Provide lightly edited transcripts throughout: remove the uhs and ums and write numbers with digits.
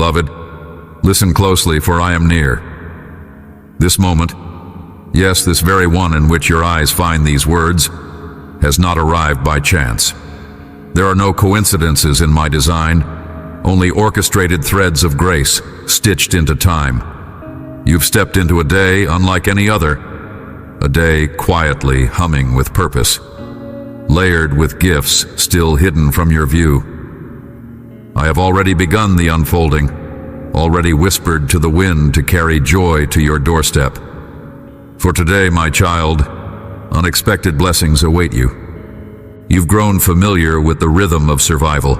Beloved, listen closely, for I am near. This moment, yes, this very one in which your eyes find these words, has not arrived by chance. There are no coincidences in my design, only orchestrated threads of grace stitched into time. You've stepped into a day unlike any other, a day quietly humming with purpose, layered with gifts still hidden from your view. I have already begun the unfolding, already whispered to the wind to carry joy to your doorstep. For today, my child, unexpected blessings await you. You've grown familiar with the rhythm of survival,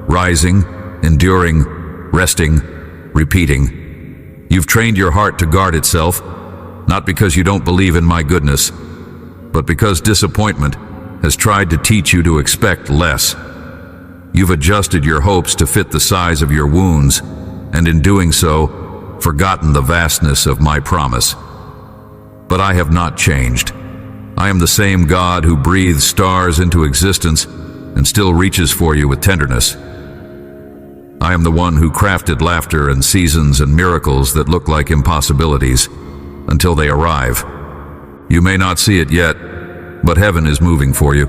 rising, enduring, resting, repeating. You've trained your heart to guard itself, not because you don't believe in my goodness, but because disappointment has tried to teach you to expect less. You've adjusted your hopes to fit the size of your wounds, and in doing so, forgotten the vastness of my promise. But I have not changed. I am the same God who breathes stars into existence and still reaches for you with tenderness. I am the one who crafted laughter and seasons and miracles that look like impossibilities until they arrive. You may not see it yet, but heaven is moving for you.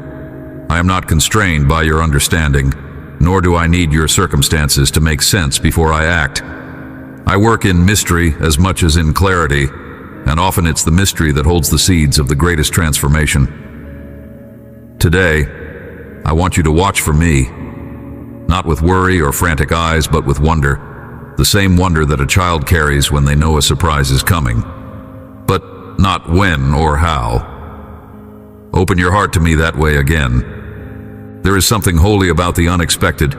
I am not constrained by your understanding, nor do I need your circumstances to make sense before I act. I work in mystery as much as in clarity, and often it's the mystery that holds the seeds of the greatest transformation. Today, I want you to watch for me, not with worry or frantic eyes, but with wonder, the same wonder that a child carries when they know a surprise is coming, but not when or how. Open your heart to me that way again. There is something holy about the unexpected.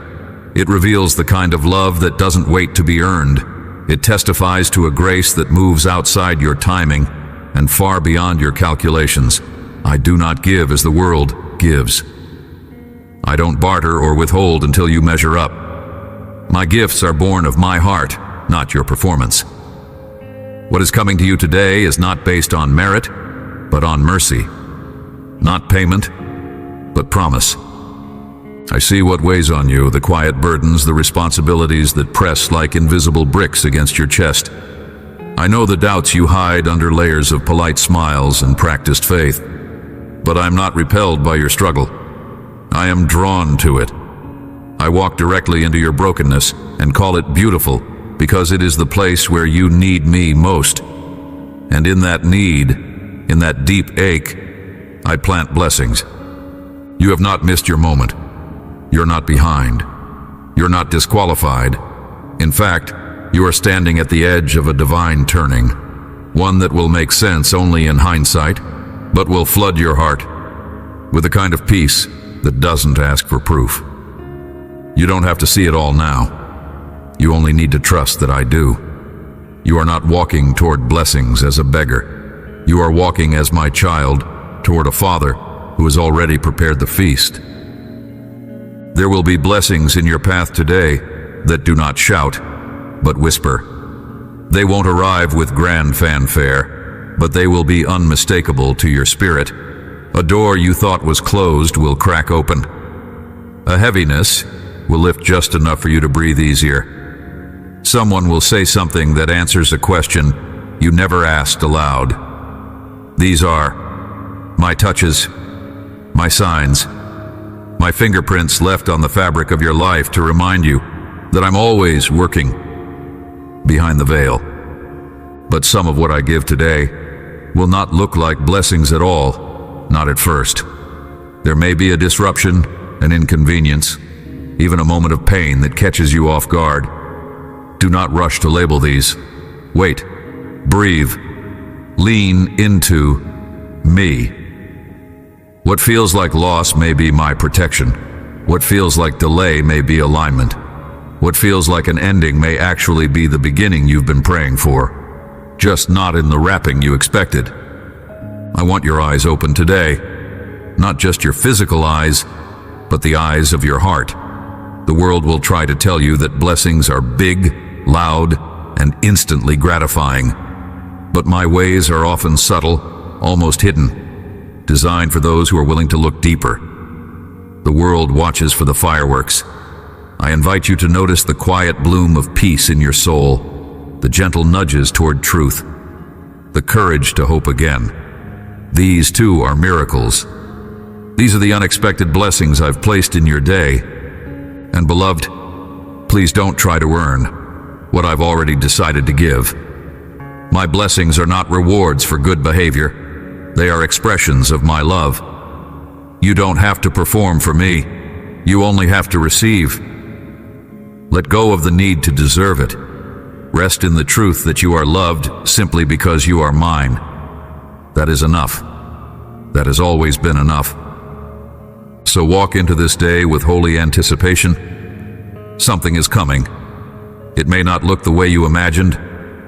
It reveals the kind of love that doesn't wait to be earned. It testifies to a grace that moves outside your timing and far beyond your calculations. I do not give as the world gives. I don't barter or withhold until you measure up. My gifts are born of my heart, not your performance. What is coming to you today is not based on merit, but on mercy. Not payment, but promise. I see what weighs on you, the quiet burdens, the responsibilities that press like invisible bricks against your chest. I know the doubts you hide under layers of polite smiles and practiced faith, but I'm not repelled by your struggle. I am drawn to it. I walk directly into your brokenness and call it beautiful because it is the place where you need me most. And in that need, in that deep ache, I plant blessings. You have not missed your moment. You're not behind. You're not disqualified. In fact, you are standing at the edge of a divine turning, one that will make sense only in hindsight, but will flood your heart with a kind of peace that doesn't ask for proof. You don't have to see it all now. You only need to trust that I do. You are not walking toward blessings as a beggar. You are walking as my child toward a father who has already prepared the feast. There will be blessings in your path today that do not shout, but whisper. They won't arrive with grand fanfare, but they will be unmistakable to your spirit. A door you thought was closed will crack open. A heaviness will lift just enough for you to breathe easier. Someone will say something that answers a question you never asked aloud. These are my touches, my signs, my fingerprints left on the fabric of your life to remind you that I'm always working behind the veil. But some of what I give today will not look like blessings at all, not at first. There may be a disruption, an inconvenience, even a moment of pain that catches you off guard. Do not rush to label these. Wait, breathe, lean into me. What feels like loss may be my protection. What feels like delay may be alignment. What feels like an ending may actually be the beginning you've been praying for, just not in the wrapping you expected. I want your eyes open today, not just your physical eyes, but the eyes of your heart. The world will try to tell you that blessings are big, loud, and instantly gratifying. But my ways are often subtle, almost hidden, designed for those who are willing to look deeper. The world watches for the fireworks. I invite you to notice the quiet bloom of peace in your soul, the gentle nudges toward truth, the courage to hope again. These too are miracles. These are the unexpected blessings I've placed in your day. And beloved, please don't try to earn what I've already decided to give. My blessings are not rewards for good behavior. They are expressions of my love. You don't have to perform for me. You only have to receive. Let go of the need to deserve it. Rest in the truth that you are loved simply because you are mine. That is enough. That has always been enough. So walk into this day with holy anticipation. Something is coming. It may not look the way you imagined,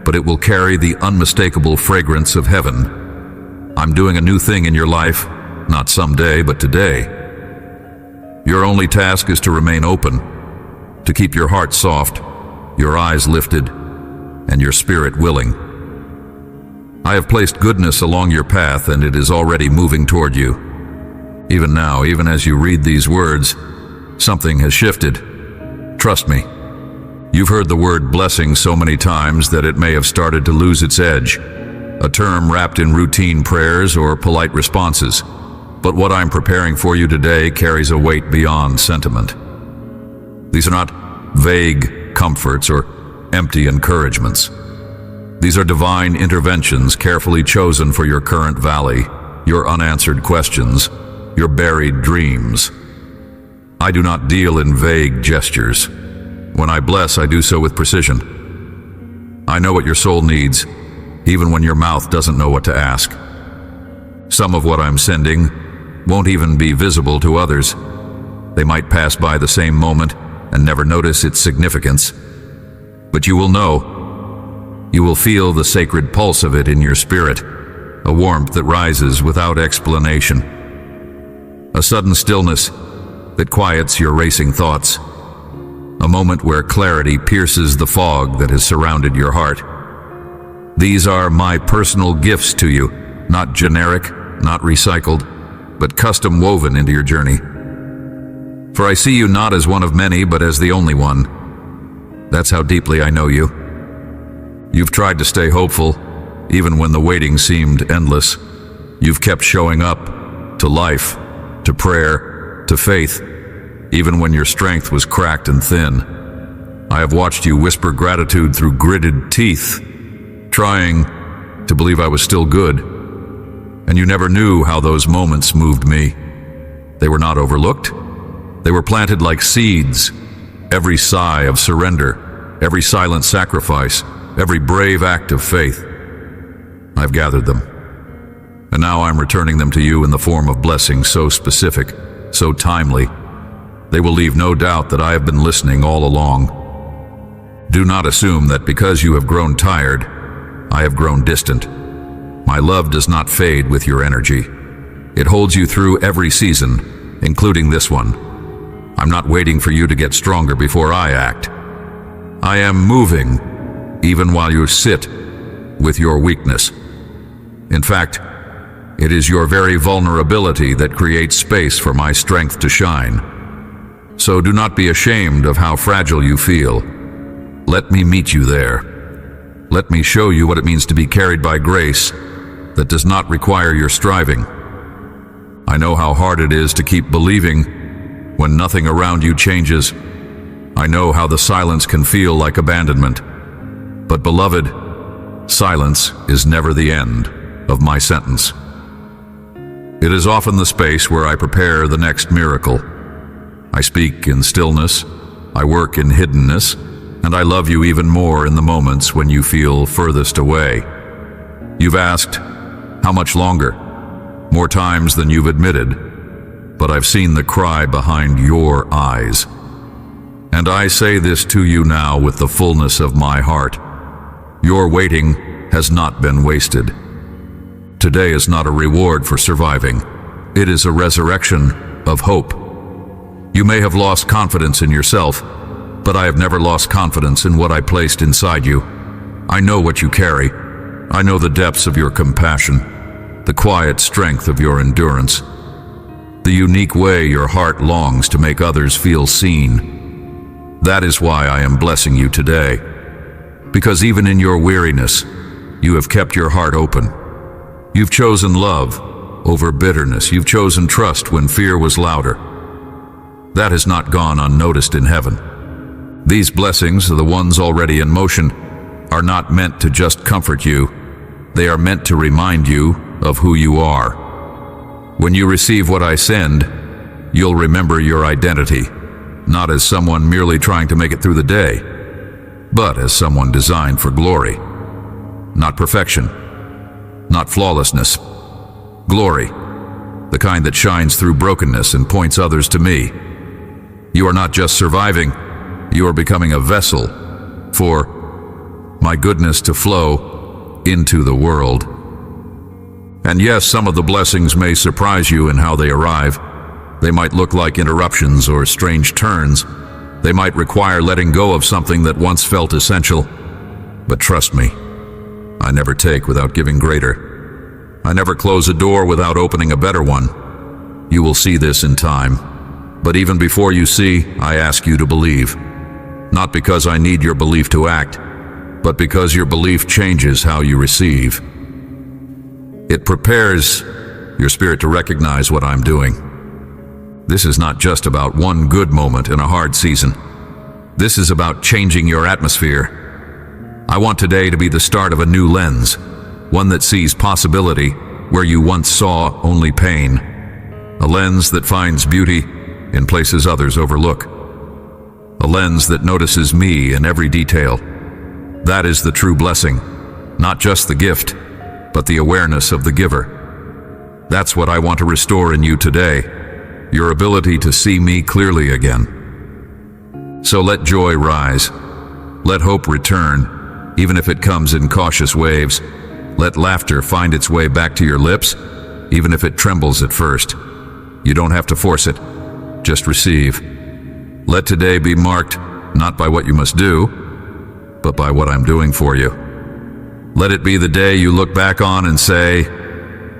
but it will carry the unmistakable fragrance of heaven. I'm doing a new thing in your life, not someday, but today. Your only task is to remain open, to keep your heart soft, your eyes lifted, and your spirit willing. I have placed goodness along your path, and it is already moving toward you. Even now, even as you read these words, something has shifted. Trust me. You've heard the word blessing so many times that it may have started to lose its edge, a term wrapped in routine prayers or polite responses. But what I'm preparing for you today carries a weight beyond sentiment. These are not vague comforts or empty encouragements. These are divine interventions carefully chosen for your current valley, your unanswered questions, your buried dreams. I do not deal in vague gestures. When I bless, I do so with precision. I know what your soul needs, even when your mouth doesn't know what to ask. Some of what I'm sending won't even be visible to others. They might pass by the same moment and never notice its significance. But you will know. You will feel the sacred pulse of it in your spirit, a warmth that rises without explanation. A sudden stillness that quiets your racing thoughts. A moment where clarity pierces the fog that has surrounded your heart. These are my personal gifts to you, not generic, not recycled, but custom woven into your journey. For I see you not as one of many, but as the only one. That's how deeply I know you. You've tried to stay hopeful, even when the waiting seemed endless. You've kept showing up, to life, to prayer, to faith, even when your strength was cracked and thin. I have watched you whisper gratitude through gritted teeth, trying to believe I was still good. And you never knew how those moments moved me. They were not overlooked. They were planted like seeds. Every sigh of surrender, every silent sacrifice, every brave act of faith. I've gathered them. And now I'm returning them to you in the form of blessings so specific, so timely. They will leave no doubt that I have been listening all along. Do not assume that because you have grown tired, I have grown distant. My love does not fade with your energy. It holds you through every season, including this one. I'm not waiting for you to get stronger before I act. I am moving, even while you sit with your weakness. In fact, it is your very vulnerability that creates space for my strength to shine. So do not be ashamed of how fragile you feel. Let me meet you there. Let me show you what it means to be carried by grace that does not require your striving. I know how hard it is to keep believing when nothing around you changes. I know how the silence can feel like abandonment. But beloved, silence is never the end of my sentence. It is often the space where I prepare the next miracle. I speak in stillness, I work in hiddenness, and I love you even more in the moments when you feel furthest away. You've asked, how much longer? More times than you've admitted, but I've seen the cry behind your eyes. And I say this to you now with the fullness of my heart. Your waiting has not been wasted. Today is not a reward for surviving. It is a resurrection of hope. You may have lost confidence in yourself, but I have never lost confidence in what I placed inside you. I know what you carry. I know the depths of your compassion, the quiet strength of your endurance, the unique way your heart longs to make others feel seen. That is why I am blessing you today. Because even in your weariness, you have kept your heart open. You've chosen love over bitterness. You've chosen trust when fear was louder. That has not gone unnoticed in heaven. These blessings, the ones already in motion, are not meant to just comfort you. They are meant to remind you of who you are. When you receive what I send, you'll remember your identity, not as someone merely trying to make it through the day, but as someone designed for glory. Not perfection, not flawlessness. Glory, the kind that shines through brokenness and points others to me. You are not just surviving, you are becoming a vessel for my goodness to flow into the world. And yes, some of the blessings may surprise you in how they arrive. They might look like interruptions or strange turns. They might require letting go of something that once felt essential. But trust me, I never take without giving greater. I never close a door without opening a better one. You will see this in time. But even before you see, I ask you to believe. Not because I need your belief to act, but because your belief changes how you receive. It prepares your spirit to recognize what I'm doing. This is not just about one good moment in a hard season. This is about changing your atmosphere. I want today to be the start of a new lens, one that sees possibility where you once saw only pain. A lens that finds beauty in places others overlook. A lens that notices me in every detail. That is the true blessing, not just the gift, but the awareness of the giver. That's what I want to restore in you today, your ability to see me clearly again. So let joy rise. Let hope return, even if it comes in cautious waves. Let laughter find its way back to your lips, even if it trembles at first. You don't have to force it, just receive. Let today be marked not by what you must do, but by what I'm doing for you. Let it be the day you look back on and say,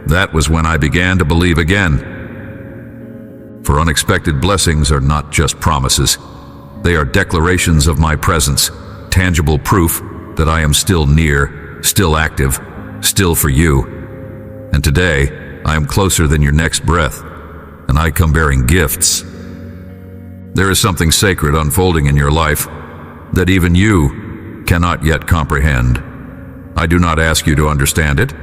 that was when I began to believe again. For unexpected blessings are not just promises. They are declarations of my presence, tangible proof that I am still near, still active, still for you. And today, I am closer than your next breath, and I come bearing gifts. There is something sacred unfolding in your life that even you cannot yet comprehend. I do not ask you to understand it,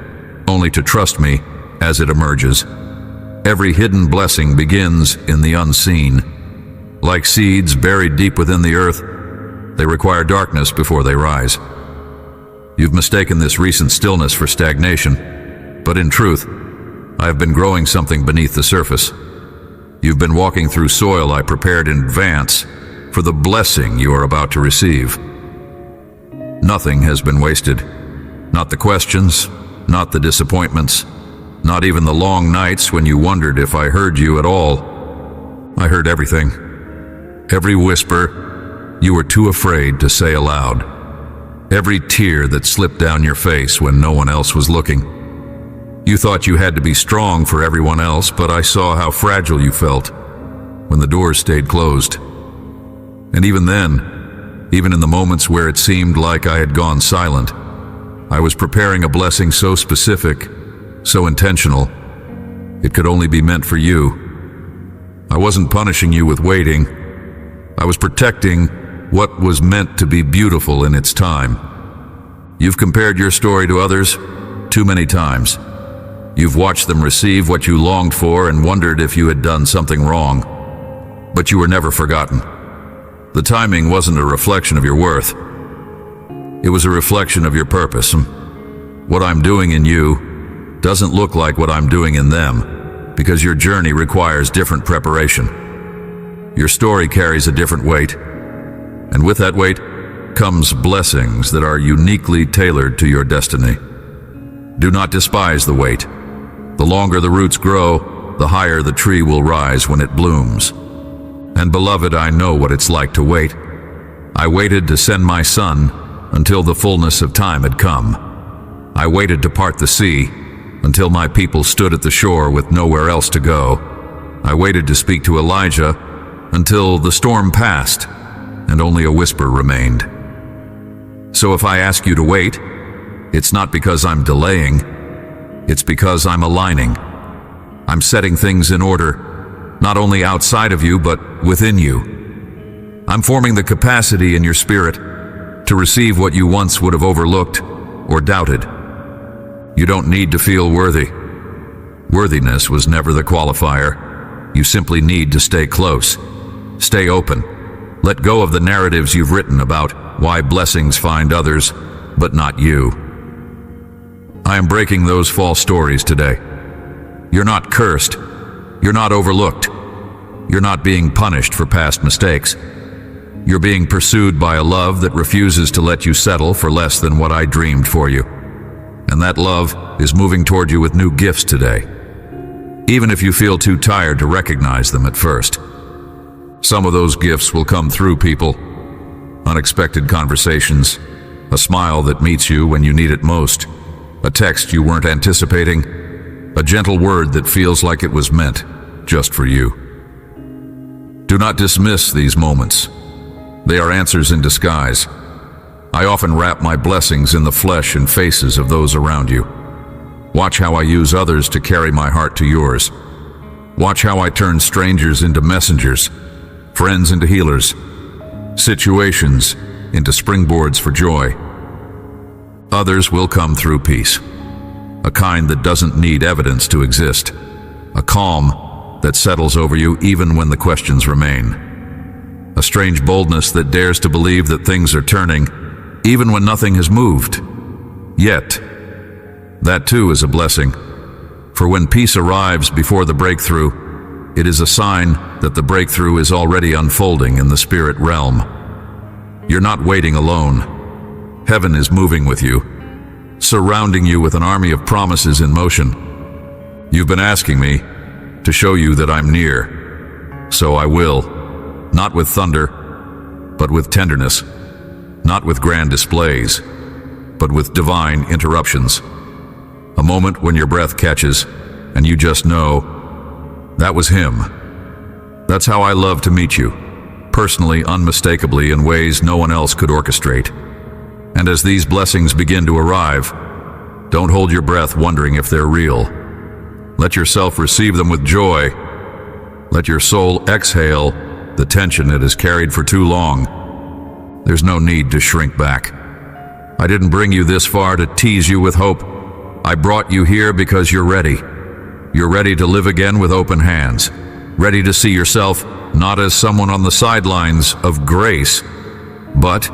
only to trust me as it emerges. Every hidden blessing begins in the unseen. Like seeds buried deep within the earth, they require darkness before they rise. You've mistaken this recent stillness for stagnation, but in truth, I have been growing something beneath the surface. You've been walking through soil I prepared in advance for the blessing you are about to receive. Nothing has been wasted. Not the questions, not the disappointments, not even the long nights when you wondered if I heard you at all. I heard everything. Every whisper you were too afraid to say aloud. Every tear that slipped down your face when no one else was looking. You thought you had to be strong for everyone else, but I saw how fragile you felt when the doors stayed closed. And even then, even in the moments where it seemed like I had gone silent, I was preparing a blessing so specific, so intentional, it could only be meant for you. I wasn't punishing you with waiting. I was protecting what was meant to be beautiful in its time. You've compared your story to others too many times. You've watched them receive what you longed for and wondered if you had done something wrong. But you were never forgotten. The timing wasn't a reflection of your worth. It was a reflection of your purpose. What I'm doing in you doesn't look like what I'm doing in them, because your journey requires different preparation. Your story carries a different weight, and with that weight comes blessings that are uniquely tailored to your destiny. Do not despise the weight. The longer the roots grow, the higher the tree will rise when it blooms. And beloved, I know what it's like to wait. I waited to send my son until the fullness of time had come. I waited to part the sea until my people stood at the shore with nowhere else to go. I waited to speak to Elijah until the storm passed and only a whisper remained. So if I ask you to wait, it's not because I'm delaying, it's because I'm aligning. I'm setting things in order, not only outside of you, but within you. I'm forming the capacity in your spirit to receive what you once would have overlooked or doubted. You don't need to feel worthy. Worthiness was never the qualifier. You simply need to stay close. Stay open. Let go of the narratives you've written about why blessings find others, but not you. I am breaking those false stories today. You're not cursed. You're not overlooked. You're not being punished for past mistakes. You're being pursued by a love that refuses to let you settle for less than what I dreamed for you. And that love is moving toward you with new gifts today, even if you feel too tired to recognize them at first. Some of those gifts will come through people, unexpected conversations, a smile that meets you when you need it most, a text you weren't anticipating, a gentle word that feels like it was meant just for you. Do not dismiss these moments. They are answers in disguise. I often wrap my blessings in the flesh and faces of those around you. Watch how I use others to carry my heart to yours. Watch how I turn strangers into messengers, friends into healers, situations into springboards for joy. Others will come through peace, a kind that doesn't need evidence to exist, a calm that settles over you even when the questions remain, a strange boldness that dares to believe that things are turning even when nothing has moved. Yet, that too is a blessing, for when peace arrives before the breakthrough, it is a sign that the breakthrough is already unfolding in the spirit realm. You're not waiting alone. Heaven is moving with you, surrounding you with an army of promises in motion. You've been asking me to show you that I'm near, so I will, not with thunder, but with tenderness, not with grand displays, but with divine interruptions. A moment when your breath catches and you just know, that was him. That's how I love to meet you, personally, unmistakably, in ways no one else could orchestrate. And as these blessings begin to arrive, don't hold your breath wondering if they're real. Let yourself receive them with joy. Let your soul exhale the tension it has carried for too long. There's no need to shrink back. I didn't bring you this far to tease you with hope. I brought you here because you're ready. You're ready to live again with open hands, ready to see yourself not as someone on the sidelines of grace, but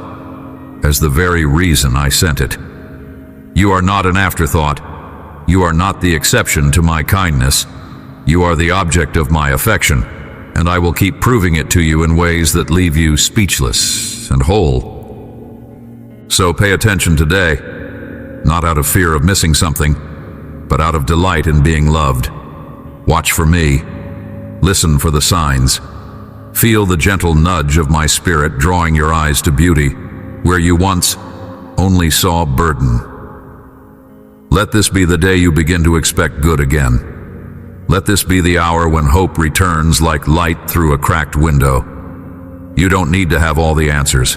as the very reason I sent it. You are not an afterthought. You are not the exception to my kindness. You are the object of my affection, and I will keep proving it to you in ways that leave you speechless and whole. So pay attention today, not out of fear of missing something, but out of delight in being loved. Watch for me. Listen for the signs. Feel the gentle nudge of my spirit drawing your eyes to beauty, where you once only saw burden. Let this be the day you begin to expect good again. Let this be the hour when hope returns like light through a cracked window. You don't need to have all the answers.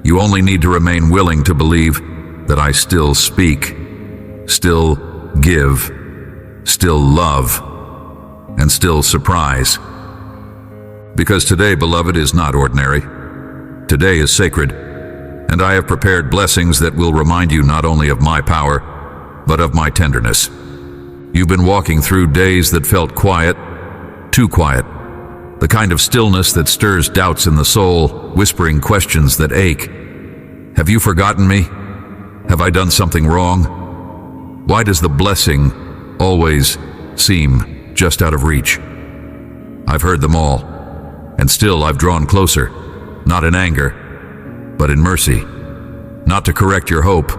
You only need to remain willing to believe that I still speak, still give, still love, and still surprise. Because today, beloved, is not ordinary. Today is sacred, and I have prepared blessings that will remind you not only of my power, but of my tenderness. You've been walking through days that felt quiet, too quiet, the kind of stillness that stirs doubts in the soul, whispering questions that ache. Have you forgotten me? Have I done something wrong? Why does the blessing always seem just out of reach? I've heard them all, and still I've drawn closer, not in anger, but in mercy, not to correct your hope,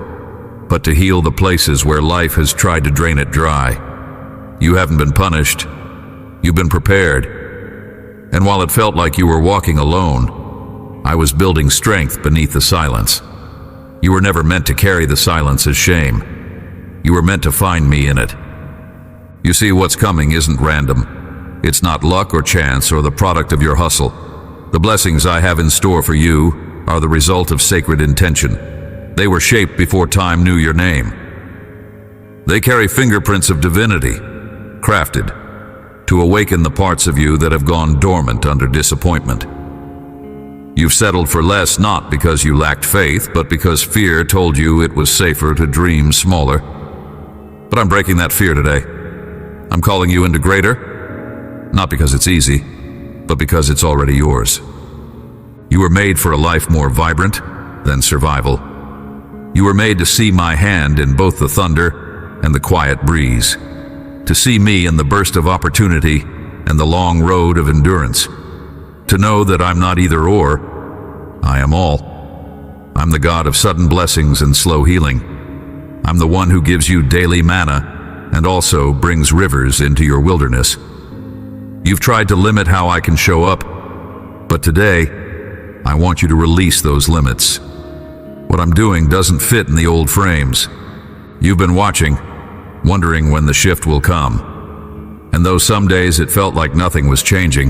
but to heal the places where life has tried to drain it dry. You haven't been punished. You've been prepared. And while it felt like you were walking alone, I was building strength beneath the silence. You were never meant to carry the silence as shame. You were meant to find me in it. You see, what's coming isn't random. It's not luck or chance or the product of your hustle. The blessings I have in store for you are the result of sacred intention. They were shaped before time knew your name. They carry fingerprints of divinity, crafted to awaken the parts of you that have gone dormant under disappointment. You've settled for less not because you lacked faith, but because fear told you it was safer to dream smaller. But I'm breaking that fear today. I'm calling you into greater, not because it's easy, but because it's already yours. You were made for a life more vibrant than survival. You were made to see my hand in both the thunder and the quiet breeze, to see me in the burst of opportunity and the long road of endurance, to know that I'm not either or, I am all. I'm the God of sudden blessings and slow healing. I'm the one who gives you daily manna and also brings rivers into your wilderness. You've tried to limit how I can show up, but today, I want you to release those limits. What I'm doing doesn't fit in the old frames. You've been watching, wondering when the shift will come. And though some days it felt like nothing was changing,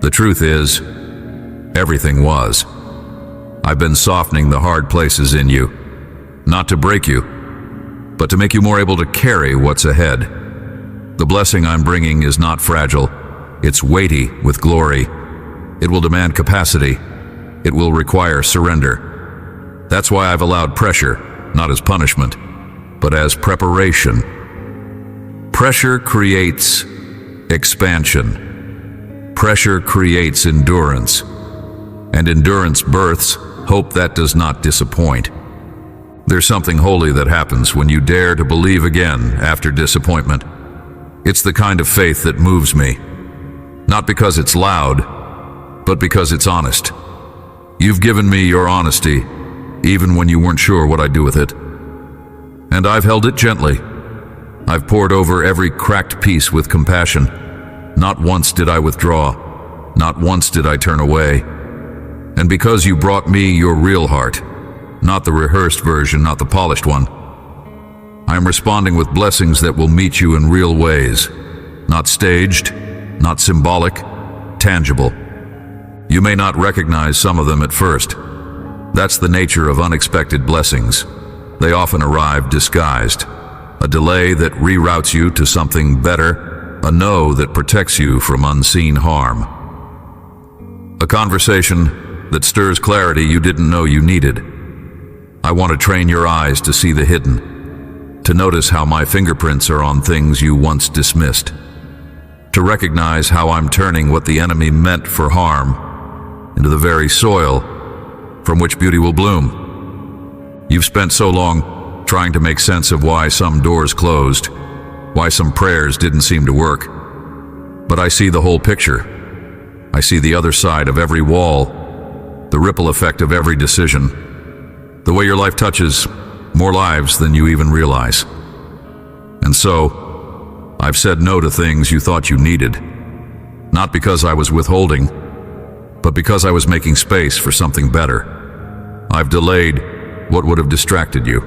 the truth is, everything was. I've been softening the hard places in you, not to break you, but to make you more able to carry what's ahead. The blessing I'm bringing is not fragile. It's weighty with glory. It will demand capacity. It will require surrender. That's why I've allowed pressure, not as punishment, but as preparation. Pressure creates expansion. Pressure creates endurance. And endurance births hope that does not disappoint. There's something holy that happens when you dare to believe again after disappointment. It's the kind of faith that moves me. Not because it's loud, but because it's honest. You've given me your honesty, even when you weren't sure what I'd do with it. And I've held it gently. I've poured over every cracked piece with compassion. Not once did I withdraw. Not once did I turn away. And because you brought me your real heart, not the rehearsed version, not the polished one, I am responding with blessings that will meet you in real ways, not staged, not symbolic, tangible. You may not recognize some of them at first. That's the nature of unexpected blessings. They often arrive disguised. A delay that reroutes you to something better, a no that protects you from unseen harm. A conversation that stirs clarity you didn't know you needed. I want to train your eyes to see the hidden, to notice how my fingerprints are on things you once dismissed, to recognize how I'm turning what the enemy meant for harm into the very soil from which beauty will bloom. You've spent so long trying to make sense of why some doors closed, why some prayers didn't seem to work. But I see the whole picture. I see the other side of every wall, the ripple effect of every decision, the way your life touches more lives than you even realize. And so, I've said no to things you thought you needed, not because I was withholding, but because I was making space for something better. I've delayed what would have distracted you.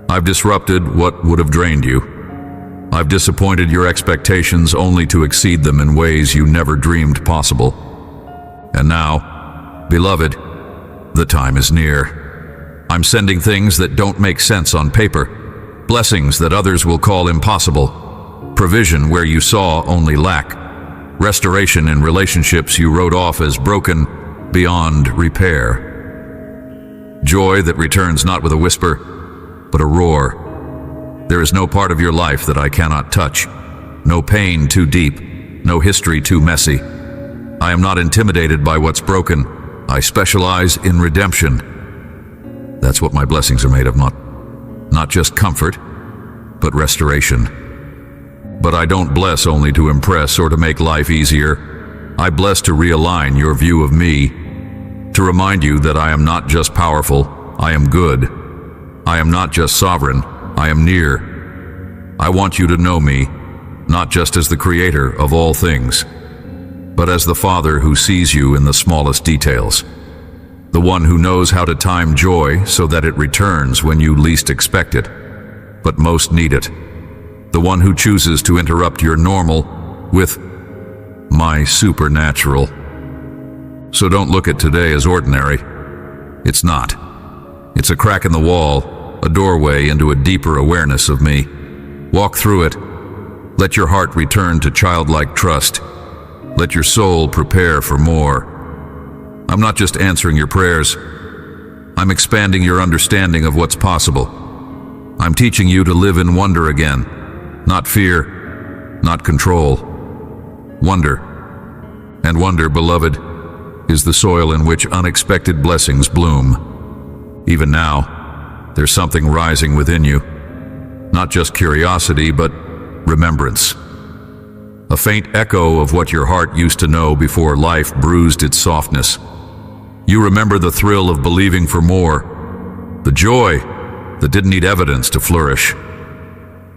I've disrupted what would have drained you. I've disappointed your expectations only to exceed them in ways you never dreamed possible. And now, beloved, the time is near. I'm sending things that don't make sense on paper, blessings that others will call impossible, provision where you saw only lack, restoration in relationships you wrote off as broken beyond repair. Joy that returns not with a whisper, but a roar. There is no part of your life that I cannot touch, no pain too deep, no history too messy. I am not intimidated by what's broken. I specialize in redemption. That's what my blessings are made of, not just comfort, but restoration. But I don't bless only to impress or to make life easier. I bless to realign your view of me, to remind you that I am not just powerful, I am good. I am not just sovereign, I am near. I want you to know me, not just as the creator of all things, but as the Father who sees you in the smallest details. The one who knows how to time joy so that it returns when you least expect it, but most need it. The one who chooses to interrupt your normal with my supernatural. So don't look at today as ordinary. It's not. It's a crack in the wall, a doorway into a deeper awareness of me. Walk through it. Let your heart return to childlike trust. Let your soul prepare for more. I'm not just answering your prayers. I'm expanding your understanding of what's possible. I'm teaching you to live in wonder again. Not fear, not control. Wonder. And wonder, beloved, is the soil in which unexpected blessings bloom. Even now, there's something rising within you. Not just curiosity, but remembrance. A faint echo of what your heart used to know before life bruised its softness. You remember the thrill of believing for more, the joy that didn't need evidence to flourish.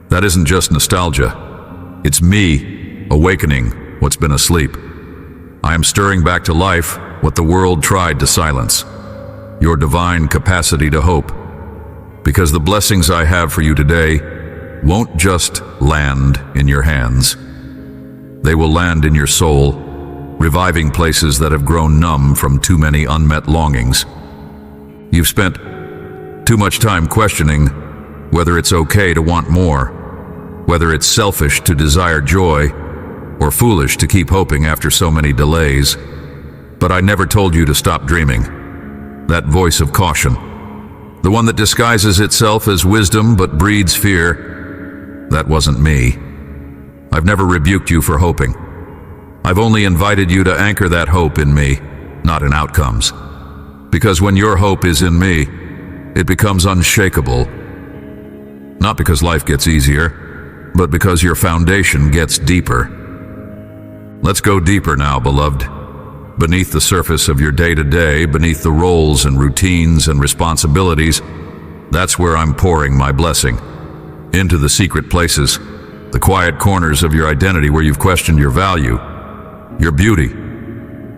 That isn't just nostalgia. It's me awakening what's been asleep. I am stirring back to life what the world tried to silence. Your divine capacity to hope. Because the blessings I have for you today won't just land in your hands. They will land in your soul, reviving places that have grown numb from too many unmet longings. You've spent too much time questioning whether it's okay to want more, whether it's selfish to desire joy, or foolish to keep hoping after so many delays. But I never told you to stop dreaming. That voice of caution, the one that disguises itself as wisdom but breeds fear, that wasn't me. I've never rebuked you for hoping. I've only invited you to anchor that hope in me, not in outcomes. Because when your hope is in me, it becomes unshakable. Not because life gets easier, but because your foundation gets deeper. Let's go deeper now, beloved. Beneath the surface of your day-to-day, beneath the roles and routines and responsibilities, that's where I'm pouring my blessing. Into the secret places, the quiet corners of your identity where you've questioned your value, your beauty,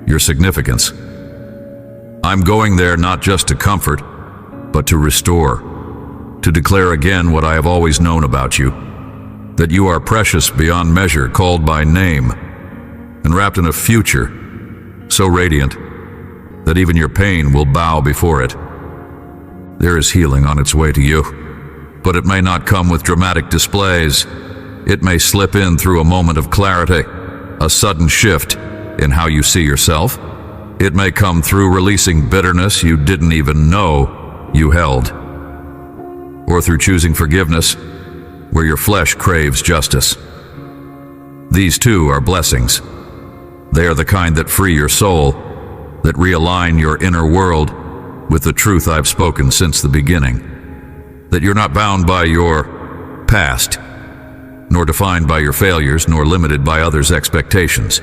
your significance. I'm going there not just to comfort, but to restore, to declare again what I have always known about you, that you are precious beyond measure, called by name, and wrapped in a future so radiant that even your pain will bow before it. There is healing on its way to you, but it may not come with dramatic displays. It may slip in through a moment of clarity, a sudden shift in how you see yourself. It may come through releasing bitterness you didn't even know you held, or through choosing forgiveness where your flesh craves justice. These too are blessings. They are the kind that free your soul, that realign your inner world with the truth I've spoken since the beginning. That you're not bound by your past, nor defined by your failures, nor limited by others' expectations.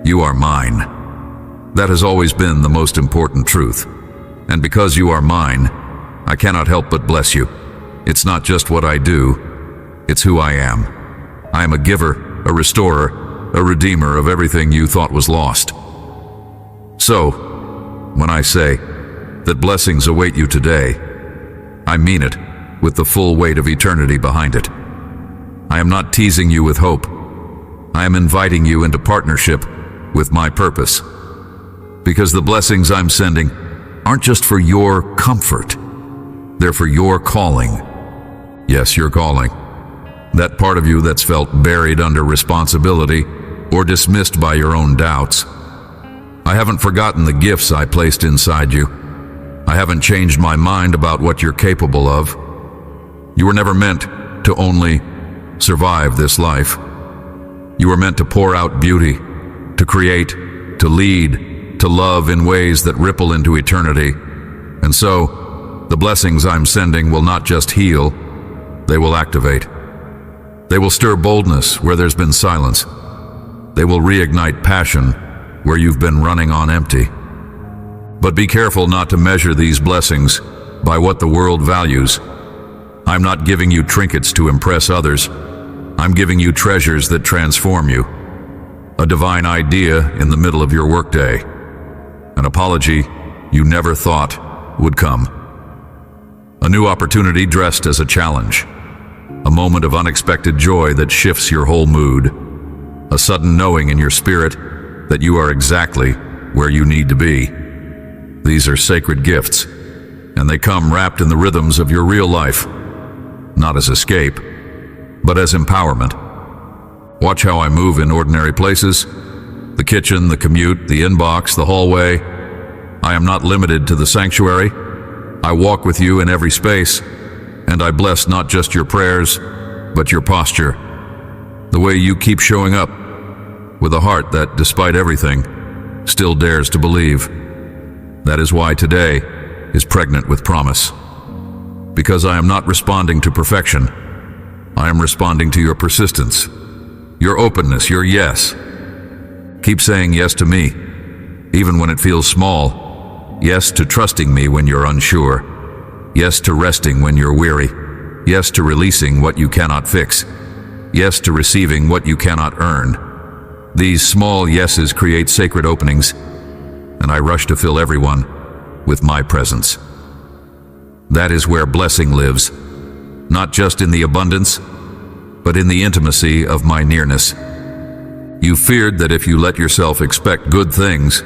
You are mine. That has always been the most important truth. And because you are mine, I cannot help but bless you. It's not just what I do, it's who I am. I am a giver, a restorer, a redeemer of everything you thought was lost. So, when I say that blessings await you today, I mean it with the full weight of eternity behind it. I am not teasing you with hope. I am inviting you into partnership with my purpose. Because the blessings I'm sending aren't just for your comfort. They're for your calling. Yes, your calling. That part of you that's felt buried under responsibility or dismissed by your own doubts. I haven't forgotten the gifts I placed inside you. I haven't changed my mind about what you're capable of. You were never meant to only survive this life. You were meant to pour out beauty, to create, to lead, to love in ways that ripple into eternity. And so, the blessings I'm sending will not just heal, they will activate. They will stir boldness where there's been silence. They will reignite passion where you've been running on empty. But be careful not to measure these blessings by what the world values. I'm not giving you trinkets to impress others. I'm giving you treasures that transform you. A divine idea in the middle of your workday. An apology you never thought would come. A new opportunity dressed as a challenge. A moment of unexpected joy that shifts your whole mood. A sudden knowing in your spirit that you are exactly where you need to be. These are sacred gifts, and they come wrapped in the rhythms of your real life, not as escape, but as empowerment. Watch how I move in ordinary places: the kitchen, the commute, the inbox, the hallway. I am not limited to the sanctuary. I walk with you in every space, and I bless not just your prayers, but your posture. The way you keep showing up, with a heart that, despite everything, still dares to believe. That is why today is pregnant with promise. Because I am not responding to perfection. I am responding to your persistence, your openness, your yes. Keep saying yes to me, even when it feels small. Yes to trusting me when you're unsure. Yes to resting when you're weary. Yes to releasing what you cannot fix. Yes to receiving what you cannot earn. These small yeses create sacred openings, and I rush to fill everyone with my presence. That is where blessing lives, not just in the abundance, but in the intimacy of my nearness. You feared that if you let yourself expect good things,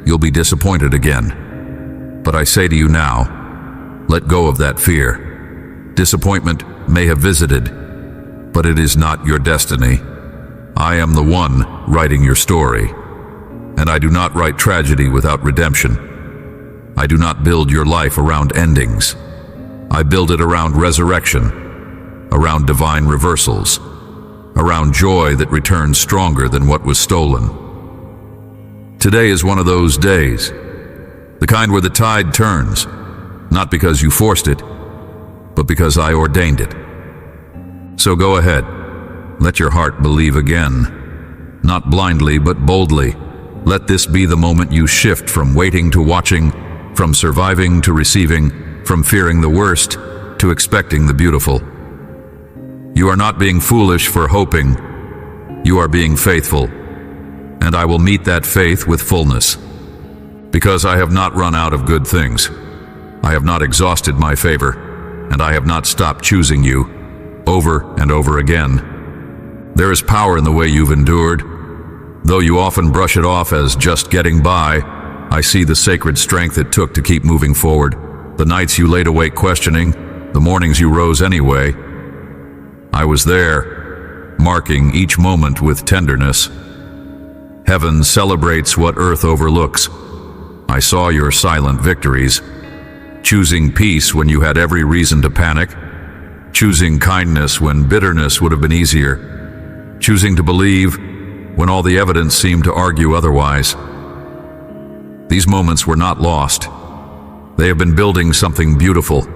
you'll be disappointed again. But I say to you now, let go of that fear. Disappointment may have visited, but it is not your destiny. I am the one writing your story, and I do not write tragedy without redemption. I do not build your life around endings. I build it around resurrection, around divine reversals, around joy that returns stronger than what was stolen. Today is one of those days, the kind where the tide turns, not because you forced it, but because I ordained it. So go ahead, let your heart believe again, not blindly but boldly. Let this be the moment you shift from waiting to watching, from surviving to receiving, from fearing the worst to expecting the beautiful. You are not being foolish for hoping, you are being faithful, and I will meet that faith with fullness. Because I have not run out of good things, I have not exhausted my favor, and I have not stopped choosing you over and over again. There is power in the way you've endured. Though you often brush it off as just getting by, I see the sacred strength it took to keep moving forward. The nights you laid awake questioning, the mornings you rose anyway. I was there, marking each moment with tenderness. Heaven celebrates what earth overlooks. I saw your silent victories, choosing peace when you had every reason to panic, choosing kindness when bitterness would have been easier, choosing to believe when all the evidence seemed to argue otherwise. These moments were not lost. They have been building something beautiful,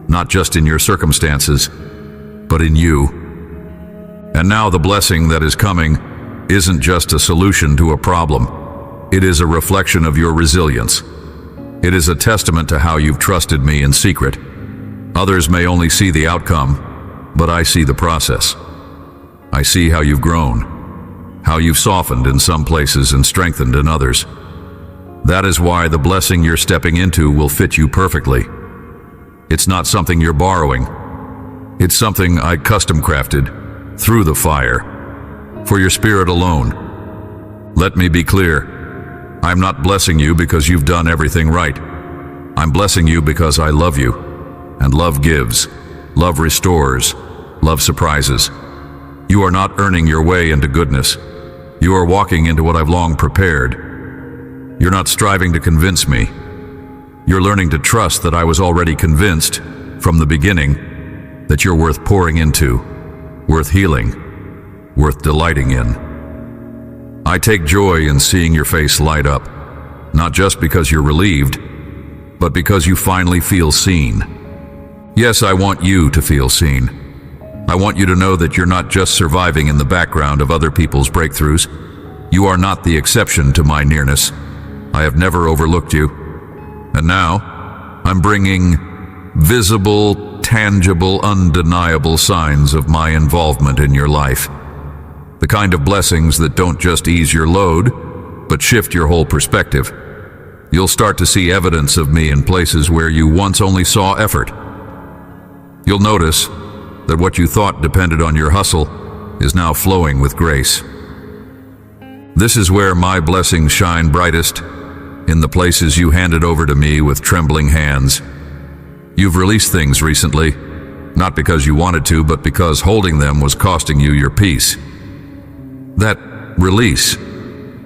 not just in your circumstances, but in you. And now the blessing that is coming isn't just a solution to a problem. It is a reflection of your resilience. It is a testament to how you've trusted me in secret. Others may only see the outcome, but I see the process. I see how you've grown, how you've softened in some places and strengthened in others. That is why the blessing you're stepping into will fit you perfectly. It's not something you're borrowing. It's something I custom crafted through the fire, for your spirit alone. Let me be clear. I'm not blessing you because you've done everything right. I'm blessing you because I love you, and love gives, love restores, love surprises. You are not earning your way into goodness. You are walking into what I've long prepared. You're not striving to convince me. You're learning to trust that I was already convinced, from the beginning, that you're worth pouring into, worth healing, worth delighting in. I take joy in seeing your face light up, not just because you're relieved, but because you finally feel seen. Yes, I want you to feel seen. I want you to know that you're not just surviving in the background of other people's breakthroughs. You are not the exception to my nearness. I have never overlooked you. And now, I'm bringing visible, tangible, undeniable signs of my involvement in your life. The kind of blessings that don't just ease your load, but shift your whole perspective. You'll start to see evidence of me in places where you once only saw effort. You'll notice that what you thought depended on your hustle is now flowing with grace. This is where my blessings shine brightest, in the places you handed over to me with trembling hands. You've released things recently, not because you wanted to, but because holding them was costing you your peace. That release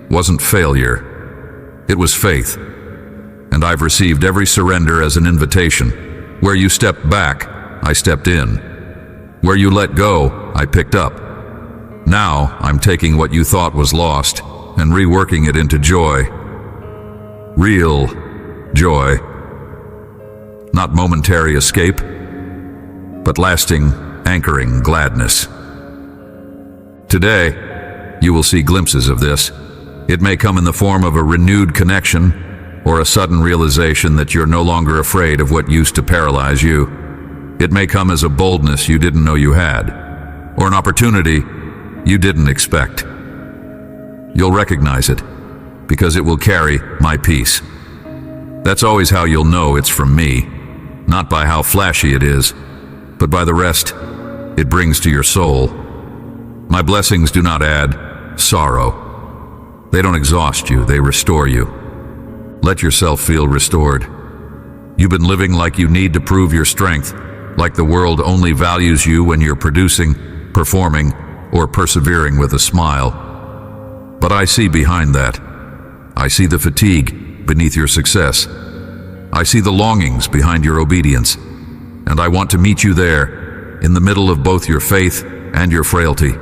wasn't failure, it was faith. And I've received every surrender as an invitation. Where you stepped back, I stepped in. Where you let go, I picked up. Now I'm taking what you thought was lost and reworking it into joy. Real joy. Not momentary escape, but lasting, anchoring gladness. Today, you will see glimpses of this. It may come in the form of a renewed connection or a sudden realization that you're no longer afraid of what used to paralyze you. It may come as a boldness you didn't know you had, or an opportunity you didn't expect. You'll recognize it, because it will carry my peace. That's always how you'll know it's from me, not by how flashy it is, but by the rest it brings to your soul. My blessings do not add sorrow. They don't exhaust you, they restore you. Let yourself feel restored. You've been living like you need to prove your strength, like the world only values you when you're producing, performing, or persevering with a smile. But I see behind that. I see the fatigue beneath your success. I see the longings behind your obedience. And I want to meet you there, in the middle of both your faith and your frailty,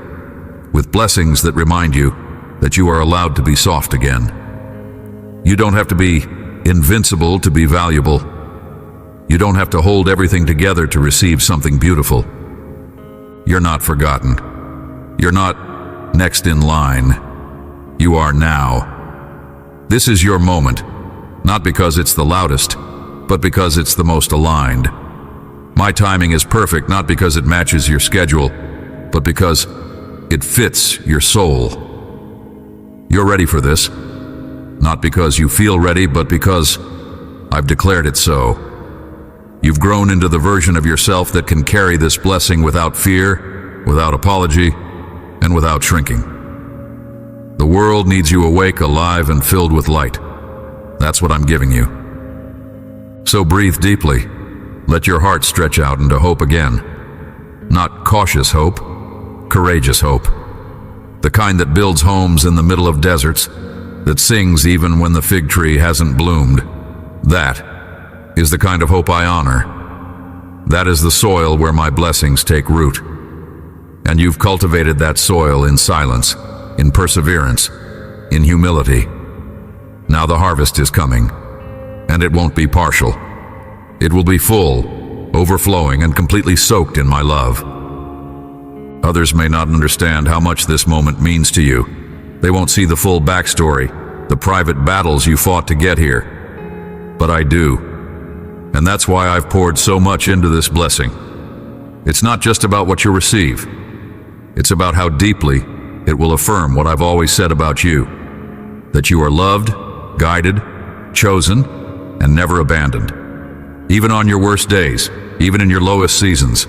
with blessings that remind you that you are allowed to be soft again. You don't have to be invincible to be valuable. You don't have to hold everything together to receive something beautiful. You're not forgotten. You're not next in line. You are now. This is your moment, not because it's the loudest, but because it's the most aligned. My timing is perfect, not because it matches your schedule, but because it fits your soul. You're ready for this. Not because you feel ready, but because I've declared it so. You've grown into the version of yourself that can carry this blessing without fear, without apology, and without shrinking. The world needs you awake, alive, and filled with light. That's what I'm giving you. So breathe deeply. Let your heart stretch out into hope again. Not cautious hope, courageous hope. The kind that builds homes in the middle of deserts, that sings even when the fig tree hasn't bloomed. That is the kind of hope I honor. That is the soil where my blessings take root. And you've cultivated that soil in silence, in perseverance, in humility. Now the harvest is coming, and it won't be partial. It will be full, overflowing, and completely soaked in my love. Others may not understand how much this moment means to you. They won't see the full backstory, the private battles you fought to get here. But I do. And that's why I've poured so much into this blessing. It's not just about what you receive. It's about how deeply it will affirm what I've always said about you. That you are loved, guided, chosen, and never abandoned. Even on your worst days, even in your lowest seasons,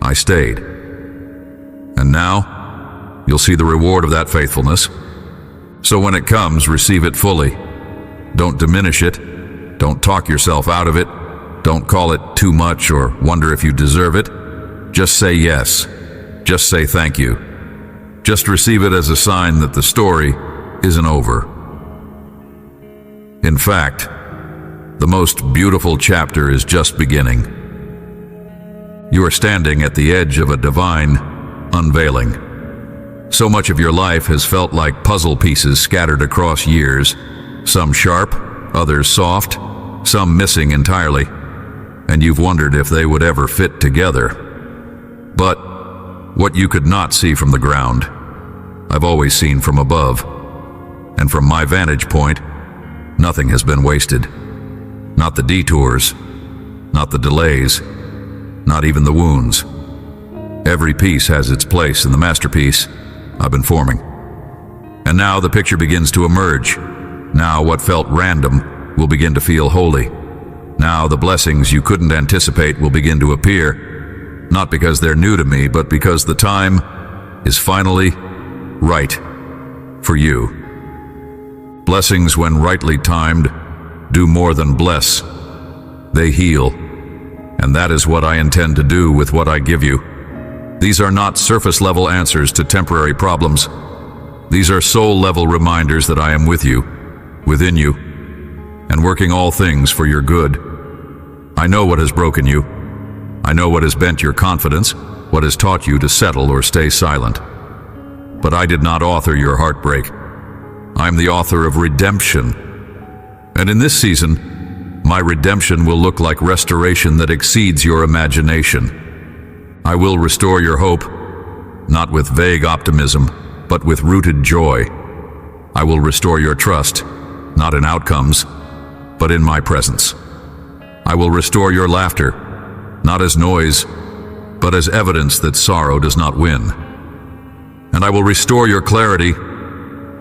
I stayed. And now, you'll see the reward of that faithfulness. So when it comes, receive it fully. Don't diminish it. Don't talk yourself out of it. Don't call it too much or wonder if you deserve it. Just say yes. Just say thank you. Just receive it as a sign that the story isn't over. In fact, the most beautiful chapter is just beginning. You are standing at the edge of a divine unveiling. So much of your life has felt like puzzle pieces scattered across years, some sharp, others soft, some missing entirely, and you've wondered if they would ever fit together. But what you could not see from the ground, I've always seen from above. And from my vantage point, nothing has been wasted. Not the detours, not the delays, not even the wounds. Every piece has its place in the masterpiece I've been forming. And now the picture begins to emerge. Now what felt random will begin to feel holy. Now the blessings you couldn't anticipate will begin to appear, not because they're new to me, but because the time is finally right for you. Blessings, when rightly timed, do more than bless. They heal. And that is what I intend to do with what I give you. These are not surface-level answers to temporary problems. These are soul-level reminders that I am with you, within you, and working all things for your good. I know what has broken you. I know what has bent your confidence, what has taught you to settle or stay silent. But I did not author your heartbreak. I am the author of redemption. And in this season, my redemption will look like restoration that exceeds your imagination. I will restore your hope, not with vague optimism, but with rooted joy. I will restore your trust, not in outcomes, but in my presence. I will restore your laughter, not as noise, but as evidence that sorrow does not win. And I will restore your clarity,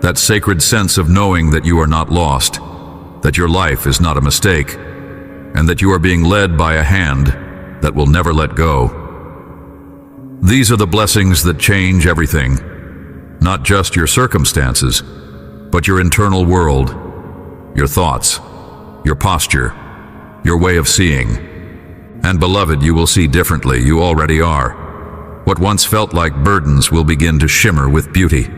that sacred sense of knowing that you are not lost, that your life is not a mistake, and that you are being led by a hand that will never let go. These are the blessings that change everything, not just your circumstances, but your internal world, your thoughts, your posture, your way of seeing. And beloved, you will see differently. You already are. What once felt like burdens will begin to shimmer with beauty.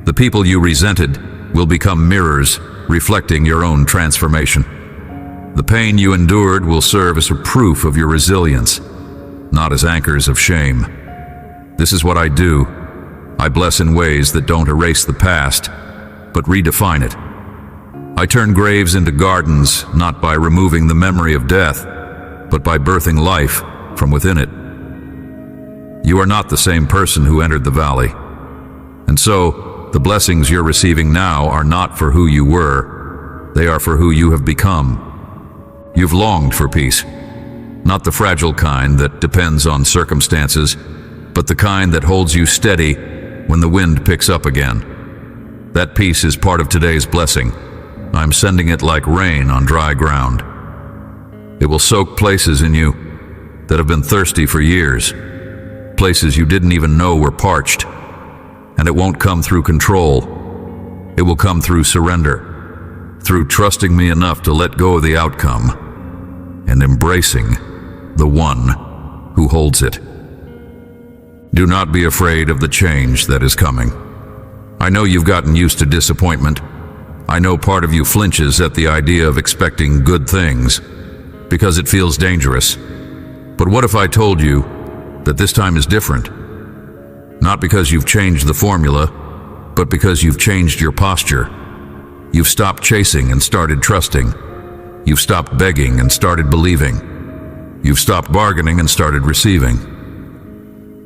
The people you resented will become mirrors reflecting your own transformation. The pain you endured will serve as a proof of your resilience, not as anchors of shame. This is what I do. I bless in ways that don't erase the past, but redefine it. I turn graves into gardens, not by removing the memory of death, but by birthing life from within it. You are not the same person who entered the valley. And so, the blessings you're receiving now are not for who you were. They are for who you have become. You've longed for peace, not the fragile kind that depends on circumstances, but the kind that holds you steady when the wind picks up again. That peace is part of today's blessing. I'm sending it like rain on dry ground. It will soak places in you that have been thirsty for years, places you didn't even know were parched. And it won't come through control. It will come through surrender, through trusting me enough to let go of the outcome and embracing the one who holds it. Do not be afraid of the change that is coming. I know you've gotten used to disappointment. I know part of you flinches at the idea of expecting good things because it feels dangerous. But what if I told you that this time is different? Not because you've changed the formula, but because you've changed your posture. You've stopped chasing and started trusting. You've stopped begging and started believing. You've stopped bargaining and started receiving.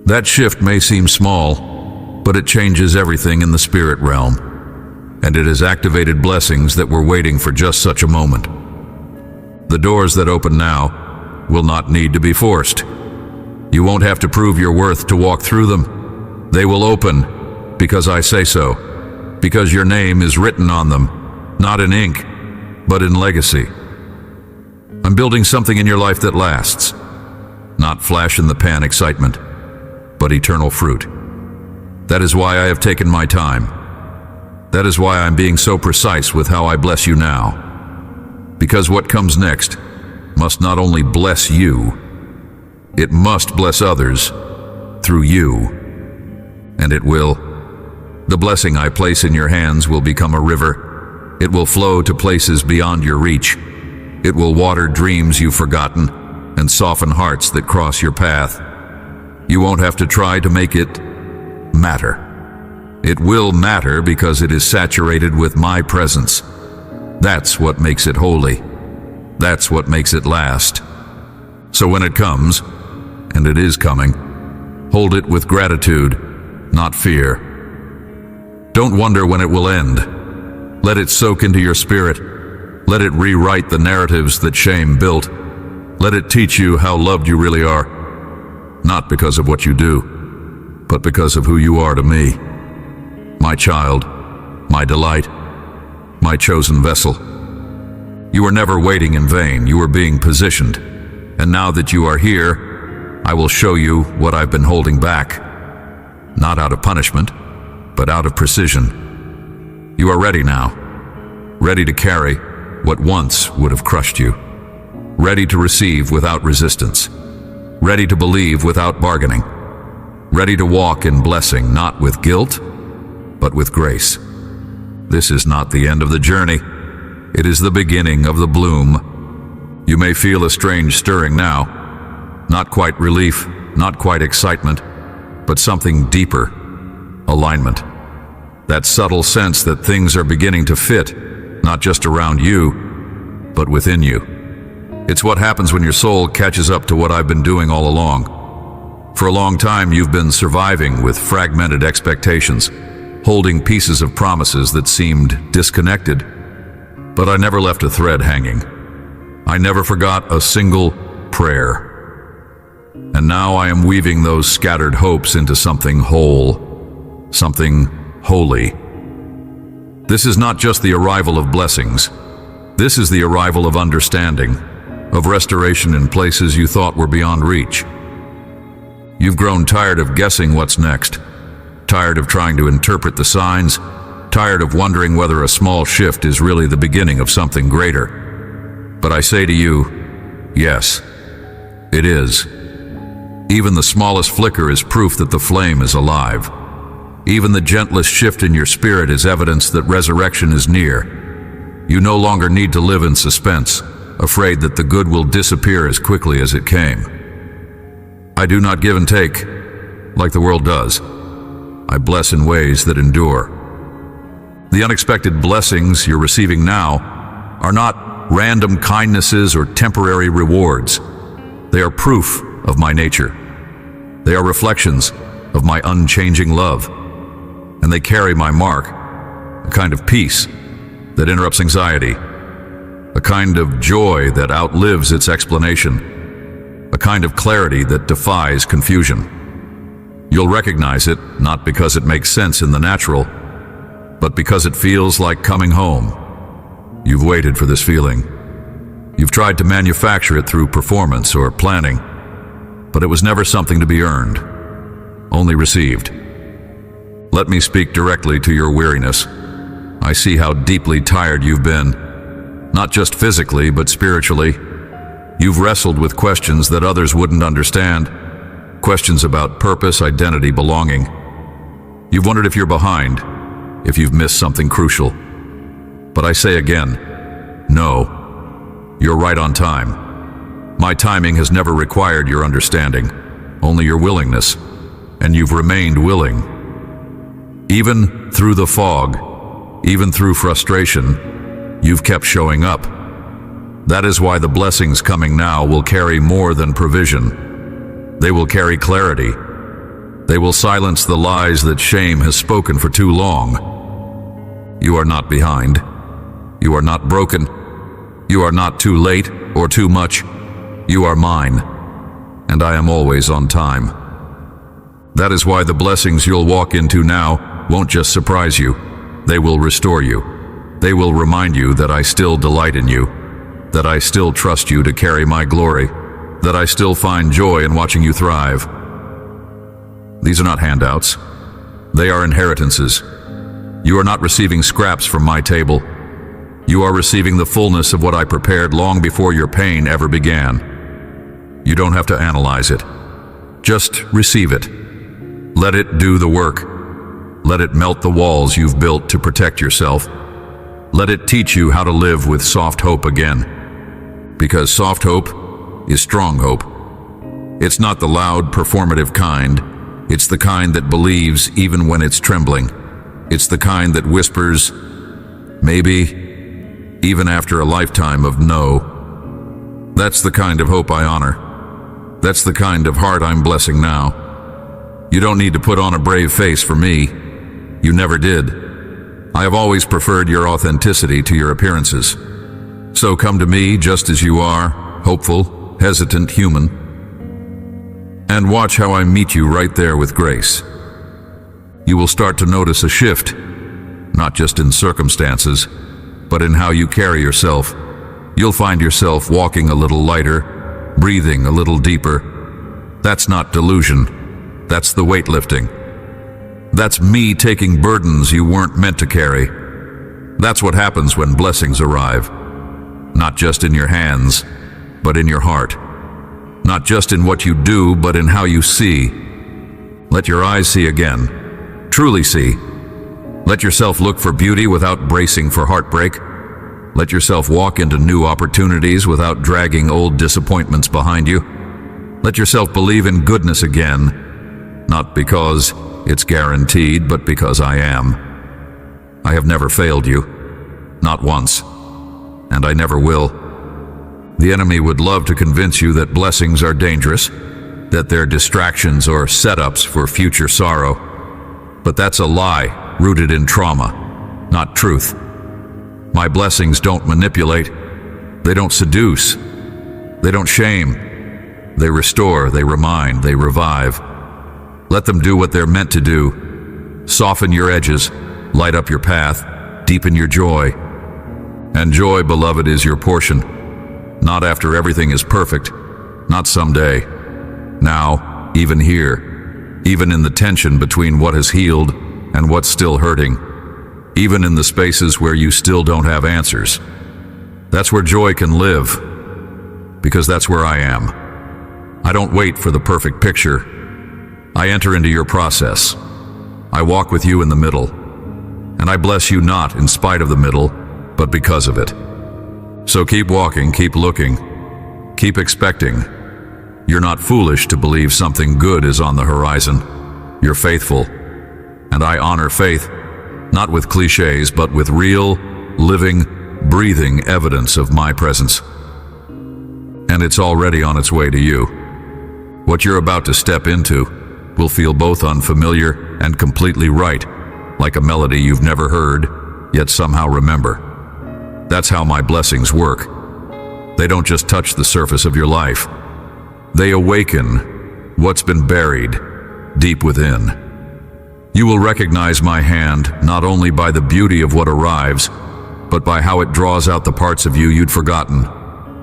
That shift may seem small, but it changes everything in the spirit realm, and it has activated blessings that were waiting for just such a moment. The doors that open now will not need to be forced. You won't have to prove your worth to walk through them. They will open because I say so, because your name is written on them, not in ink, but in legacy. I'm building something in your life that lasts, not flash-in-the-pan excitement, but eternal fruit. That is why I have taken my time. That is why I'm being so precise with how I bless you now. Because what comes next must not only bless you, it must bless others through you. And it will. The blessing I place in your hands will become a river. It will flow to places beyond your reach. It will water dreams you've forgotten and soften hearts that cross your path. You won't have to try to make it matter. It will matter because it is saturated with my presence. That's what makes it holy. That's what makes it last. So when it comes, and it is coming, hold it with gratitude, not fear. Don't wonder when it will end. Let it soak into your spirit. Let it rewrite the narratives that shame built. Let it teach you how loved you really are. Not because of what you do, but because of who you are to me. My child, my delight, my chosen vessel. You were never waiting in vain. You were being positioned. And now that you are here, I will show you what I've been holding back. Not out of punishment, but out of precision. You are ready now. ready to carry what once would have crushed you, ready to receive without resistance, ready to believe without bargaining, ready to walk in blessing, not with guilt, but with grace. This is not the end of the journey. It is the beginning of the bloom. You may feel a strange stirring now, not quite relief, not quite excitement, but something deeper, alignment. That subtle sense that things are beginning to fit, not just around you, but within you. It's what happens when your soul catches up to what I've been doing all along. For a long time, you've been surviving with fragmented expectations, holding pieces of promises that seemed disconnected. But I never left a thread hanging. I never forgot a single prayer. And now I am weaving those scattered hopes into something whole, something holy. This is not just the arrival of blessings. This is the arrival of understanding, of restoration in places you thought were beyond reach. You've grown tired of guessing what's next, tired of trying to interpret the signs, tired of wondering whether a small shift is really the beginning of something greater. But I say to you, yes, it is. Even the smallest flicker is proof that the flame is alive. Even the gentlest shift in your spirit is evidence that resurrection is near. You no longer need to live in suspense, afraid that the good will disappear as quickly as it came. I do not give and take, like the world does. I bless in ways that endure. The unexpected blessings you're receiving now are not random kindnesses or temporary rewards. They are proof of my nature. They are reflections of my unchanging love. And they carry my mark, a kind of peace that interrupts anxiety, a kind of joy that outlives its explanation, a kind of clarity that defies confusion. You'll recognize it not because it makes sense in the natural, but because it feels like coming home. You've waited for this feeling. You've tried to manufacture it through performance or planning, but it was never something to be earned, only received. Let me speak directly to your weariness. I see how deeply tired you've been, not just physically, but spiritually. You've wrestled with questions that others wouldn't understand, questions about purpose, identity, belonging. You've wondered if you're behind, if you've missed something crucial. But I say again, no, you're right on time. My timing has never required your understanding, only your willingness, and you've remained willing. Even through the fog, even through frustration, you've kept showing up. That is why the blessings coming now will carry more than provision. They will carry clarity. They will silence the lies that shame has spoken for too long. You are not behind. You are not broken. You are not too late or too much. You are mine, and I am always on time. That is why the blessings you'll walk into now won't just surprise you. They will restore you. They will remind you that I still delight in you, that I still trust you to carry my glory, that I still find joy in watching you thrive. These are not handouts. They are inheritances. You are not receiving scraps from my table. You are receiving the fullness of what I prepared long before your pain ever began. You don't have to analyze it. Just receive it. Let it do the work. Let it melt the walls you've built to protect yourself. Let it teach you how to live with soft hope again. Because soft hope is strong hope. It's not the loud, performative kind. It's the kind that believes even when it's trembling. It's the kind that whispers, maybe, even after a lifetime of no. That's the kind of hope I honor. That's the kind of heart I'm blessing now. You don't need to put on a brave face for me. You never did. I have always preferred your authenticity to your appearances. So come to me just as you are, hopeful, hesitant, human. And watch how I meet you right there with grace. You will start to notice a shift, not just in circumstances, but in how you carry yourself. You'll find yourself walking a little lighter, breathing a little deeper. That's not delusion. That's the weightlifting. That's me taking burdens you weren't meant to carry. That's what happens when blessings arrive. Not just in your hands, but in your heart. Not just in what you do, but in how you see. Let your eyes see again. Truly see. Let yourself look for beauty without bracing for heartbreak. Let yourself walk into new opportunities without dragging old disappointments behind you. Let yourself believe in goodness again, not because it's guaranteed, but because I am. I have never failed you, not once, and I never will. The enemy would love to convince you that blessings are dangerous, that they're distractions or setups for future sorrow. But that's a lie rooted in trauma, not truth. My blessings don't manipulate. They don't seduce. They don't shame. They restore, they remind, they revive. Let them do what they're meant to do. Soften your edges, light up your path, deepen your joy. And joy, beloved, is your portion. Not after everything is perfect, not someday. Now, even here, even in the tension between what has healed and what's still hurting, even in the spaces where you still don't have answers. That's where joy can live, because that's where I am. I don't wait for the perfect picture. I enter into your process. I walk with you in the middle, and I bless you not in spite of the middle, but because of it. So keep walking, keep looking, keep expecting. You're not foolish to believe something good is on the horizon. You're faithful, and I honor faith, not with cliches, but with real, living, breathing evidence of my presence. And it's already on its way to you. What you're about to step into will feel both unfamiliar and completely right, like a melody you've never heard, yet somehow remember. That's how my blessings work. They don't just touch the surface of your life. They awaken what's been buried deep within. You will recognize my hand not only by the beauty of what arrives, but by how it draws out the parts of you you'd forgotten,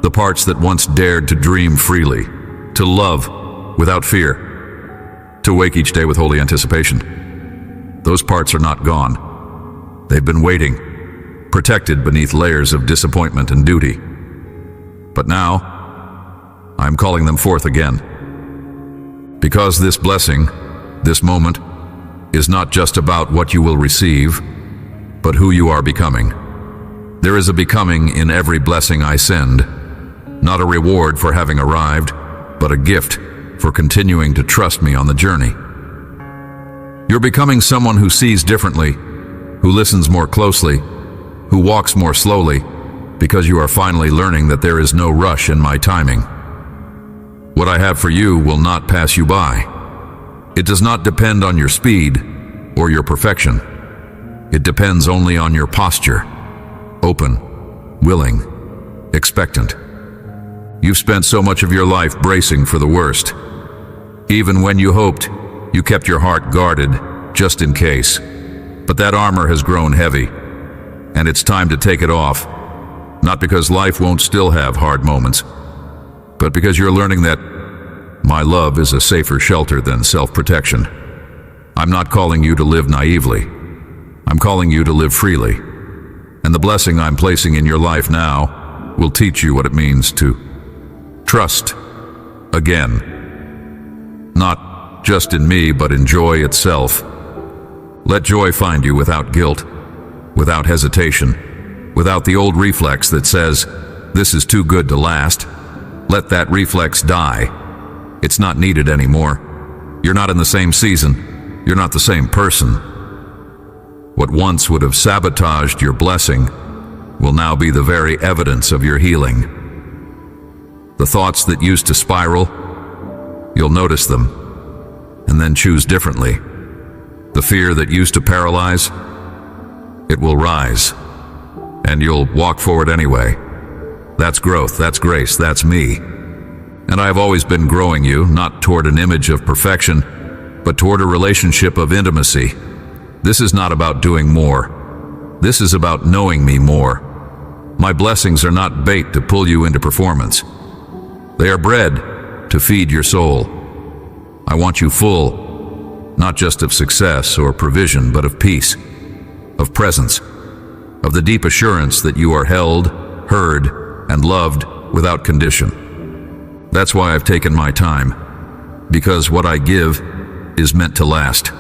the parts that once dared to dream freely, to love without fear, to wake each day with holy anticipation. Those parts are not gone. They've been waiting, protected beneath layers of disappointment and duty. But now, I'm calling them forth again. Because this blessing, this moment, is not just about what you will receive, but who you are becoming. There is a becoming in every blessing I send, not a reward for having arrived, but a gift for continuing to trust me on the journey. You're becoming someone who sees differently, who listens more closely, who walks more slowly, because you are finally learning that there is no rush in my timing. What I have for you will not pass you by. It does not depend on your speed or your perfection. It depends only on your posture, open, willing, expectant. You've spent so much of your life bracing for the worst. Even when you hoped, you kept your heart guarded, just in case. But that armor has grown heavy, and it's time to take it off. Not because life won't still have hard moments, but because you're learning that my love is a safer shelter than self-protection. I'm not calling you to live naively. I'm calling you to live freely. And the blessing I'm placing in your life now will teach you what it means to trust again. Not just in me, but in joy itself. Let joy find you without guilt, without hesitation, without the old reflex that says, "This is too good to last." Let that reflex die. It's not needed anymore. You're not in the same season. You're not the same person. What once would have sabotaged your blessing will now be the very evidence of your healing. The thoughts that used to spiral, you'll notice them, and then choose differently. The fear that used to paralyze, it will rise, and you'll walk forward anyway. That's growth, that's grace, that's me. And I have always been growing you, not toward an image of perfection, but toward a relationship of intimacy. This is not about doing more. This is about knowing me more. My blessings are not bait to pull you into performance. They are bread to feed your soul. I want you full, not just of success or provision, but of peace, of presence, of the deep assurance that you are held, heard, and loved without condition. That's why I've taken my time, because what I give is meant to last.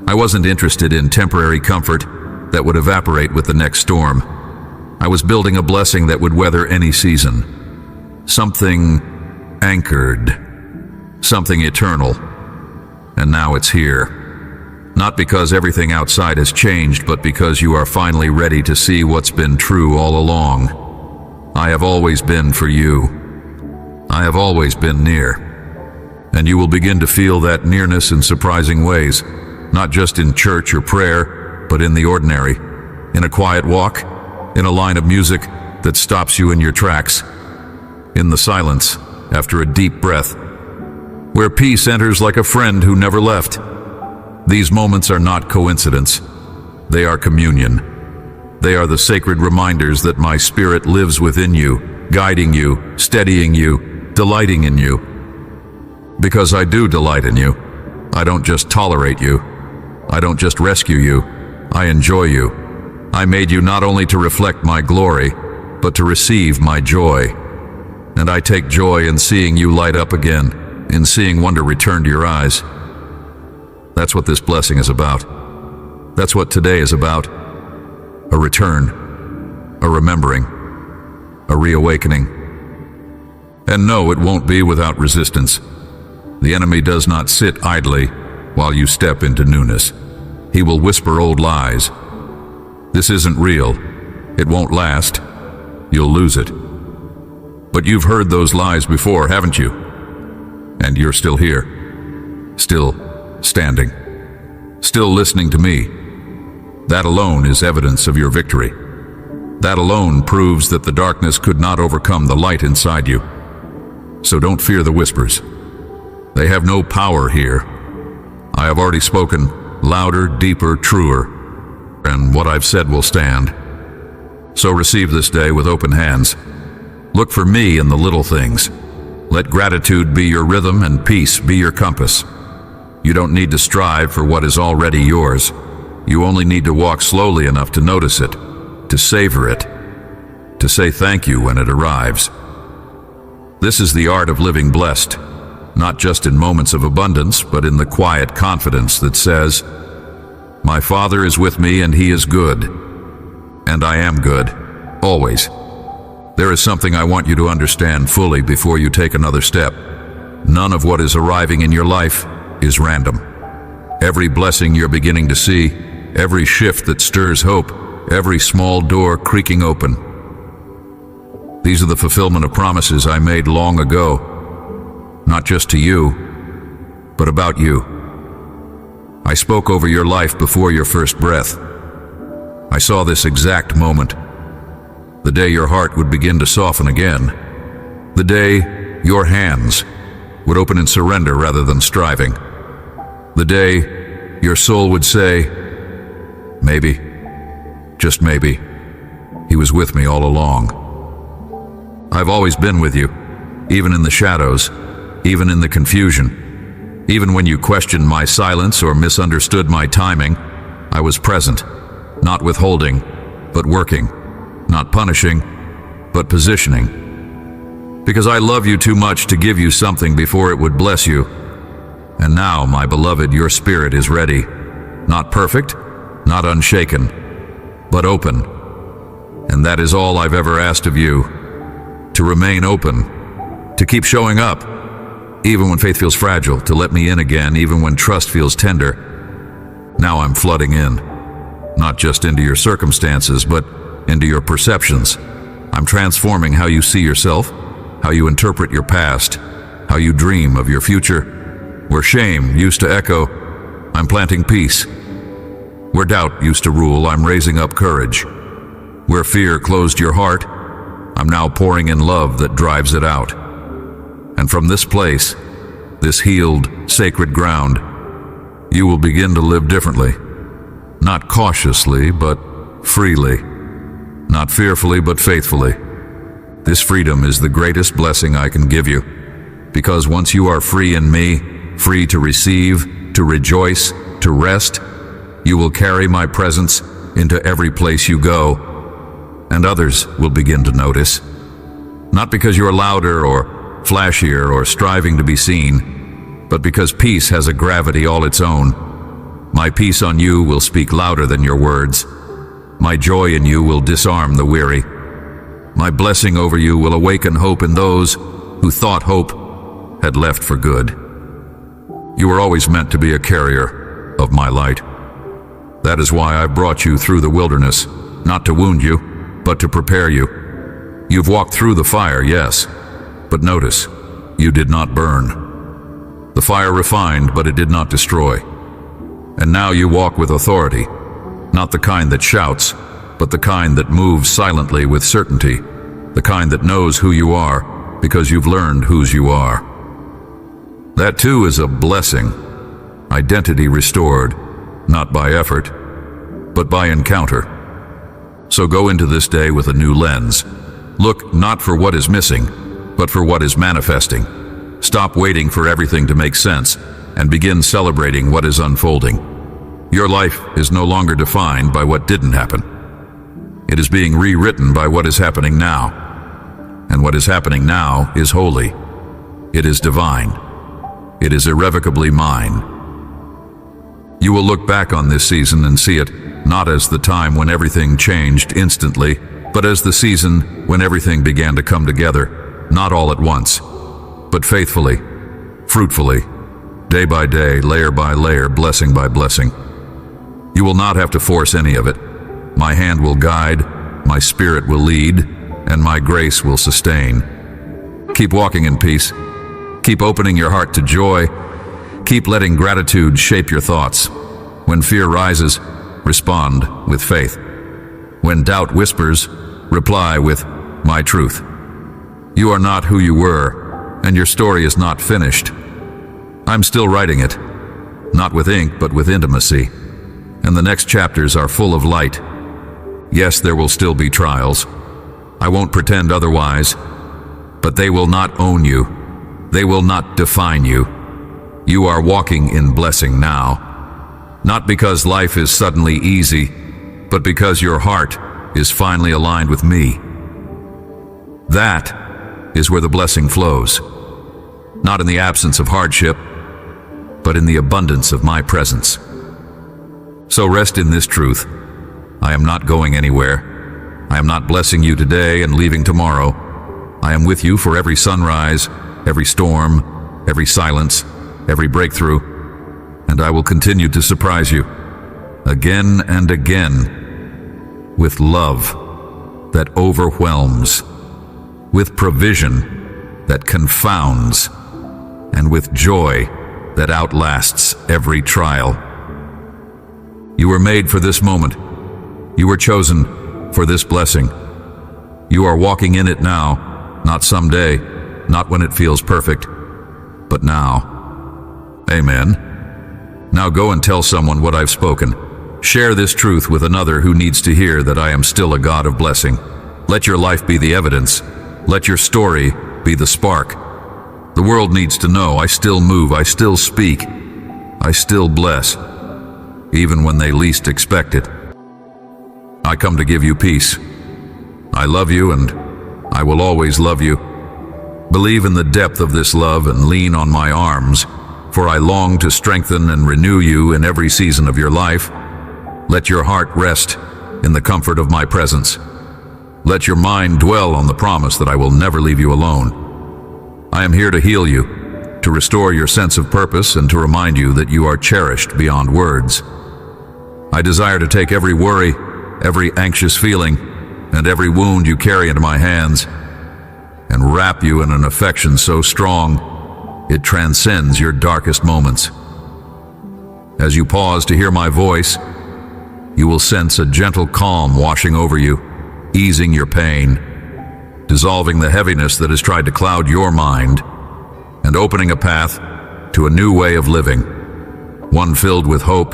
I wasn't interested in temporary comfort that would evaporate with the next storm. I was building a blessing that would weather any season. Something anchored, something eternal. And now it's here. Not because everything outside has changed, but because you are finally ready to see what's been true all along. I have always been for you. I have always been near. And you will begin to feel that nearness in surprising ways, not just in church or prayer, but in the ordinary, in a quiet walk, in a line of music that stops you in your tracks, in the silence after a deep breath, where peace enters like a friend who never left. These moments are not coincidence. They are communion. They are the sacred reminders that my spirit lives within you, guiding you, steadying you, delighting in you. Because I do delight in you. I don't just tolerate you. I don't just rescue you. I enjoy you. I made you not only to reflect my glory, but to receive my joy. And I take joy in seeing you light up again, in seeing wonder return to your eyes. That's what this blessing is about. That's what today is about. A return, a remembering, a reawakening. And no, it won't be without resistance. The enemy does not sit idly while you step into newness. He will whisper old lies. This isn't real. It won't last. You'll lose it. But you've heard those lies before, haven't you? And you're still here. Still standing. Still listening to me. That alone is evidence of your victory. That alone proves that the darkness could not overcome the light inside you. So don't fear the whispers. They have no power here. I have already spoken louder, deeper, truer, and what I've said will stand. So receive this day with open hands. Look for me in the little things. Let gratitude be your rhythm and peace be your compass. You don't need to strive for what is already yours. You only need to walk slowly enough to notice it, to savor it, to say thank you when it arrives. This is the art of living blessed. Not just in moments of abundance, but in the quiet confidence that says, my Father is with me and He is good. And I am good, always. There is something I want you to understand fully before you take another step. None of what is arriving in your life is random. Every blessing you're beginning to see, every shift that stirs hope, every small door creaking open. These are the fulfillment of promises I made long ago. Not just to you, but about you. I spoke over your life before your first breath. I saw this exact moment. The day your heart would begin to soften again. The day your hands would open in surrender rather than striving. The day your soul would say, maybe, just maybe, He was with me all along. I've always been with you, even in the shadows, even in the confusion. Even when you questioned my silence or misunderstood my timing, I was present, not withholding, but working, not punishing, but positioning. Because I love you too much to give you something before it would bless you. And now, my beloved, your spirit is ready. Not perfect, not unshaken, but open. And that is all I've ever asked of you. To remain open, to keep showing up, even when faith feels fragile, to let me in again, even when trust feels tender. Now I'm flooding in, not just into your circumstances, but into your perceptions. I'm transforming how you see yourself, how you interpret your past, how you dream of your future. Where shame used to echo, I'm planting peace. Where doubt used to rule, I'm raising up courage. Where fear closed your heart, I'm now pouring in love that drives it out. And from this place, this healed, sacred ground, you will begin to live differently. Not cautiously, but freely. Not fearfully, but faithfully. This freedom is the greatest blessing I can give you. Because once you are free in me, free to receive, to rejoice, to rest, you will carry my presence into every place you go, and others will begin to notice. Not because you're louder or flashier or striving to be seen, but because peace has a gravity all its own. My peace on you will speak louder than your words. My joy in you will disarm the weary. My blessing over you will awaken hope in those who thought hope had left for good. You were always meant to be a carrier of my light. That is why I brought you through the wilderness, not to wound you, but to prepare you. You've walked through the fire, yes, but notice, you did not burn. The fire refined, but it did not destroy. And now you walk with authority, not the kind that shouts, but the kind that moves silently with certainty, the kind that knows who you are because you've learned whose you are. That too is a blessing, identity restored, not by effort, but by encounter. So go into this day with a new lens. Look not for what is missing, but for what is manifesting. Stop waiting for everything to make sense and begin celebrating what is unfolding. Your life is no longer defined by what didn't happen. It is being rewritten by what is happening now. And what is happening now is holy. It is divine. It is irrevocably mine. You will look back on this season and see it not as the time when everything changed instantly, but as the season when everything began to come together, not all at once, but faithfully, fruitfully, day by day, layer by layer, blessing by blessing. You will not have to force any of it. My hand will guide, my spirit will lead, and my grace will sustain. Keep walking in peace. Keep opening your heart to joy. Keep letting gratitude shape your thoughts. When fear rises, respond with faith. When doubt whispers, reply with my truth. You are not who you were, and your story is not finished. I'm still writing it, not with ink, but with intimacy. And the next chapters are full of light. Yes, there will still be trials. I won't pretend otherwise, but they will not own you. They will not define you. You are walking in blessing now. Not because life is suddenly easy, but because your heart is finally aligned with me. That is where the blessing flows. Not in the absence of hardship, but in the abundance of my presence. So rest in this truth. I am not going anywhere. I am not blessing you today and leaving tomorrow. I am with you for every sunrise, every storm, every silence, every breakthrough, and I will continue to surprise you again and again with love that overwhelms, with provision that confounds, and with joy that outlasts every trial. You were made for this moment. You were chosen for this blessing. You are walking in it now, not someday, not when it feels perfect, but now. Amen. Now go and tell someone what I've spoken. Share this truth with another who needs to hear that I am still a God of blessing. Let your life be the evidence. Let your story be the spark. The world needs to know I still move, I still speak, I still bless, even when they least expect it. I come to give you peace. I love you and I will always love you. Believe in the depth of this love and lean on my arms, for I long to strengthen and renew you in every season of your life. Let your heart rest in the comfort of my presence. Let your mind dwell on the promise that I will never leave you alone. I am here to heal you, to restore your sense of purpose, and to remind you that you are cherished beyond words. I desire to take every worry, every anxious feeling, and every wound you carry into my hands, and wrap you in an affection so strong it transcends your darkest moments. As you pause to hear my voice, you will sense a gentle calm washing over you, easing your pain, dissolving the heaviness that has tried to cloud your mind, and opening a path to a new way of living, one filled with hope,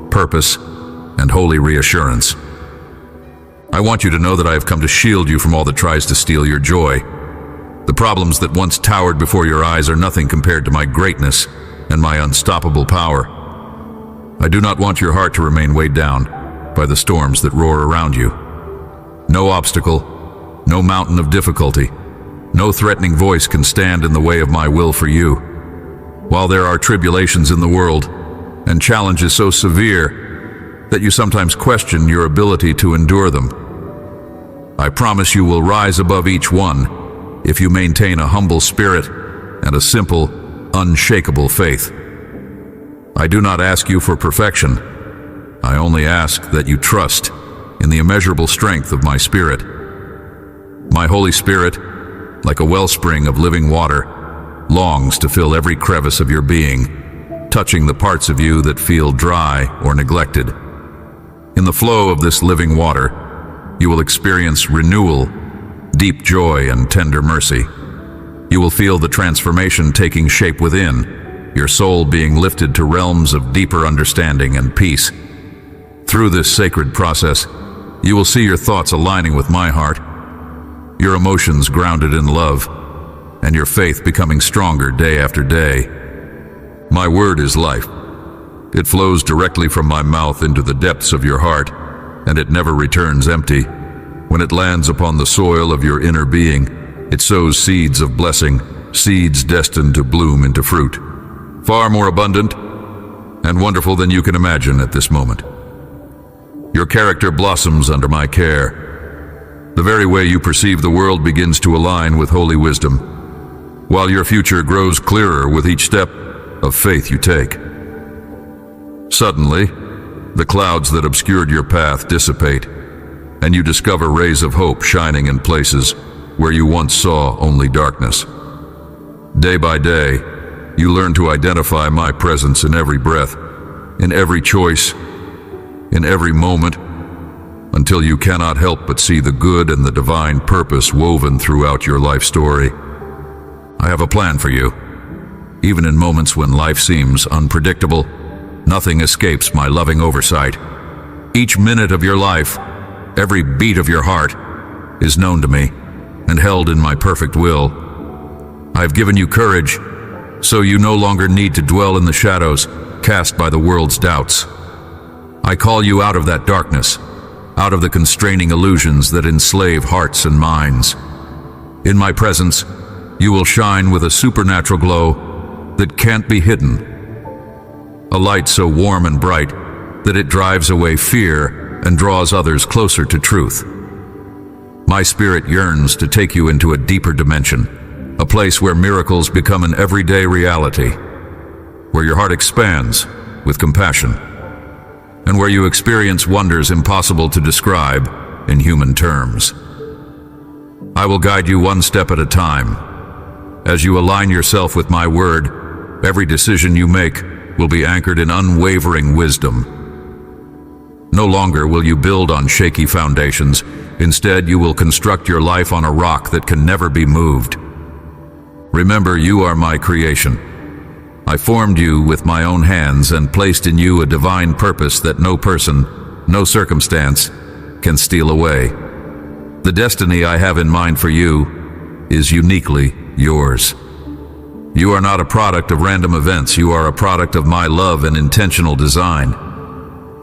purpose, and holy reassurance. I want you to know that I have come to shield you from all that tries to steal your joy. The problems that once towered before your eyes are nothing compared to my greatness and my unstoppable power. I do not want your heart to remain weighed down, by the storms that roar around you. No obstacle, no mountain of difficulty, no threatening voice can stand in the way of my will for you. While there are tribulations in the world, and challenges so severe that you sometimes question your ability to endure them, I promise you will rise above each one if you maintain a humble spirit and a simple, unshakable faith. I do not ask you for perfection. I only ask that you trust in the immeasurable strength of my Spirit. My Holy Spirit, like a wellspring of living water, longs to fill every crevice of your being, touching the parts of you that feel dry or neglected. In the flow of this living water, you will experience renewal, deep joy, and tender mercy. You will feel the transformation taking shape within, your soul being lifted to realms of deeper understanding and peace. Through this sacred process, you will see your thoughts aligning with my heart, your emotions grounded in love, and your faith becoming stronger day after day. My word is life. It flows directly from my mouth into the depths of your heart, and it never returns empty. When it lands upon the soil of your inner being, it sows seeds of blessing, seeds destined to bloom into fruit, far more abundant and wonderful than you can imagine at this moment. Your character blossoms under my care. The very way you perceive the world begins to align with holy wisdom, while your future grows clearer with each step of faith you take. Suddenly, the clouds that obscured your path dissipate, and you discover rays of hope shining in places where you once saw only darkness. Day by day, you learn to identify my presence in every breath, in every choice, in every moment, until you cannot help but see the good and the divine purpose woven throughout your life story. I have a plan for you. Even in moments when life seems unpredictable, nothing escapes my loving oversight. Each minute of your life, every beat of your heart, is known to me and held in my perfect will. I have given you courage, so you no longer need to dwell in the shadows cast by the world's doubts. I call you out of that darkness, out of the constraining illusions that enslave hearts and minds. In my presence, you will shine with a supernatural glow that can't be hidden. A light so warm and bright that it drives away fear and draws others closer to truth. My spirit yearns to take you into a deeper dimension, a place where miracles become an everyday reality, where your heart expands with compassion, and where you experience wonders impossible to describe in human terms. I will guide you one step at a time. As you align yourself with my word, every decision you make will be anchored in unwavering wisdom. No longer will you build on shaky foundations. Instead, you will construct your life on a rock that can never be moved. Remember, you are my creation. I formed you with my own hands and placed in you a divine purpose that no person, no circumstance, can steal away. The destiny I have in mind for you is uniquely yours. You are not a product of random events. You are a product of my love and intentional design.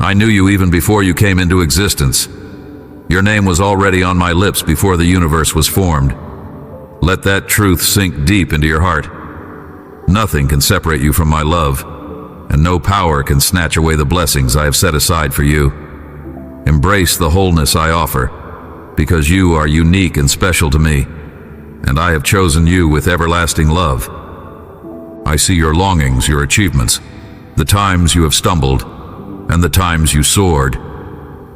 I knew you even before you came into existence. Your name was already on my lips before the universe was formed. Let that truth sink deep into your heart. Nothing can separate you from my love, and no power can snatch away the blessings I have set aside for you. Embrace the wholeness I offer, because you are unique and special to me, and I have chosen you with everlasting love. I see your longings, your achievements, the times you have stumbled, and the times you soared.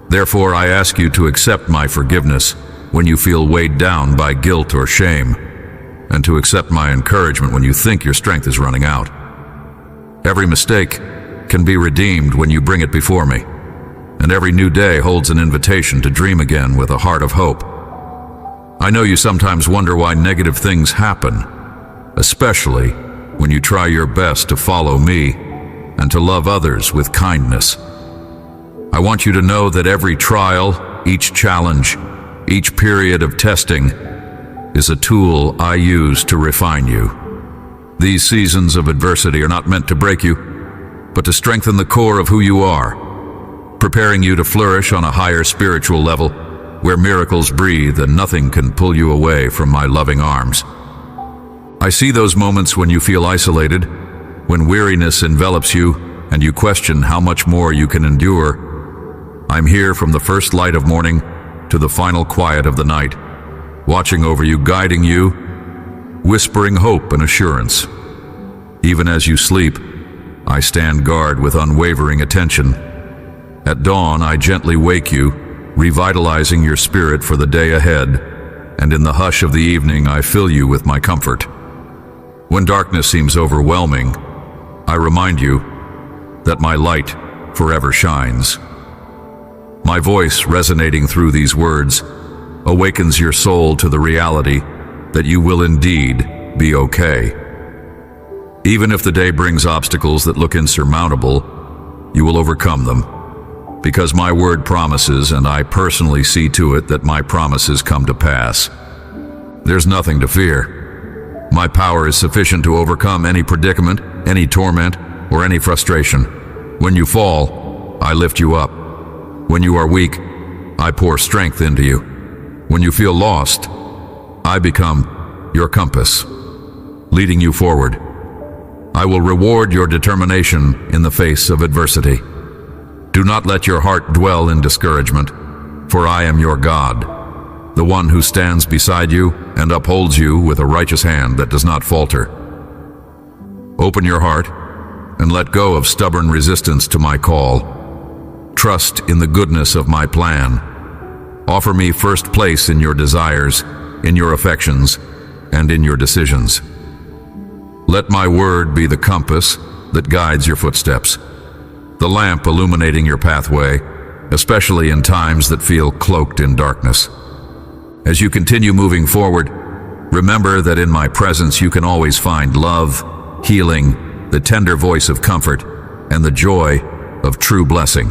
Therefore, I ask you to accept my forgiveness when you feel weighed down by guilt or shame, and to accept my encouragement when you think your strength is running out. Every mistake can be redeemed when you bring it before me, and every new day holds an invitation to dream again with a heart of hope. I know you sometimes wonder why negative things happen, especially when you try your best to follow me and to love others with kindness. I want you to know that every trial, each challenge, each period of testing is a tool I use to refine you. These seasons of adversity are not meant to break you, but to strengthen the core of who you are. preparing you to flourish on a higher spiritual level, where miracles breathe and nothing can pull you away from my loving arms. I see those moments when you feel isolated, when weariness envelops you and you question how much more you can endure. I'm here from the first light of morning to the final quiet of the night, watching over you, guiding you, whispering hope and assurance. Even as you sleep, I stand guard with unwavering attention. At dawn, I gently wake you, revitalizing your spirit for the day ahead, and in the hush of the evening, I fill you with my comfort. When darkness seems overwhelming, I remind you that my light forever shines. My voice resonating through these words awakens your soul to the reality that you will indeed be okay. Even if the day brings obstacles that look insurmountable, you will overcome them, because my word promises, and I personally see to it that my promises come to pass. There's nothing to fear. My power is sufficient to overcome any predicament, any torment, or any frustration. When you fall, I lift you up. When you are weak, I pour strength into you. When you feel lost, I become your compass, leading you forward. I will reward your determination in the face of adversity. Do not let your heart dwell in discouragement, for I am your God, the one who stands beside you and upholds you with a righteous hand that does not falter. Open your heart and let go of stubborn resistance to my call. Trust in the goodness of my plan. Offer me first place in your desires, in your affections, and in your decisions. Let my word be the compass that guides your footsteps, the lamp illuminating your pathway, especially in times that feel cloaked in darkness. As you continue moving forward, remember that in my presence you can always find love, healing, the tender voice of comfort, and the joy of true blessing.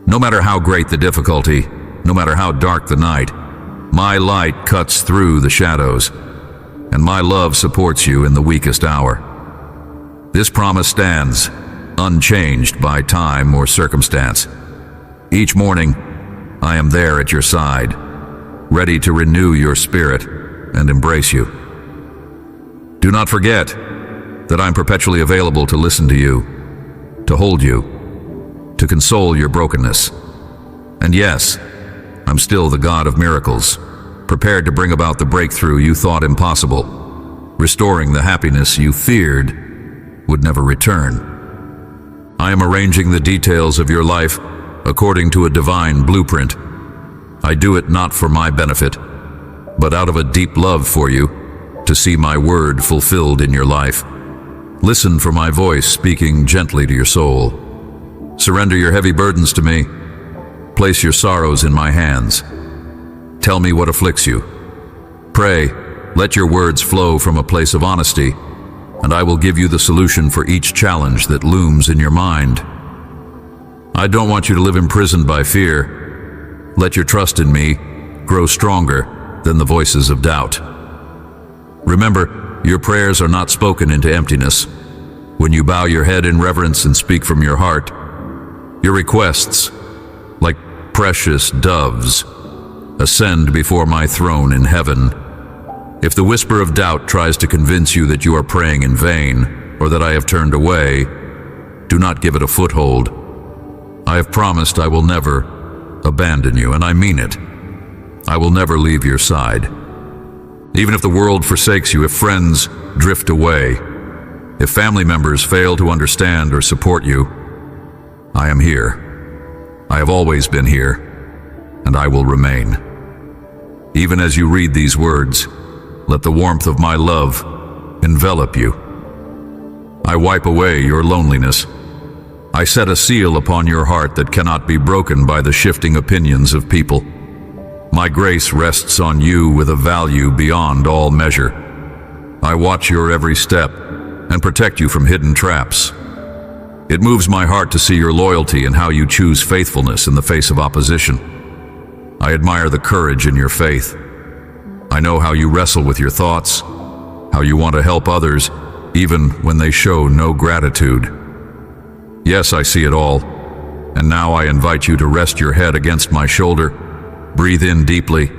No matter how great the difficulty, no matter how dark the night, my light cuts through the shadows, and my love supports you in the weakest hour. This promise stands, unchanged by time or circumstance. Each morning, I am there at your side, ready to renew your spirit and embrace you. Do not forget that I'm perpetually available to listen to you, to hold you, to console your brokenness. And yes, I'm still the God of miracles, prepared to bring about the breakthrough you thought impossible, restoring the happiness you feared would never return. I am arranging the details of your life according to a divine blueprint. I do it not for my benefit, but out of a deep love for you, to see my word fulfilled in your life. Listen for my voice speaking gently to your soul. Surrender your heavy burdens to me. Place your sorrows in my hands. Tell me what afflicts you. Pray, let your words flow from a place of honesty, and I will give you the solution for each challenge that looms in your mind. I don't want you to live imprisoned by fear. Let your trust in me grow stronger than the voices of doubt. Remember, your prayers are not spoken into emptiness. When you bow your head in reverence and speak from your heart, your requests, like precious doves, ascend before my throne in heaven. If the whisper of doubt tries to convince you that you are praying in vain, or that I have turned away, do not give it a foothold. I have promised I will never abandon you, and I mean it. I will never leave your side. Even if the world forsakes you, if friends drift away, if family members fail to understand or support you, I am here. I have always been here, and I will remain. Even as you read these words, let the warmth of my love envelop you. I wipe away your loneliness. I set a seal upon your heart that cannot be broken by the shifting opinions of people. My grace rests on you with a value beyond all measure. I watch your every step and protect you from hidden traps. It moves my heart to see your loyalty and how you choose faithfulness in the face of opposition. I admire the courage in your faith. I know how you wrestle with your thoughts, how you want to help others, even when they show no gratitude. Yes, I see it all, And now I invite you to rest your head against my shoulder. Breathe in deeply.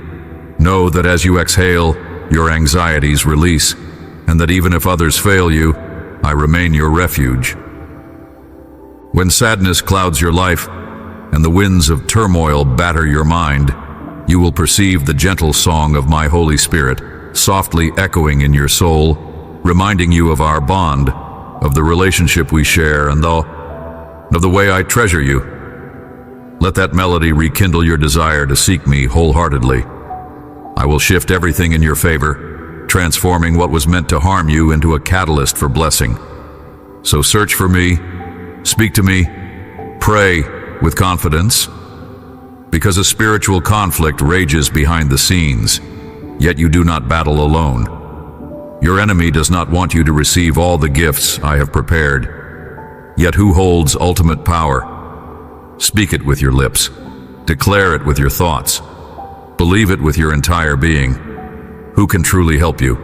Know that as you exhale, your anxieties release, and that even if others fail you, I remain your refuge. When sadness clouds your life, and the winds of turmoil batter your mind, you will perceive the gentle song of my Holy Spirit, softly echoing in your soul, reminding you of our bond, of the relationship we share, and of the way I treasure you. Let that melody rekindle your desire to seek me wholeheartedly. I will shift everything in your favor, transforming what was meant to harm you into a catalyst for blessing. So search for me, speak to me, pray with confidence, because a spiritual conflict rages behind the scenes, yet you do not battle alone. Your enemy does not want you to receive all the gifts I have prepared. Yet who holds ultimate power? Speak it with your lips. Declare it with your thoughts. Believe it with your entire being. Who can truly help you?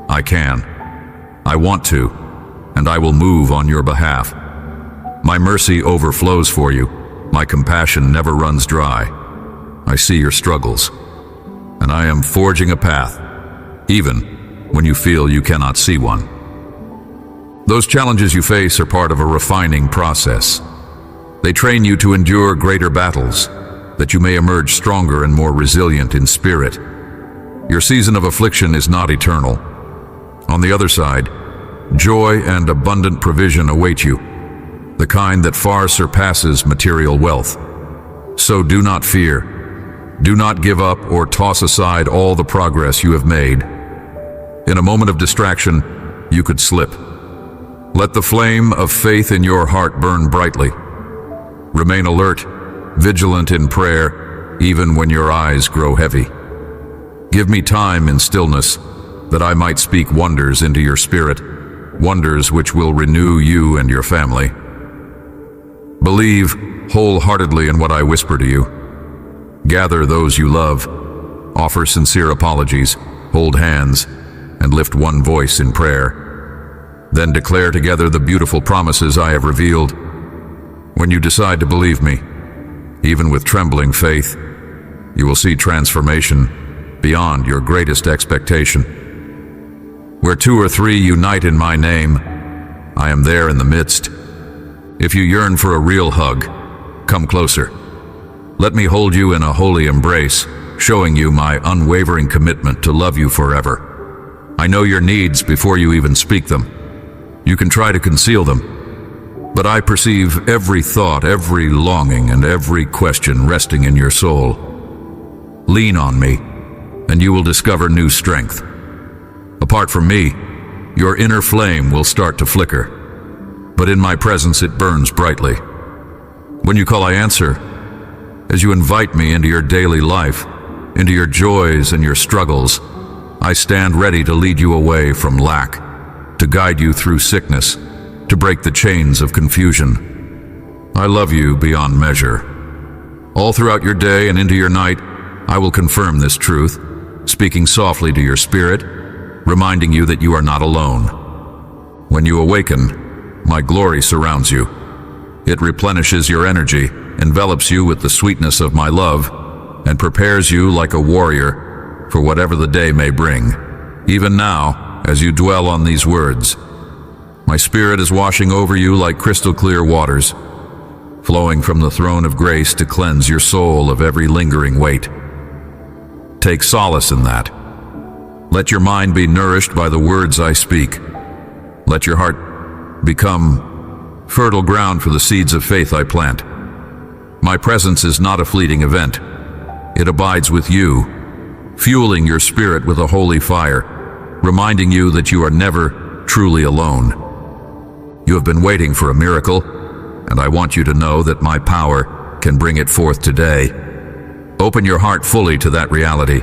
I can. I want to, and I will move on your behalf. My mercy overflows for you. My compassion never runs dry. I see your struggles, and I am forging a path, even when you feel you cannot see one. Those challenges you face are part of a refining process. They train you to endure greater battles, that you may emerge stronger and more resilient in spirit. Your season of affliction is not eternal. On the other side, joy and abundant provision await you, the kind that far surpasses material wealth. So do not fear. Do not give up or toss aside all the progress you have made. In a moment of distraction, you could slip. Let the flame of faith in your heart burn brightly. Remain alert, vigilant in prayer, even when your eyes grow heavy. Give me time in stillness, that I might speak wonders into your spirit, wonders which will renew you and your family. Believe wholeheartedly in what I whisper to you. Gather those you love, offer sincere apologies, hold hands, and lift one voice in prayer. Then declare together the beautiful promises I have revealed. When you decide to believe me, even with trembling faith, you will see transformation beyond your greatest expectation. Where two or three unite in my name, I am there in the midst. If you yearn for a real hug, come closer. Let me hold you in a holy embrace, showing you my unwavering commitment to love you forever. I know your needs before you even speak them. You can try to conceal them, but I perceive every thought, every longing, and every question resting in your soul. Lean on me, and you will discover new strength. Apart from me, your inner flame will start to flicker, but in my presence it burns brightly. When you call, I answer. As you invite me into your daily life, into your joys and your struggles, I stand ready to lead you away from lack, to guide you through sickness, to break the chains of confusion. I love you beyond measure. All throughout your day and into your night, I will confirm this truth, speaking softly to your spirit, reminding you that you are not alone. When you awaken, my glory surrounds you. It replenishes your energy, envelops you with the sweetness of my love, and prepares you like a warrior for whatever the day may bring. Even now, as you dwell on these words, my spirit is washing over you like crystal clear waters, flowing from the throne of grace to cleanse your soul of every lingering weight. Take solace in that. Let your mind be nourished by the words I speak. Let your heart become fertile ground for the seeds of faith I plant. My presence is not a fleeting event. It abides with you, fueling your spirit with a holy fire, reminding you that you are never truly alone. You have been waiting for a miracle, and I want you to know that my power can bring it forth today. Open your heart fully to that reality.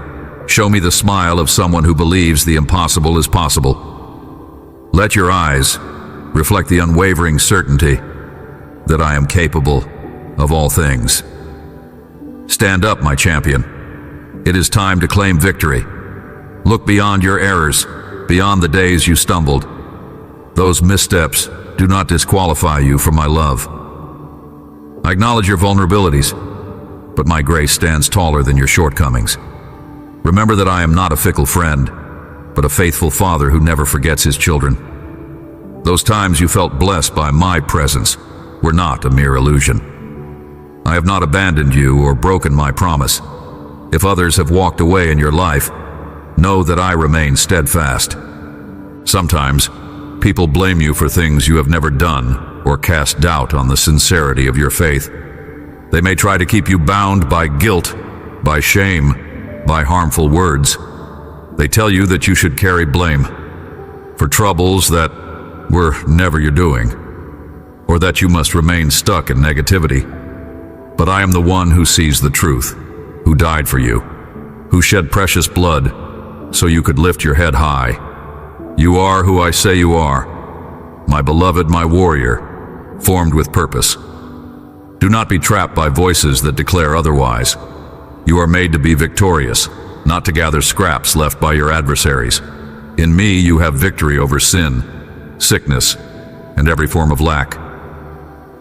Show me the smile of someone who believes the impossible is possible. Let your eyes reflect the unwavering certainty that I am capable of all things. Stand up, my champion. It is time to claim victory. Look beyond your errors, beyond the days you stumbled. Those missteps do not disqualify you from my love. I acknowledge your vulnerabilities, but my grace stands taller than your shortcomings. Remember that I am not a fickle friend, but a faithful father who never forgets his children. Those times you felt blessed by my presence were not a mere illusion. I have not abandoned you or broken my promise. If others have walked away in your life, know that I remain steadfast. Sometimes, people blame you for things you have never done or cast doubt on the sincerity of your faith. They may try to keep you bound by guilt, by shame, by harmful words. They tell you that you should carry blame for troubles that were never your doing, or that you must remain stuck in negativity. But I am the one who sees the truth, who died for you, who shed precious blood so you could lift your head high. You are who I say you are, my beloved, my warrior, formed with purpose. Do not be trapped by voices that declare otherwise. You are made to be victorious, not to gather scraps left by your adversaries. In me you have victory over sin, sickness, and every form of lack.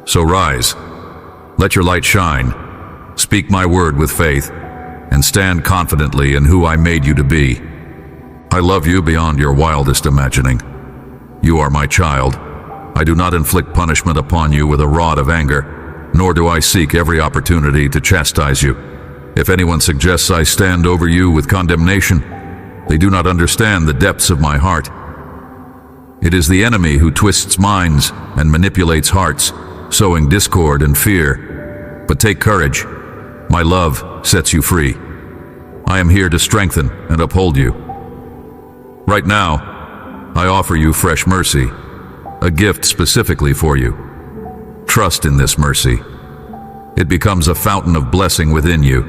So rise, let your light shine, speak my word with faith, and stand confidently in who I made you to be. I love you beyond your wildest imagining. You are my child. I do not inflict punishment upon you with a rod of anger, nor do I seek every opportunity to chastise you. If anyone suggests I stand over you with condemnation, they do not understand the depths of my heart. It is the enemy who twists minds and manipulates hearts, sowing discord and fear. But take courage. My love sets you free. I am here to strengthen and uphold you. Right now, I offer you fresh mercy, a gift specifically for you. Trust in this mercy. It becomes a fountain of blessing within you,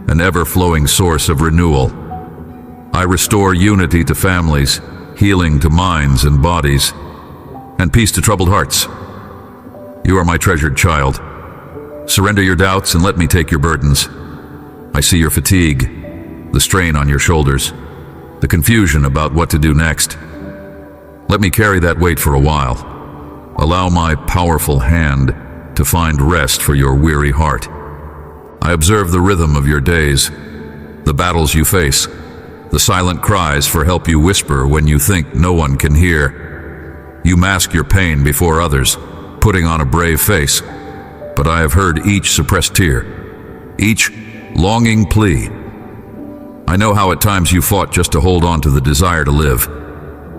an ever-flowing source of renewal. I restore unity to families, healing to minds and bodies, and peace to troubled hearts. You are my treasured child. Surrender your doubts and let me take your burdens. I see your fatigue, the strain on your shoulders, the confusion about what to do next. Let me carry that weight for a while. Allow my powerful hand to find rest for your weary heart. I observe the rhythm of your days, the battles you face, the silent cries for help you whisper when you think no one can hear. You mask your pain before others, putting on a brave face, but I have heard each suppressed tear, each longing plea. I know how at times you fought just to hold on to the desire to live.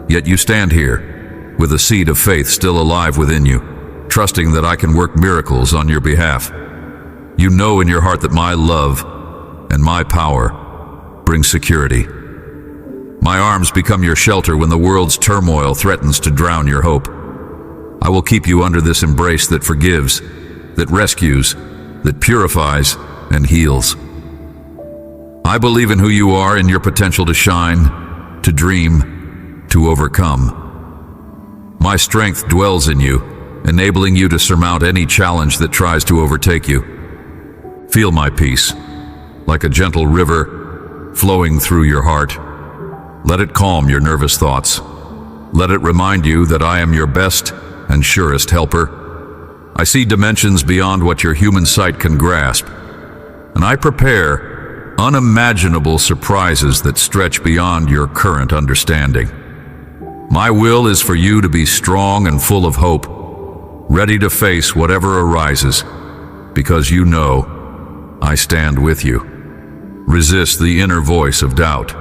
Yet you stand here, with a seed of faith still alive within you, trusting that I can work miracles on your behalf. You know in your heart that my love and my power bring security. My arms become your shelter when the world's turmoil threatens to drown your hope. I will keep you under this embrace that forgives, that rescues, that purifies and heals. I believe in who you are and your potential to shine, to dream, to overcome. My strength dwells in you, enabling you to surmount any challenge that tries to overtake you. Feel my peace, like a gentle river flowing through your heart. Let it calm your nervous thoughts. Let it remind you that I am your best and surest helper. I see dimensions beyond what your human sight can grasp, and I prepare unimaginable surprises that stretch beyond your current understanding. My will is for you to be strong and full of hope, ready to face whatever arises, because you know I stand with you. Resist the inner voice of doubt.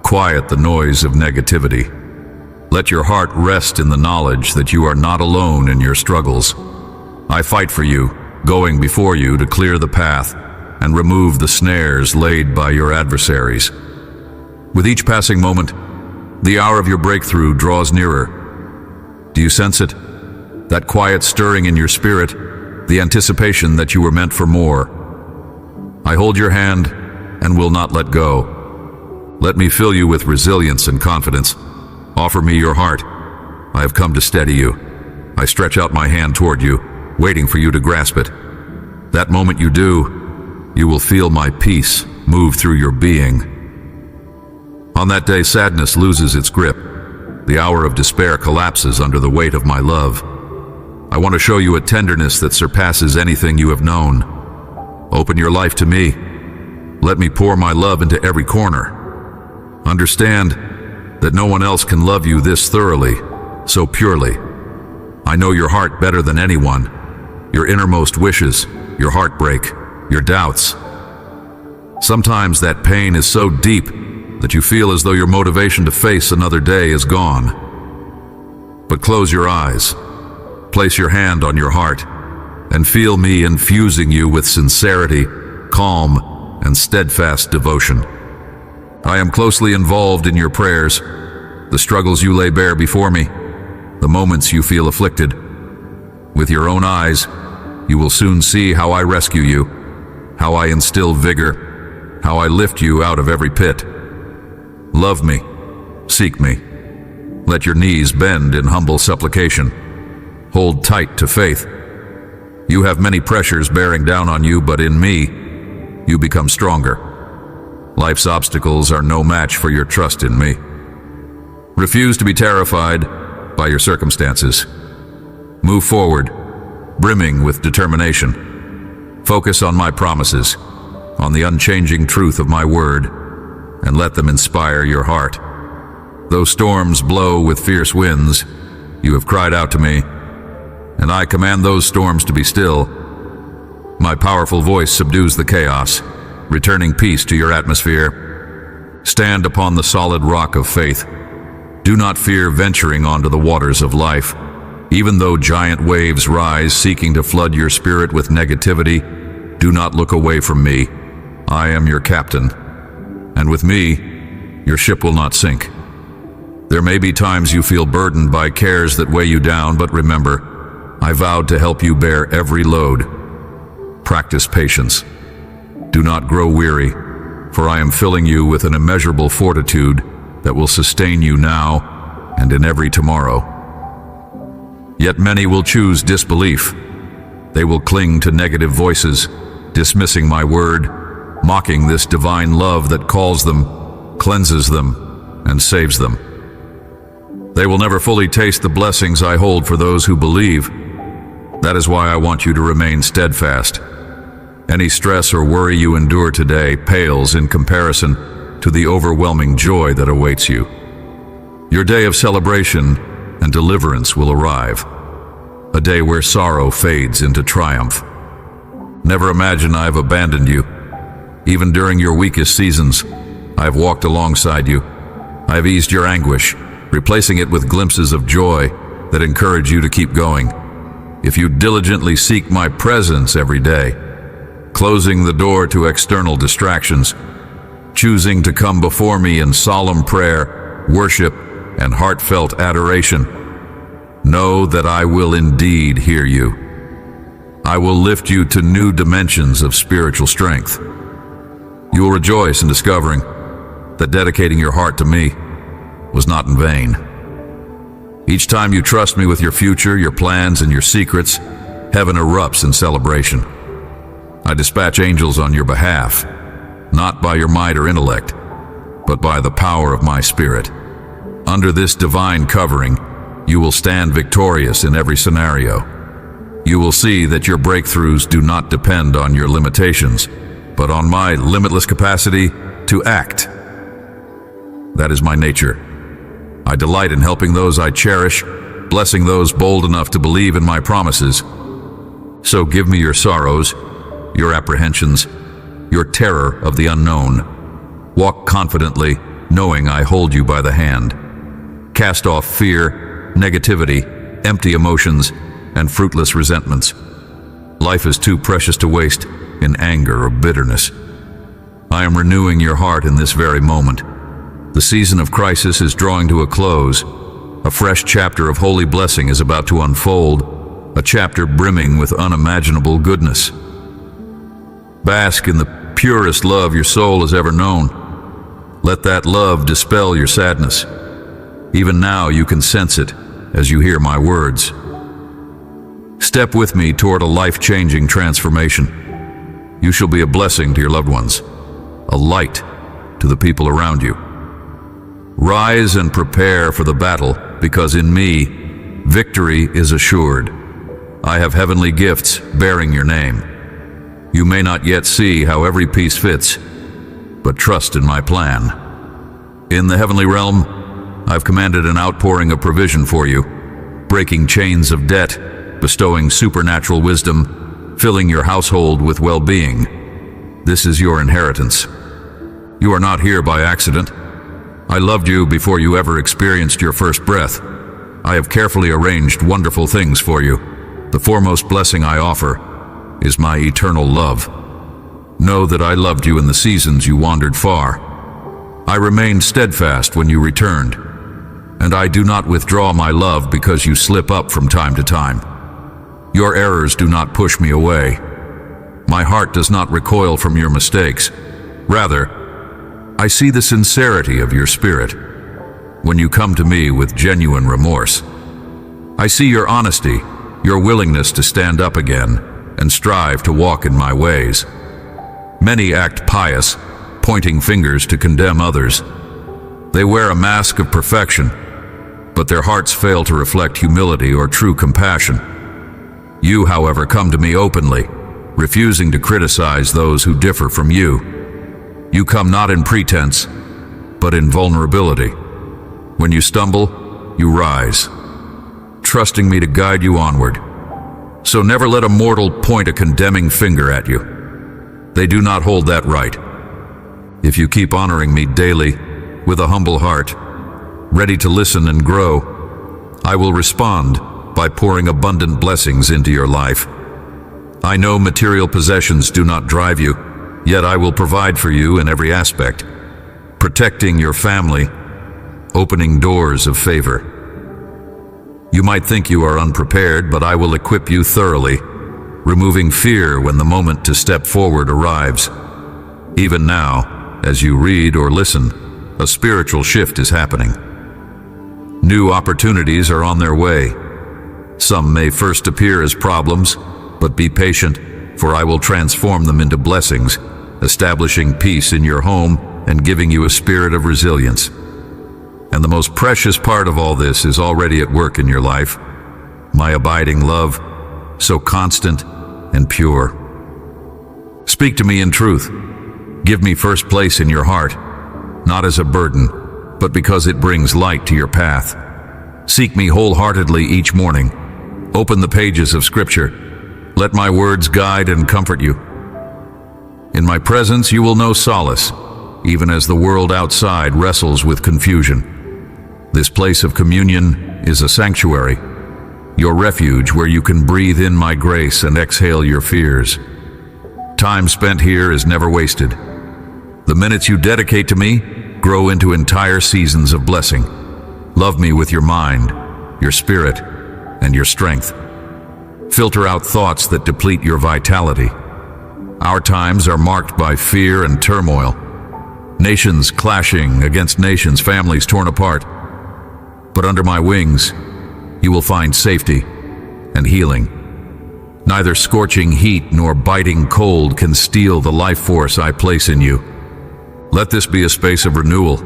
Quiet the noise of negativity. Let your heart rest in the knowledge that you are not alone in your struggles. I fight for you, going before you to clear the path and remove the snares laid by your adversaries. With each passing moment, the hour of your breakthrough draws nearer. Do you sense it? That quiet stirring in your spirit, the anticipation that you were meant for more. I hold your hand and will not let go. Let me fill you with resilience and confidence. Offer me your heart. I have come to steady you. I stretch out my hand toward you, waiting for you to grasp it. That moment you do, you will feel my peace move through your being. On that day, sadness loses its grip. The hour of despair collapses under the weight of my love. I want to show you a tenderness that surpasses anything you have known. Open your life to me. Let me pour my love into every corner. Understand that no one else can love you this thoroughly, so purely. I know your heart better than anyone, your innermost wishes, your heartbreak, your doubts. Sometimes that pain is so deep that you feel as though your motivation to face another day is gone. But close your eyes, place your hand on your heart, and feel me infusing you with sincerity, calm, and steadfast devotion. I am closely involved in your prayers, the struggles you lay bare before me, the moments you feel afflicted. With your own eyes, you will soon see how I rescue you, how I instill vigor, how I lift you out of every pit. Love me, seek me. Let your knees bend in humble supplication. Hold tight to faith. You have many pressures bearing down on you, but in me, you become stronger. Life's obstacles are no match for your trust in me. Refuse to be terrified by your circumstances. Move forward, brimming with determination. Focus on my promises, on the unchanging truth of my word, and let them inspire your heart. Though storms blow with fierce winds, you have cried out to me, and I command those storms to be still. My powerful voice subdues the chaos, returning peace to your atmosphere. Stand upon the solid rock of faith. Do not fear venturing onto the waters of life. Even though giant waves rise seeking to flood your spirit with negativity, do not look away from me. I am your captain, and with me, your ship will not sink. There may be times you feel burdened by cares that weigh you down, but remember, I vowed to help you bear every load. Practice patience. Do not grow weary, for I am filling you with an immeasurable fortitude that will sustain you now and in every tomorrow. Yet many will choose disbelief. They will cling to negative voices, dismissing my word, mocking this divine love that calls them, cleanses them, and saves them. They will never fully taste the blessings I hold for those who believe. That is why I want you to remain steadfast. Any stress or worry you endure today pales in comparison to the overwhelming joy that awaits you. Your day of celebration and deliverance will arrive, a day where sorrow fades into triumph. Never imagine I have abandoned you. Even during your weakest seasons, I have walked alongside you. I have eased your anguish, replacing it with glimpses of joy that encourage you to keep going. If you diligently seek my presence every day, closing the door to external distractions, choosing to come before me in solemn prayer, worship, and heartfelt adoration, know that I will indeed hear you. I will lift you to new dimensions of spiritual strength. You will rejoice in discovering that dedicating your heart to me was not in vain. Each time you trust me with your future, your plans, and your secrets, heaven erupts in celebration. I dispatch angels on your behalf, not by your might or intellect, but by the power of my spirit. Under this divine covering, you will stand victorious in every scenario. You will see that your breakthroughs do not depend on your limitations, but on my limitless capacity to act. That is my nature. I delight in helping those I cherish, blessing those bold enough to believe in my promises. So give me your sorrows, your apprehensions, your terror of the unknown. Walk confidently, knowing I hold you by the hand. Cast off fear, negativity, empty emotions, and fruitless resentments. Life is too precious to waste in anger or bitterness. I am renewing your heart in this very moment. The season of crisis is drawing to a close. A fresh chapter of holy blessing is about to unfold, a chapter brimming with unimaginable goodness. Bask in the purest love your soul has ever known. Let that love dispel your sadness. Even now you can sense it as you hear my words. Step with me toward a life-changing transformation. You shall be a blessing to your loved ones, a light to the people around you. Rise and prepare for the battle, because in me, victory is assured. I have heavenly gifts bearing your name. You may not yet see how every piece fits, but trust in my plan. In the heavenly realm, I've commanded an outpouring of provision for you, breaking chains of debt, bestowing supernatural wisdom, filling your household with well-being. This is your inheritance. You are not here by accident. I loved you before you ever experienced your first breath. I have carefully arranged wonderful things for you. The foremost blessing I offer is my eternal love. Know that I loved you in the seasons you wandered far. I remained steadfast when you returned, and I do not withdraw my love because you slip up from time to time. Your errors do not push me away. My heart does not recoil from your mistakes. Rather, I see the sincerity of your spirit when you come to me with genuine remorse. I see your honesty, your willingness to stand up again and strive to walk in my ways. Many act pious, pointing fingers to condemn others. They wear a mask of perfection, but their hearts fail to reflect humility or true compassion. You, however, come to me openly, refusing to criticize those who differ from you. You come not in pretense, but in vulnerability. When you stumble, you rise, trusting me to guide you onward. So never let a mortal point a condemning finger at you. They do not hold that right. If you keep honoring me daily, with a humble heart, ready to listen and grow, I will respond by pouring abundant blessings into your life. I know material possessions do not drive you, yet I will provide for you in every aspect, protecting your family, opening doors of favor. You might think you are unprepared, but I will equip you thoroughly, removing fear when the moment to step forward arrives. Even now, as you read or listen, a spiritual shift is happening. New opportunities are on their way. Some may first appear as problems, but be patient, for I will transform them into blessings, establishing peace in your home and giving you a spirit of resilience. And the most precious part of all this is already at work in your life. My abiding love, so constant and pure. Speak to me in truth. Give me first place in your heart, not as a burden, but because it brings light to your path. Seek me wholeheartedly each morning. Open the pages of Scripture. Let my words guide and comfort you. In my presence you will know solace, even as the world outside wrestles with confusion. This place of communion is a sanctuary, your refuge where you can breathe in my grace and exhale your fears. Time spent here is never wasted. The minutes you dedicate to me grow into entire seasons of blessing. Love me with your mind, your spirit, and your strength. Filter out thoughts that deplete your vitality. Our times are marked by fear and turmoil. Nations clashing against nations, families torn apart. But under my wings, you will find safety and healing. Neither scorching heat nor biting cold can steal the life force I place in you. Let this be a space of renewal.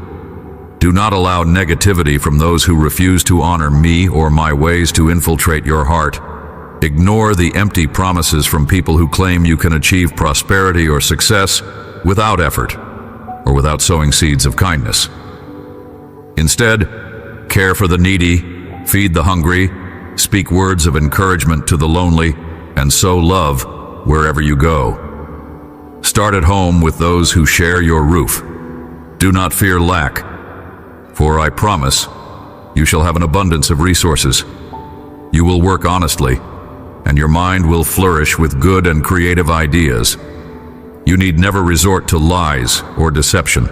Do not allow negativity from those who refuse to honor me or my ways to infiltrate your heart. Ignore the empty promises from people who claim you can achieve prosperity or success without effort or without sowing seeds of kindness. Instead, care for the needy, feed the hungry, speak words of encouragement to the lonely, and sow love wherever you go. Start at home with those who share your roof. Do not fear lack, for I promise you shall have an abundance of resources. You will work honestly, and your mind will flourish with good and creative ideas. You need never resort to lies or deception.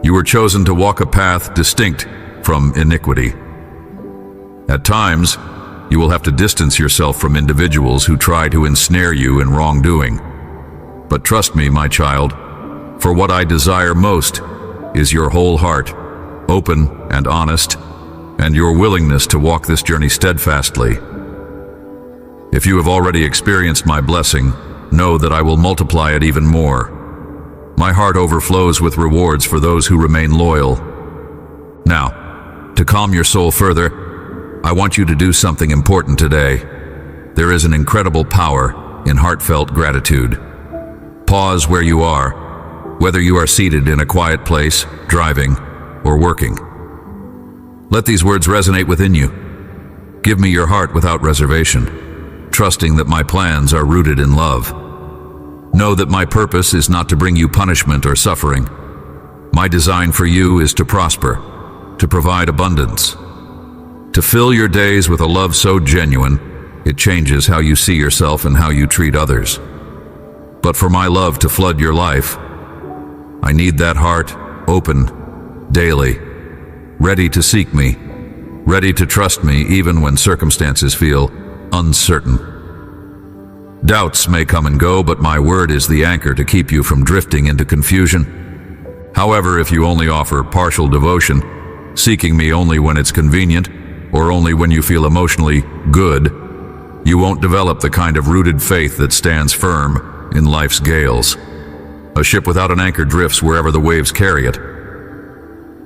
You were chosen to walk a path distinct from iniquity. At times, you will have to distance yourself from individuals who try to ensnare you in wrongdoing. But trust me, my child, for what I desire most is your whole heart, open and honest, and your willingness to walk this journey steadfastly. If you have already experienced my blessing, know that I will multiply it even more. My heart overflows with rewards for those who remain loyal. Now, to calm your soul further, I want you to do something important today. there is an incredible power in heartfelt gratitude. Pause where you are, whether you are seated in a quiet place, driving, or working. Let these words resonate within you. Give me your heart without reservation, trusting that my plans are rooted in love. Know that my purpose is not to bring you punishment or suffering. My design for you is to prosper, to provide abundance, to fill your days with a love so genuine, it changes how you see yourself and how you treat others. But for my love to flood your life, I need that heart open daily, ready to seek me, ready to trust me even when circumstances feel uncertain. Doubts may come and go, but my word is the anchor to keep you from drifting into confusion. However, if you only offer partial devotion, seeking me only when it's convenient, or only when you feel emotionally good, you won't develop the kind of rooted faith that stands firm in life's gales. A ship without an anchor drifts wherever the waves carry it.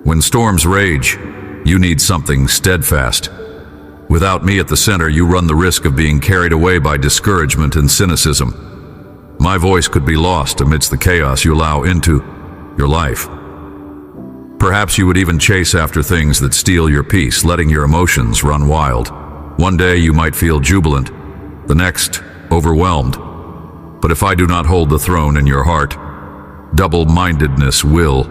When storms rage, you need something steadfast. Without me at the center, you run the risk of being carried away by discouragement and cynicism. My voice could be lost amidst the chaos you allow into your life. Perhaps you would even chase after things that steal your peace, letting your emotions run wild. One day you might feel jubilant, the next overwhelmed. But if I do not hold the throne in your heart, double-mindedness will.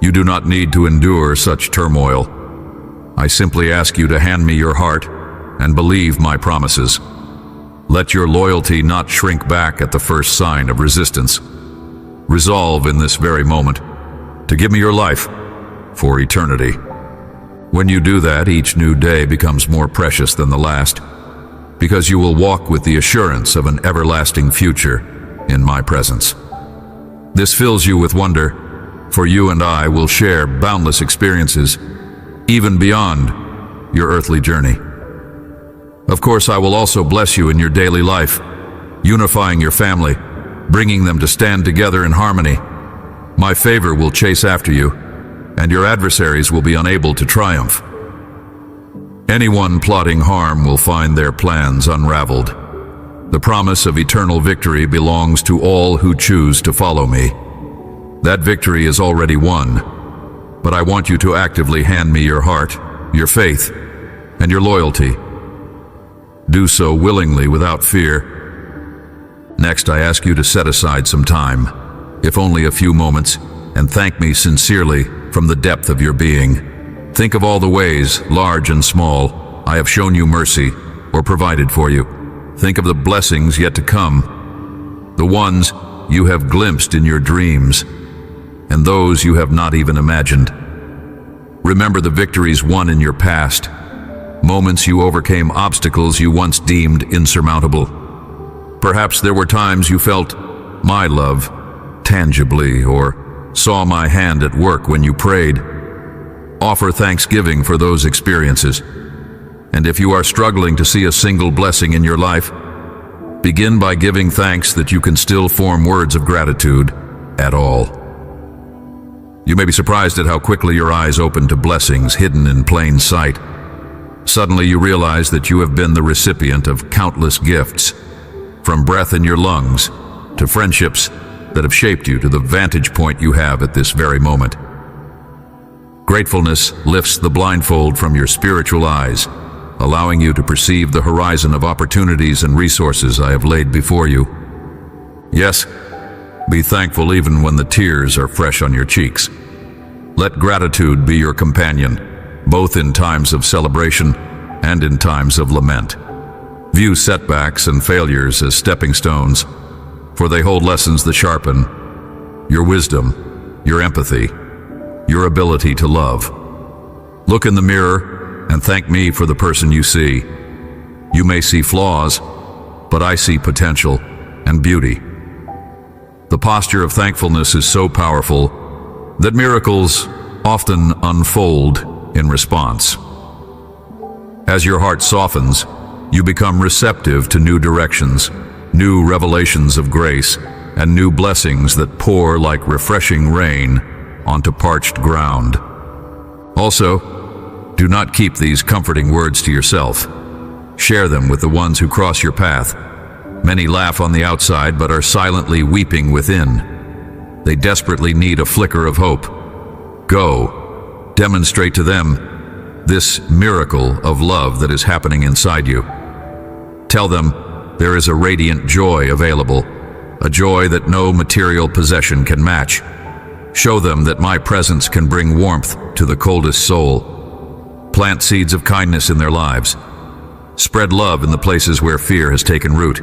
You do not need to endure such turmoil. I simply ask you to hand me your heart and believe my promises. Let your loyalty not shrink back at the first sign of resistance. Resolve in this very moment to give me your life for eternity. When you do that, each new day becomes more precious than the last, because you will walk with the assurance of an everlasting future in my presence. This fills you with wonder, for you and I will share boundless experiences, even beyond your earthly journey. Of course, I will also bless you in your daily life, unifying your family, bringing them to stand together in harmony. My favor will chase after you, and your adversaries will be unable to triumph. Anyone plotting harm will find their plans unraveled. The promise of eternal victory belongs to all who choose to follow me. That victory is already won, but I want you to actively hand me your heart, your faith, and your loyalty. Do so willingly without fear. Next, I ask you to set aside some time, if only a few moments, and thank me sincerely from the depth of your being. Think of all the ways, large and small, I have shown you mercy or provided for you. Think of the blessings yet to come, the ones you have glimpsed in your dreams, and those you have not even imagined. Remember the victories won in your past, moments you overcame obstacles you once deemed insurmountable. Perhaps there were times you felt my love tangibly, or saw my hand at work when you prayed. Offer thanksgiving for those experiences. And if you are struggling to see a single blessing in your life, begin by giving thanks that you can still form words of gratitude at all. You may be surprised at how quickly your eyes open to blessings hidden in plain sight. Suddenly you realize that you have been the recipient of countless gifts, from breath in your lungs to friendships that have shaped you to the vantage point you have at this very moment. Gratefulness lifts the blindfold from your spiritual eyes, allowing you to perceive the horizon of opportunities and resources I have laid before you. Yes, be thankful even when the tears are fresh on your cheeks. Let gratitude be your companion, both in times of celebration and in times of lament. View setbacks and failures as stepping stones, for they hold lessons that sharpen your wisdom, your empathy, your ability to love. Look in the mirror and thank me for the person you see. You may see flaws, but I see potential and beauty. The posture of thankfulness is so powerful that miracles often unfold in response. As your heart softens, you become receptive to new directions, new revelations of grace, and new blessings that pour like refreshing rain onto parched ground. Also, do not keep these comforting words to yourself. Share them with the ones who cross your path. Many laugh on the outside but are silently weeping within. They desperately need a flicker of hope. Go. Demonstrate to them this miracle of love that is happening inside you. Tell them there is a radiant joy available, a joy that no material possession can match. Show them that my presence can bring warmth to the coldest soul. Plant seeds of kindness in their lives. Spread love in the places where fear has taken root.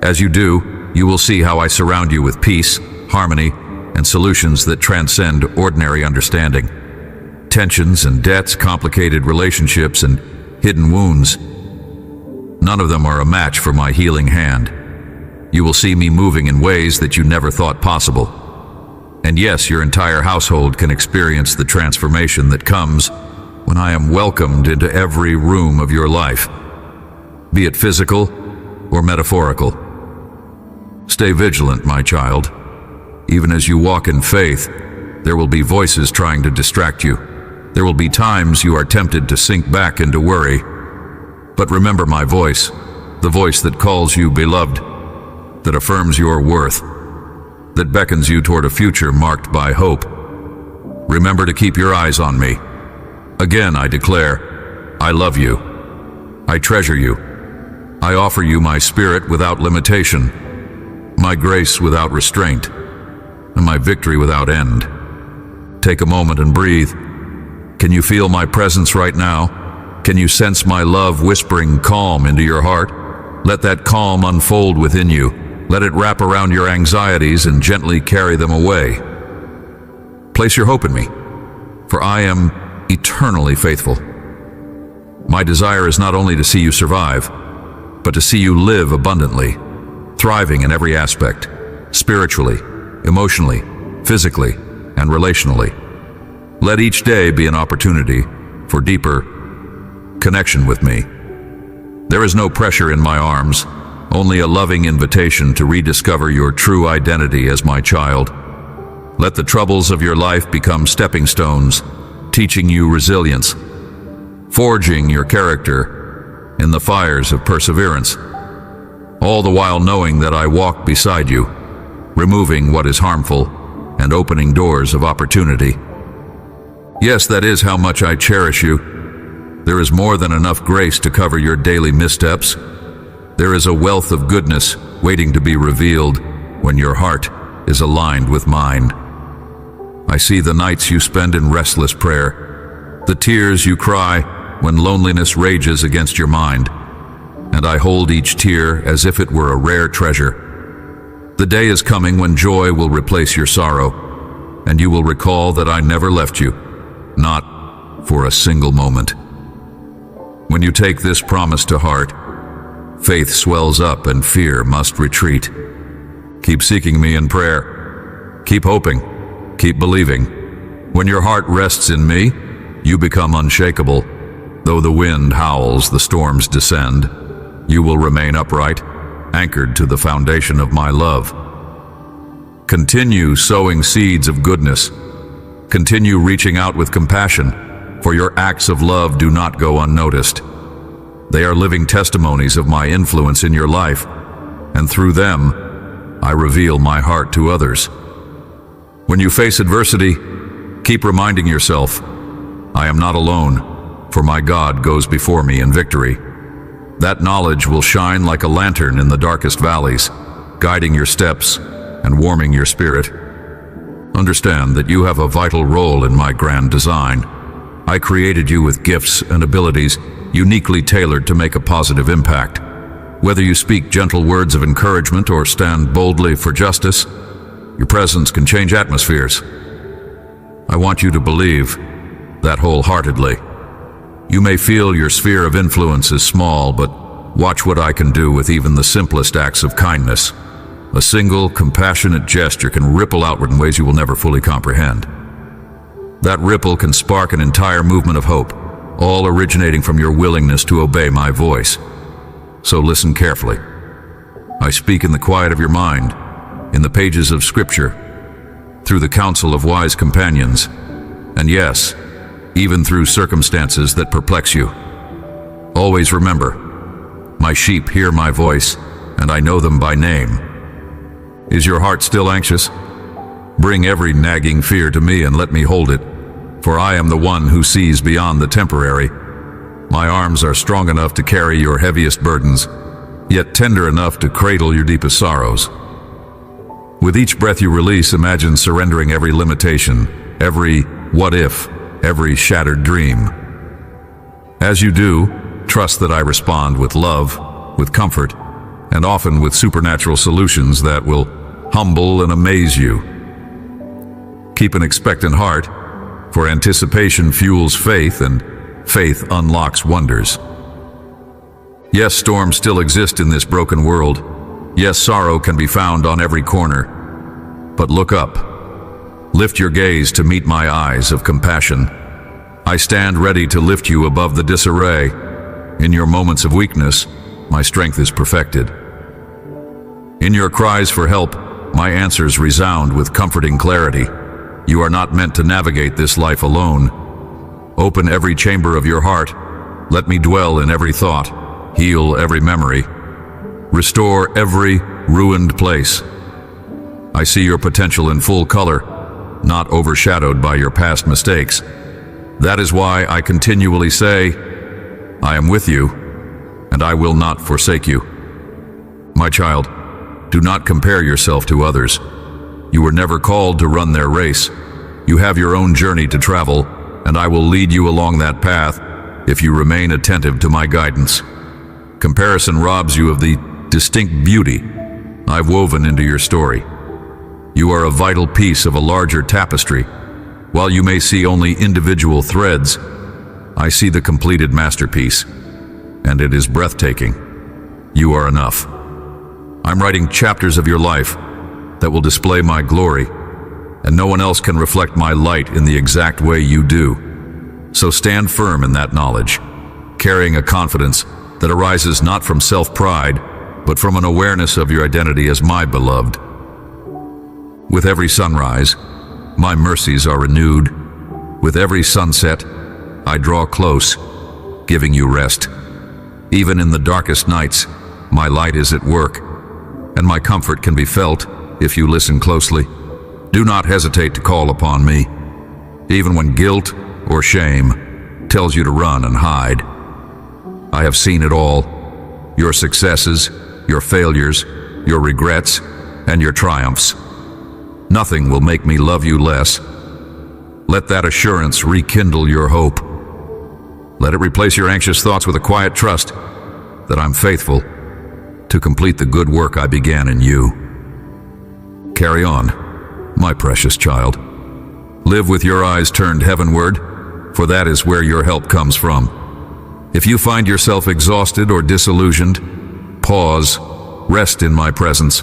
As you do, you will see how I surround you with peace, harmony, and solutions that transcend ordinary understanding. Tensions and debts, complicated relationships, and hidden wounds. None of them are a match for my healing hand. You will see me moving in ways that you never thought possible. And yes, your entire household can experience the transformation that comes when I am welcomed into every room of your life, be it physical or metaphorical. Stay vigilant, my child. Even as you walk in faith, there will be voices trying to distract you. There will be times you are tempted to sink back into worry. But remember my voice, the voice that calls you beloved, that affirms your worth, that beckons you toward a future marked by hope. Remember to keep your eyes on me. Again, I declare, I love you. I treasure you. I offer you my spirit without limitation, my grace without restraint, and my victory without end. Take a moment and breathe. Can you feel my presence right now? Can you sense my love whispering calm into your heart? Let that calm unfold within you. Let it wrap around your anxieties and gently carry them away. Place your hope in me, for I am eternally faithful. My desire is not only to see you survive, but to see you live abundantly, thriving in every aspect, spiritually, emotionally, physically, and relationally. Let each day be an opportunity for deeper connection with me. There is no pressure in my arms, only a loving invitation to rediscover your true identity as my child. Let the troubles of your life become stepping stones, teaching you resilience, forging your character in the fires of perseverance, all the while knowing that I walk beside you, removing what is harmful and opening doors of opportunity. Yes, that is how much I cherish you. There is more than enough grace to cover your daily missteps. There is a wealth of goodness waiting to be revealed when your heart is aligned with mine. I see the nights you spend in restless prayer, the tears you cry when loneliness rages against your mind, and I hold each tear as if it were a rare treasure. The day is coming when joy will replace your sorrow, and you will recall that I never left you, not for a single moment. When you take this promise to heart, faith swells up and fear must retreat. Keep seeking me in prayer. Keep hoping. Keep believing. When your heart rests in me, you become unshakable. Though the wind howls, the storms descend, you will remain upright, anchored to the foundation of my love. Continue sowing seeds of goodness. Continue reaching out with compassion, for your acts of love do not go unnoticed. They are living testimonies of my influence in your life, and through them, I reveal my heart to others. When you face adversity, keep reminding yourself, I am not alone, for my God goes before me in victory. That knowledge will shine like a lantern in the darkest valleys, guiding your steps and warming your spirit. Understand that you have a vital role in my grand design. I created you with gifts and abilities uniquely tailored to make a positive impact. Whether you speak gentle words of encouragement or stand boldly for justice, your presence can change atmospheres. I want you to believe that wholeheartedly. You may feel your sphere of influence is small, but watch what I can do with even the simplest acts of kindness. A single, compassionate gesture can ripple outward in ways you will never fully comprehend. That ripple can spark an entire movement of hope, all originating from your willingness to obey my voice. So listen carefully. I speak in the quiet of your mind, in the pages of Scripture, through the counsel of wise companions, and yes, even through circumstances that perplex you. Always remember, My sheep hear my voice, and I know them by name. Is your heart still anxious? Bring every nagging fear to me and let me hold it, for I am the one who sees beyond the temporary. My arms are strong enough to carry your heaviest burdens, yet tender enough to cradle your deepest sorrows. With each breath you release, imagine surrendering every limitation, every what if, every shattered dream. As you do, trust that I respond with love, with comfort, and often with supernatural solutions that will humble and amaze you. Keep an expectant heart, for anticipation fuels faith, and faith unlocks wonders. Yes, storms still exist in this broken world. Yes, sorrow can be found on every corner. But look up. Lift your gaze to meet my eyes of compassion. I stand ready to lift you above the disarray. In your moments of weakness, my strength is perfected. In your cries for help, my answers resound with comforting clarity. You are not meant to navigate this life alone. Open every chamber of your heart. Let me dwell in every thought, heal every memory, restore every ruined place. I see your potential in full color, not overshadowed by your past mistakes. That is why I continually say, I am with you, and I will not forsake you. My child, do not compare yourself to others. You were never called to run their race. You have your own journey to travel, and I will lead you along that path if you remain attentive to my guidance. Comparison robs you of the distinct beauty I've woven into your story. You are a vital piece of a larger tapestry. While you may see only individual threads, I see the completed masterpiece, and it is breathtaking. You are enough. I'm writing chapters of your life that will display my glory, and no one else can reflect my light in the exact way you do. So stand firm in that knowledge, carrying a confidence that arises not from self-pride, but from an awareness of your identity as my beloved. With every sunrise, my mercies are renewed. With every sunset, I draw close, giving you rest. Even in the darkest nights, my light is at work, and my comfort can be felt if you listen closely. Do not hesitate to call upon me, even when guilt or shame tells you to run and hide. I have seen it all, your successes, your failures, your regrets, and your triumphs. Nothing will make me love you less. Let that assurance rekindle your hope. Let it replace your anxious thoughts with a quiet trust that I'm faithful to complete the good work I began in you. Carry on, my precious child. Live with your eyes turned heavenward, for that is where your help comes from. If you find yourself exhausted or disillusioned, pause, rest in my presence,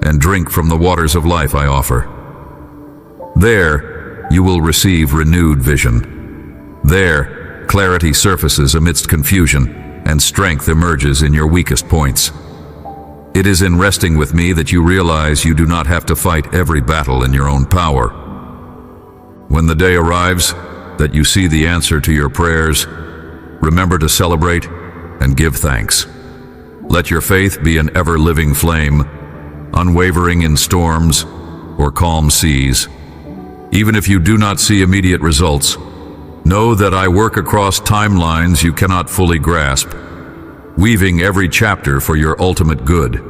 and drink from the waters of life I offer. There, you will receive renewed vision. There, clarity surfaces amidst confusion, and strength emerges in your weakest points. It is in resting with me that you realize you do not have to fight every battle in your own power. When the day arrives that you see the answer to your prayers, remember to celebrate and give thanks. Let your faith be an ever-living flame, unwavering in storms or calm seas. Even if you do not see immediate results, know that I work across timelines you cannot fully grasp, weaving every chapter for your ultimate good.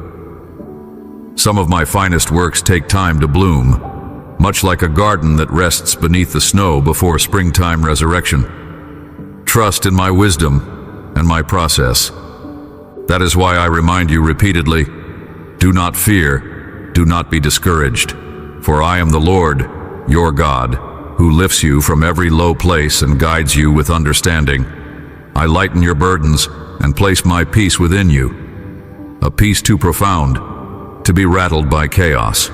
Some of my finest works take time to bloom, much like a garden that rests beneath the snow before springtime resurrection. Trust in my wisdom and my process. That is why I remind you repeatedly, do not fear, do not be discouraged, for I am the Lord, your God, who lifts you from every low place and guides you with understanding. I lighten your burdens and place my peace within you, a peace too profound to be rattled by chaos.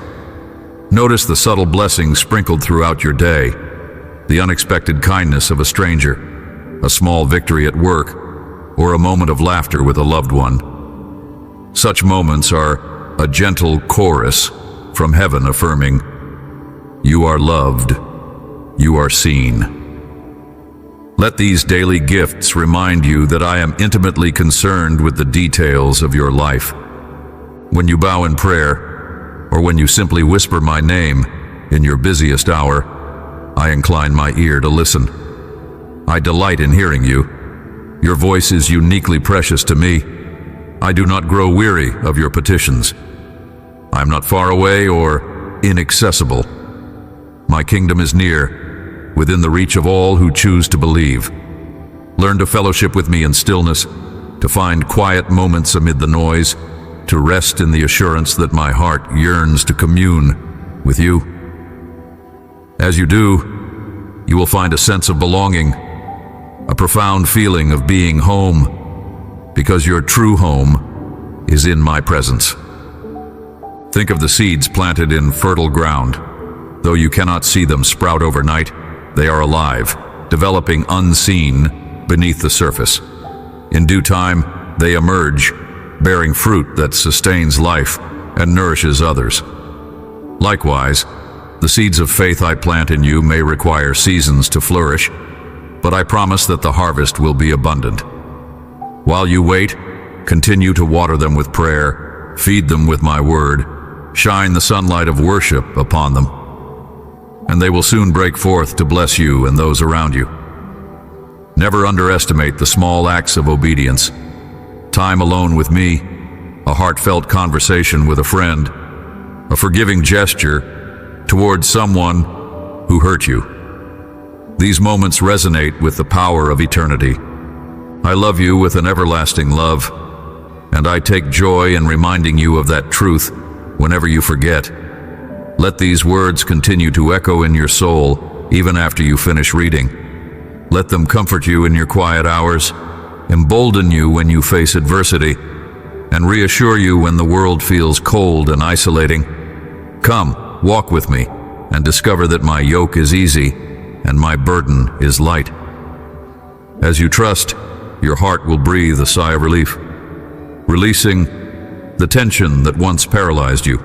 Notice the subtle blessings sprinkled throughout your day, the unexpected kindness of a stranger, a small victory at work, or a moment of laughter with a loved one. Such moments are a gentle chorus from heaven affirming, you are loved, you are seen. Let these daily gifts remind you that I am intimately concerned with the details of your life. When you bow in prayer, or when you simply whisper my name in your busiest hour, I incline my ear to listen. I delight in hearing you. Your voice is uniquely precious to me. I do not grow weary of your petitions. I am not far away or inaccessible. My kingdom is near, within the reach of all who choose to believe. Learn to fellowship with me in stillness, to find quiet moments amid the noise, to rest in the assurance that my heart yearns to commune with you. As you do, you will find a sense of belonging, a profound feeling of being home, because your true home is in my presence. Think of the seeds planted in fertile ground. Though you cannot see them sprout overnight, they are alive, developing unseen beneath the surface. In due time, they emerge, bearing fruit that sustains life and nourishes others. Likewise, the seeds of faith I plant in you may require seasons to flourish, but I promise that the harvest will be abundant. While you wait, continue to water them with prayer, feed them with my word, shine the sunlight of worship upon them, and they will soon break forth to bless you and those around you. Never underestimate the small acts of obedience. Time alone with me, a heartfelt conversation with a friend, a forgiving gesture towards someone who hurt you. These moments resonate with the power of eternity. I love you with an everlasting love, and I take joy in reminding you of that truth whenever you forget. Let these words continue to echo in your soul even after you finish reading. Let them comfort you in your quiet hours, embolden you when you face adversity, and reassure you when the world feels cold and isolating. Come, walk with me, and discover that my yoke is easy and my burden is light. As you trust, your heart will breathe a sigh of relief, releasing the tension that once paralyzed you.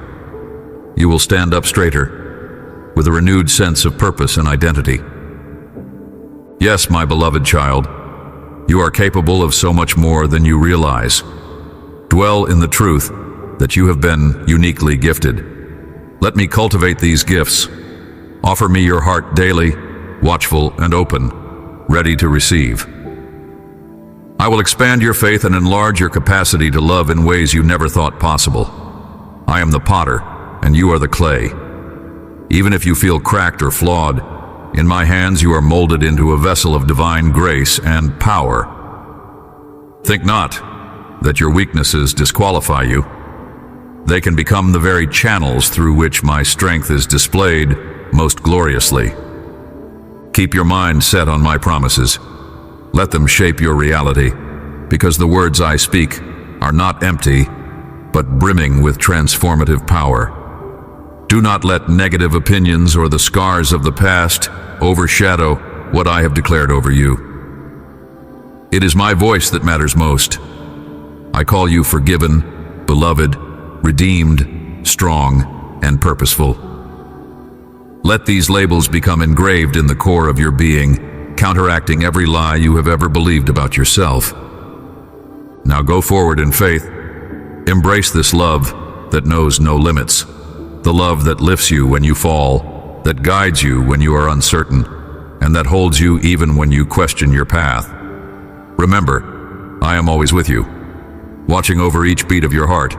You will stand up straighter, with a renewed sense of purpose and identity. Yes, my beloved child, you are capable of so much more than you realize. Dwell in the truth that you have been uniquely gifted. Let me cultivate these gifts. Offer me your heart daily, watchful and open, ready to receive. I will expand your faith and enlarge your capacity to love in ways you never thought possible. I am the potter, and you are the clay. Even if you feel cracked or flawed, in my hands you are molded into a vessel of divine grace and power. Think not that your weaknesses disqualify you. They can become the very channels through which my strength is displayed most gloriously. Keep your mind set on my promises. Let them shape your reality, because the words I speak are not empty, but brimming with transformative power. Do not let negative opinions or the scars of the past overshadow what I have declared over you. It is my voice that matters most. I call you forgiven, beloved, redeemed, strong, and purposeful. Let these labels become engraved in the core of your being, counteracting every lie you have ever believed about yourself. Now go forward in faith. Embrace this love that knows no limits, the love that lifts you when you fall, that guides you when you are uncertain, and that holds you even when you question your path. Remember, I am always with you, watching over each beat of your heart.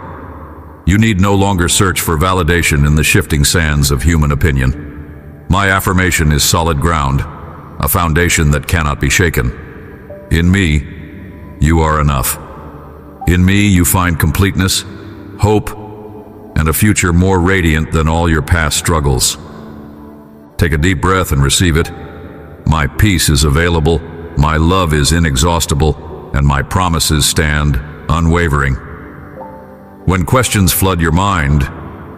You need no longer search for validation in the shifting sands of human opinion. My affirmation is solid ground, a foundation that cannot be shaken. In me, you are enough. In me, you find completeness, hope, and a future more radiant than all your past struggles. Take a deep breath and receive it. My peace is available, my love is inexhaustible, and my promises stand unwavering. When questions flood your mind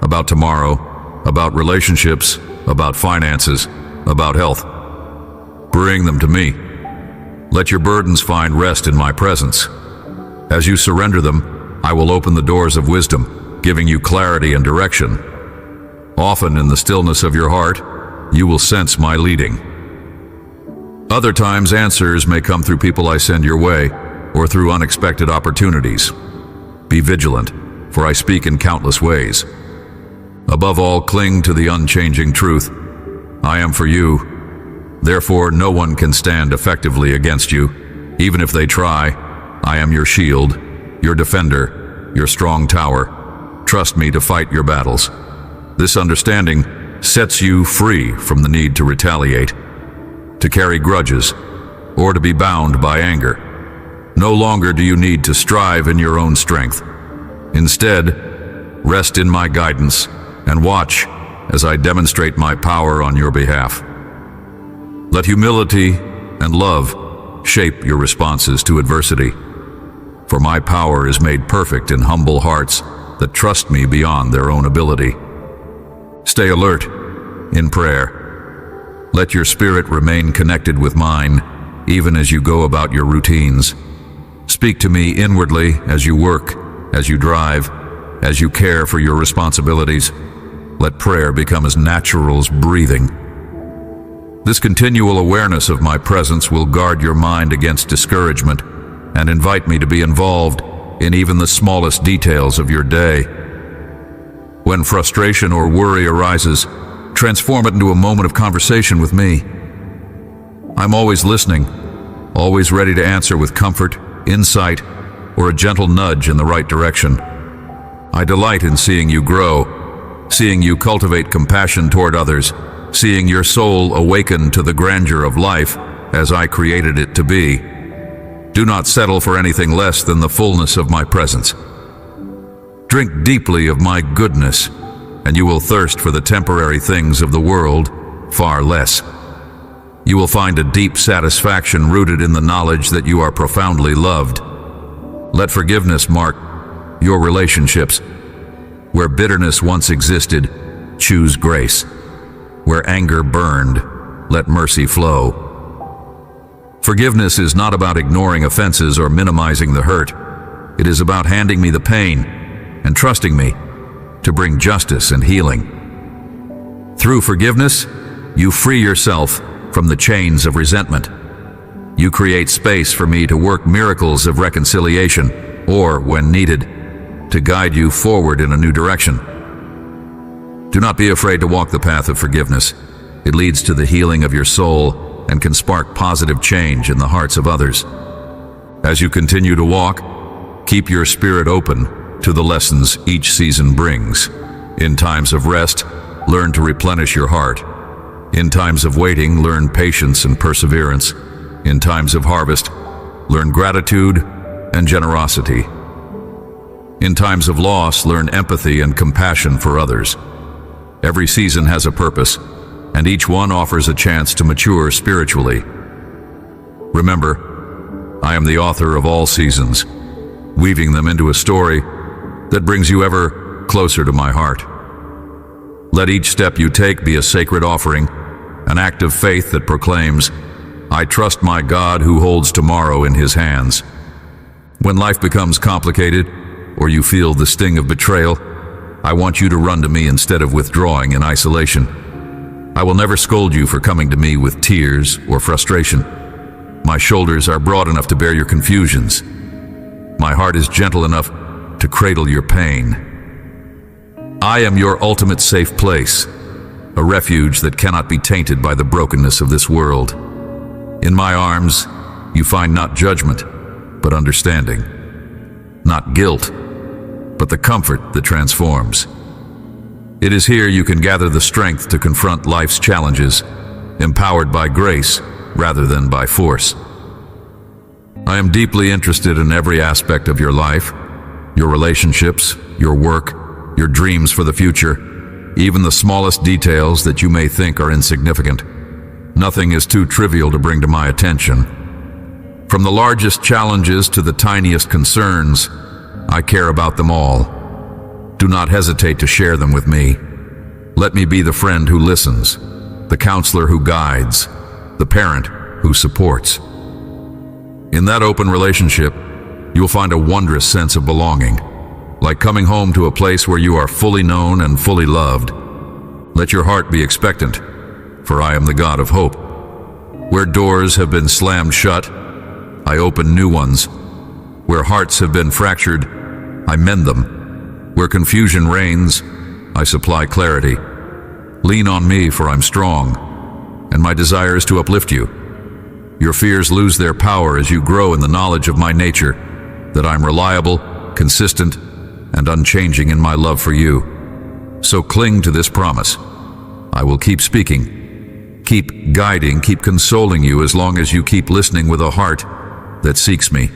about tomorrow, about relationships, about finances, about health, bring them to me. Let your burdens find rest in my presence. As you surrender them, I will open the doors of wisdom, giving you clarity and direction. Often in the stillness of your heart, you will sense my leading. Other times, answers may come through people I send your way, or through unexpected opportunities. Be vigilant, for I speak in countless ways. Above all, cling to the unchanging truth. I am for you. Therefore, no one can stand effectively against you. Even if they try, I am your shield, your defender, your strong tower. Trust me to fight your battles. This understanding sets you free from the need to retaliate, to carry grudges, or to be bound by anger. No longer do you need to strive in your own strength. Instead, rest in my guidance and watch as I demonstrate my power on your behalf. Let humility and love shape your responses to adversity, for my power is made perfect in humble hearts that trust me beyond their own ability. Stay alert in prayer. Let your spirit remain connected with mine, even as you go about your routines. Speak to me inwardly as you work, as you drive, as you care for your responsibilities. Let prayer become as natural as breathing. This continual awareness of my presence will guard your mind against discouragement and invite me to be involved in even the smallest details of your day. When frustration or worry arises, transform it into a moment of conversation with me. I'm always listening, always ready to answer with comfort, insight, or a gentle nudge in the right direction. I delight in seeing you grow, seeing you cultivate compassion toward others, seeing your soul awaken to the grandeur of life as I created it to be. Do not settle for anything less than the fullness of my presence. Drink deeply of my goodness, and you will thirst for the temporary things of the world far less. You will find a deep satisfaction rooted in the knowledge that you are profoundly loved. Let forgiveness mark your relationships. Where bitterness once existed, choose grace. Where anger burned, let mercy flow. Forgiveness is not about ignoring offenses or minimizing the hurt. It is about handing me the pain and trusting me to bring justice and healing. Through forgiveness, you free yourself from the chains of resentment. You create space for me to work miracles of reconciliation, or, when needed, to guide you forward in a new direction. Do not be afraid to walk the path of forgiveness. It leads to the healing of your soul and can spark positive change in the hearts of others. As you continue to walk, keep your spirit open to the lessons each season brings. In times of rest, learn to replenish your heart. In times of waiting, learn patience and perseverance. In times of harvest, learn gratitude and generosity. In times of loss, learn empathy and compassion for others. Every season has a purpose, and each one offers a chance to mature spiritually. Remember, I am the author of all seasons, weaving them into a story that brings you ever closer to my heart. Let each step you take be a sacred offering, an act of faith that proclaims, I trust my God who holds tomorrow in his hands. When life becomes complicated, or you feel the sting of betrayal, I want you to run to me instead of withdrawing in isolation. I will never scold you for coming to me with tears or frustration. My shoulders are broad enough to bear your confusions. My heart is gentle enough to cradle your pain. I am your ultimate safe place, a refuge that cannot be tainted by the brokenness of this world. In my arms, you find not judgment, but understanding. Not guilt, but the comfort that transforms. It is here you can gather the strength to confront life's challenges, empowered by grace rather than by force. I am deeply interested in every aspect of your life, your relationships, your work, your dreams for the future, even the smallest details that you may think are insignificant. Nothing is too trivial to bring to my attention. From the largest challenges to the tiniest concerns, I care about them all. Do not hesitate to share them with me. Let me be the friend who listens, the counselor who guides, the parent who supports. In that open relationship, you'll find a wondrous sense of belonging, like coming home to a place where you are fully known and fully loved. Let your heart be expectant, for I am the God of hope. Where doors have been slammed shut, I open new ones. Where hearts have been fractured, I mend them. Where confusion reigns, I supply clarity. Lean on me, for I'm strong, and my desire is to uplift you. Your fears lose their power as you grow in the knowledge of my nature, that I'm reliable, consistent, and unchanging in my love for you. So cling to this promise. I will keep speaking, keep guiding, keep consoling you as long as you keep listening with a heart that seeks me.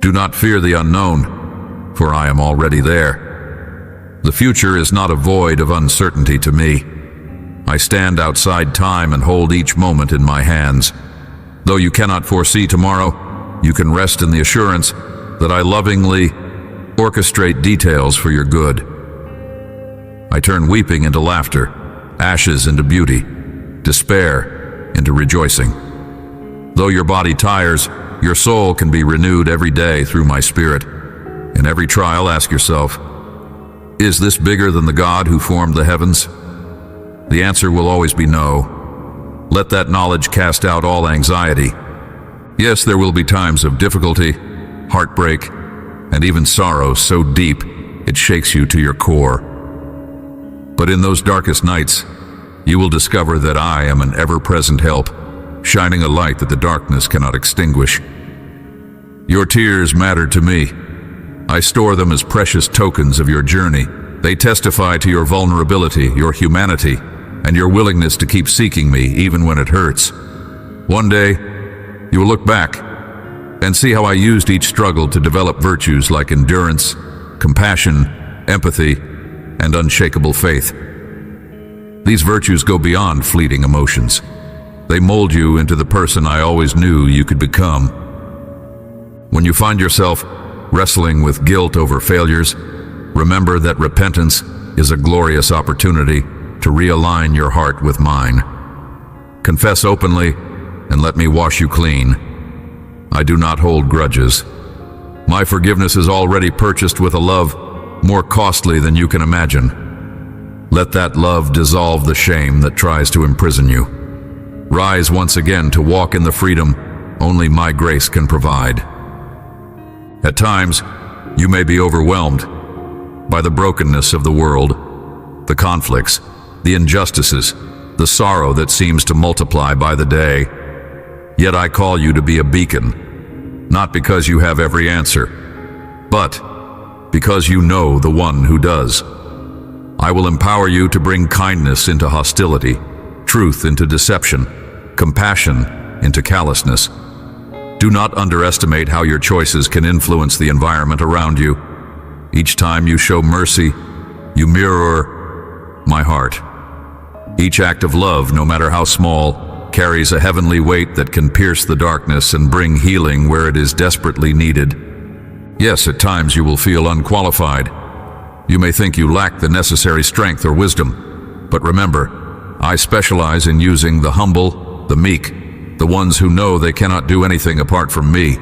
Do not fear the unknown, for I am already there. The future is not a void of uncertainty to me. I stand outside time and hold each moment in my hands. Though you cannot foresee tomorrow, you can rest in the assurance that I lovingly orchestrate details for your good. I turn weeping into laughter, ashes into beauty, despair into rejoicing. Though your body tires, your soul can be renewed every day through my spirit. In every trial, ask yourself, is this bigger than the God who formed the heavens? The answer will always be no. Let that knowledge cast out all anxiety. Yes, there will be times of difficulty, heartbreak, and even sorrow so deep it shakes you to your core. But in those darkest nights, you will discover that I am an ever-present help, shining a light that the darkness cannot extinguish. Your tears matter to me. I store them as precious tokens of your journey. They testify to your vulnerability, your humanity, and your willingness to keep seeking me even when it hurts. One day, you will look back and see how I used each struggle to develop virtues like endurance, compassion, empathy, and unshakable faith. These virtues go beyond fleeting emotions. They mold you into the person I always knew you could become. When you find yourself wrestling with guilt over failures, remember that repentance is a glorious opportunity to realign your heart with mine. Confess openly and let me wash you clean. I do not hold grudges. My forgiveness is already purchased with a love more costly than you can imagine. Let that love dissolve the shame that tries to imprison you. Rise once again to walk in the freedom only my grace can provide. At times, you may be overwhelmed by the brokenness of the world, the conflicts, the injustices, the sorrow that seems to multiply by the day. Yet I call you to be a beacon, not because you have every answer, but because you know the one who does. I will empower you to bring kindness into hostility, truth into deception, compassion into callousness. Do not underestimate how your choices can influence the environment around you. Each time you show mercy, you mirror my heart. Each act of love, no matter how small, carries a heavenly weight that can pierce the darkness and bring healing where it is desperately needed. Yes, at times you will feel unqualified. You may think you lack the necessary strength or wisdom, but remember, I specialize in using the humble, the meek, the ones who know they cannot do anything apart from me.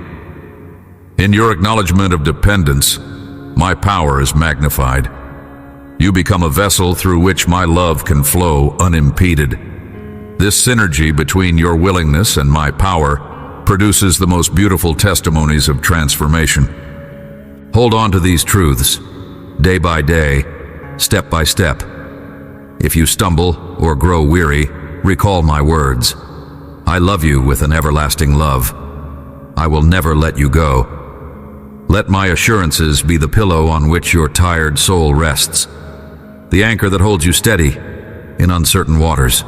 In your acknowledgement of dependence, my power is magnified. You become a vessel through which my love can flow unimpeded. This synergy between your willingness and my power produces the most beautiful testimonies of transformation. Hold on to these truths, day by day, step by step. If you stumble or grow weary, recall my words. I love you with an everlasting love. I will never let you go. Let my assurances be the pillow on which your tired soul rests, the anchor that holds you steady in uncertain waters.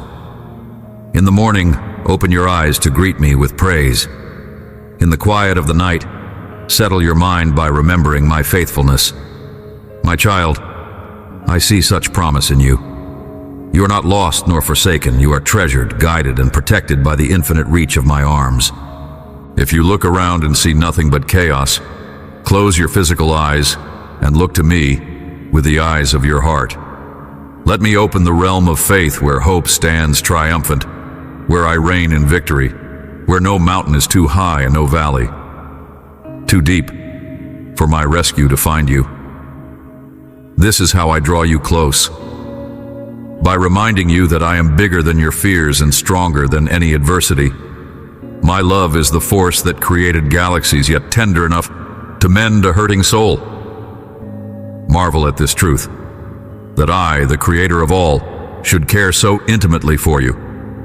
In the morning, open your eyes to greet me with praise. In the quiet of the night, settle your mind by remembering my faithfulness. My child, I see such promise in you. You are not lost nor forsaken. You are treasured, guided, and protected by the infinite reach of my arms. If you look around and see nothing but chaos, close your physical eyes and look to me with the eyes of your heart. Let me open the realm of faith where hope stands triumphant, where I reign in victory, where no mountain is too high and no valley too deep for my rescue to find you. This is how I draw you close. by reminding you that I am bigger than your fears and stronger than any adversity. My love is the force that created galaxies, yet tender enough to mend a hurting soul. Marvel at this truth, that I, the creator of all, should care so intimately for you,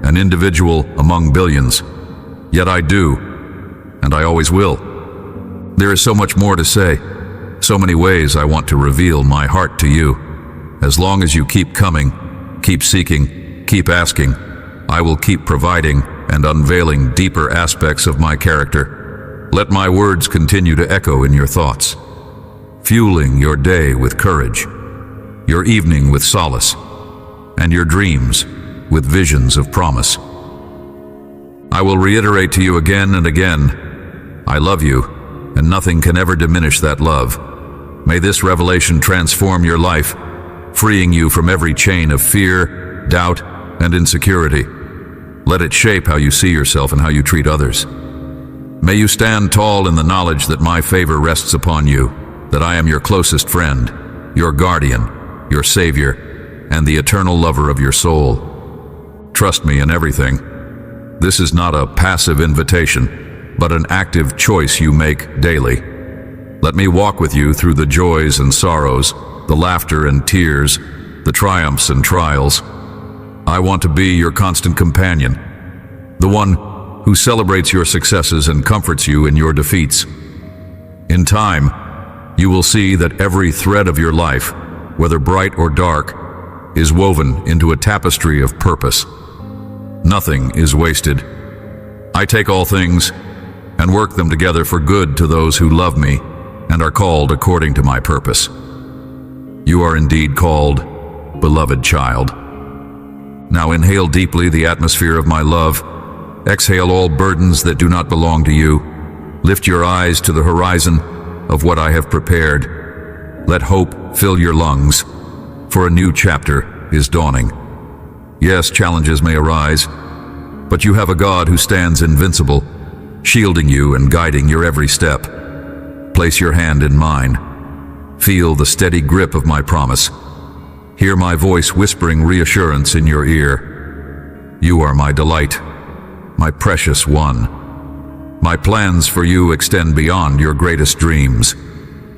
an individual among billions. Yet I do, and I always will. There is so much more to say, so many ways I want to reveal my heart to you. As long as you keep coming, keep seeking, keep asking, I will keep providing and unveiling deeper aspects of my character. Let my words continue to echo in your thoughts, fueling your day with courage, your evening with solace, and your dreams with visions of promise. I will reiterate to you again and again, I love you, and nothing can ever diminish that love. May this revelation transform your life, freeing you from every chain of fear, doubt, and insecurity. Let it shape how you see yourself and how you treat others. May you stand tall in the knowledge that my favor rests upon you, that I am your closest friend, your guardian, your savior, and the eternal lover of your soul. Trust me in everything. This is not a passive invitation, but an active choice you make daily. Let me walk with you through the joys and sorrows, the laughter and tears, the triumphs and trials. I want to be your constant companion, the one who celebrates your successes and comforts you in your defeats. In time, you will see that every thread of your life, whether bright or dark, is woven into a tapestry of purpose. Nothing is wasted. I take all things and work them together for good to those who love me and are called according to my purpose. You are indeed called, beloved child. Now inhale deeply the atmosphere of my love. Exhale all burdens that do not belong to you. Lift your eyes to the horizon of what I have prepared. Let hope fill your lungs, for a new chapter is dawning. Yes, challenges may arise, but you have a God who stands invincible, shielding you and guiding your every step. Place your hand in mine. Feel the steady grip of my promise. Hear my voice whispering reassurance in your ear. You are my delight, my precious one. My plans for you extend beyond your greatest dreams.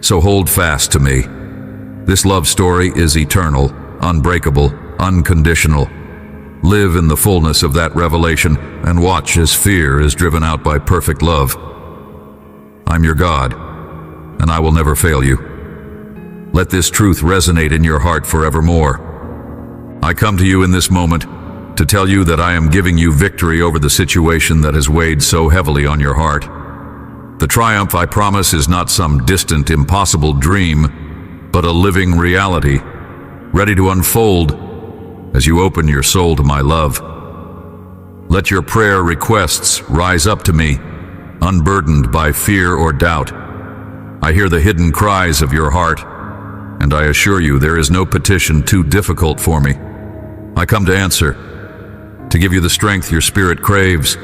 So hold fast to me. This love story is eternal, unbreakable, unconditional. Live in the fullness of that revelation and watch as fear is driven out by perfect love. I'm your God, and I will never fail you. Let this truth resonate in your heart forevermore. I come to you in this moment to tell you that I am giving you victory over the situation that has weighed so heavily on your heart. The triumph I promise is not some distant, impossible dream, but a living reality, ready to unfold as you open your soul to my love. Let your prayer requests rise up to me, unburdened by fear or doubt. I hear the hidden cries of your heart, and I assure you there is no petition too difficult for me. I come to answer, to give you the strength your spirit craves,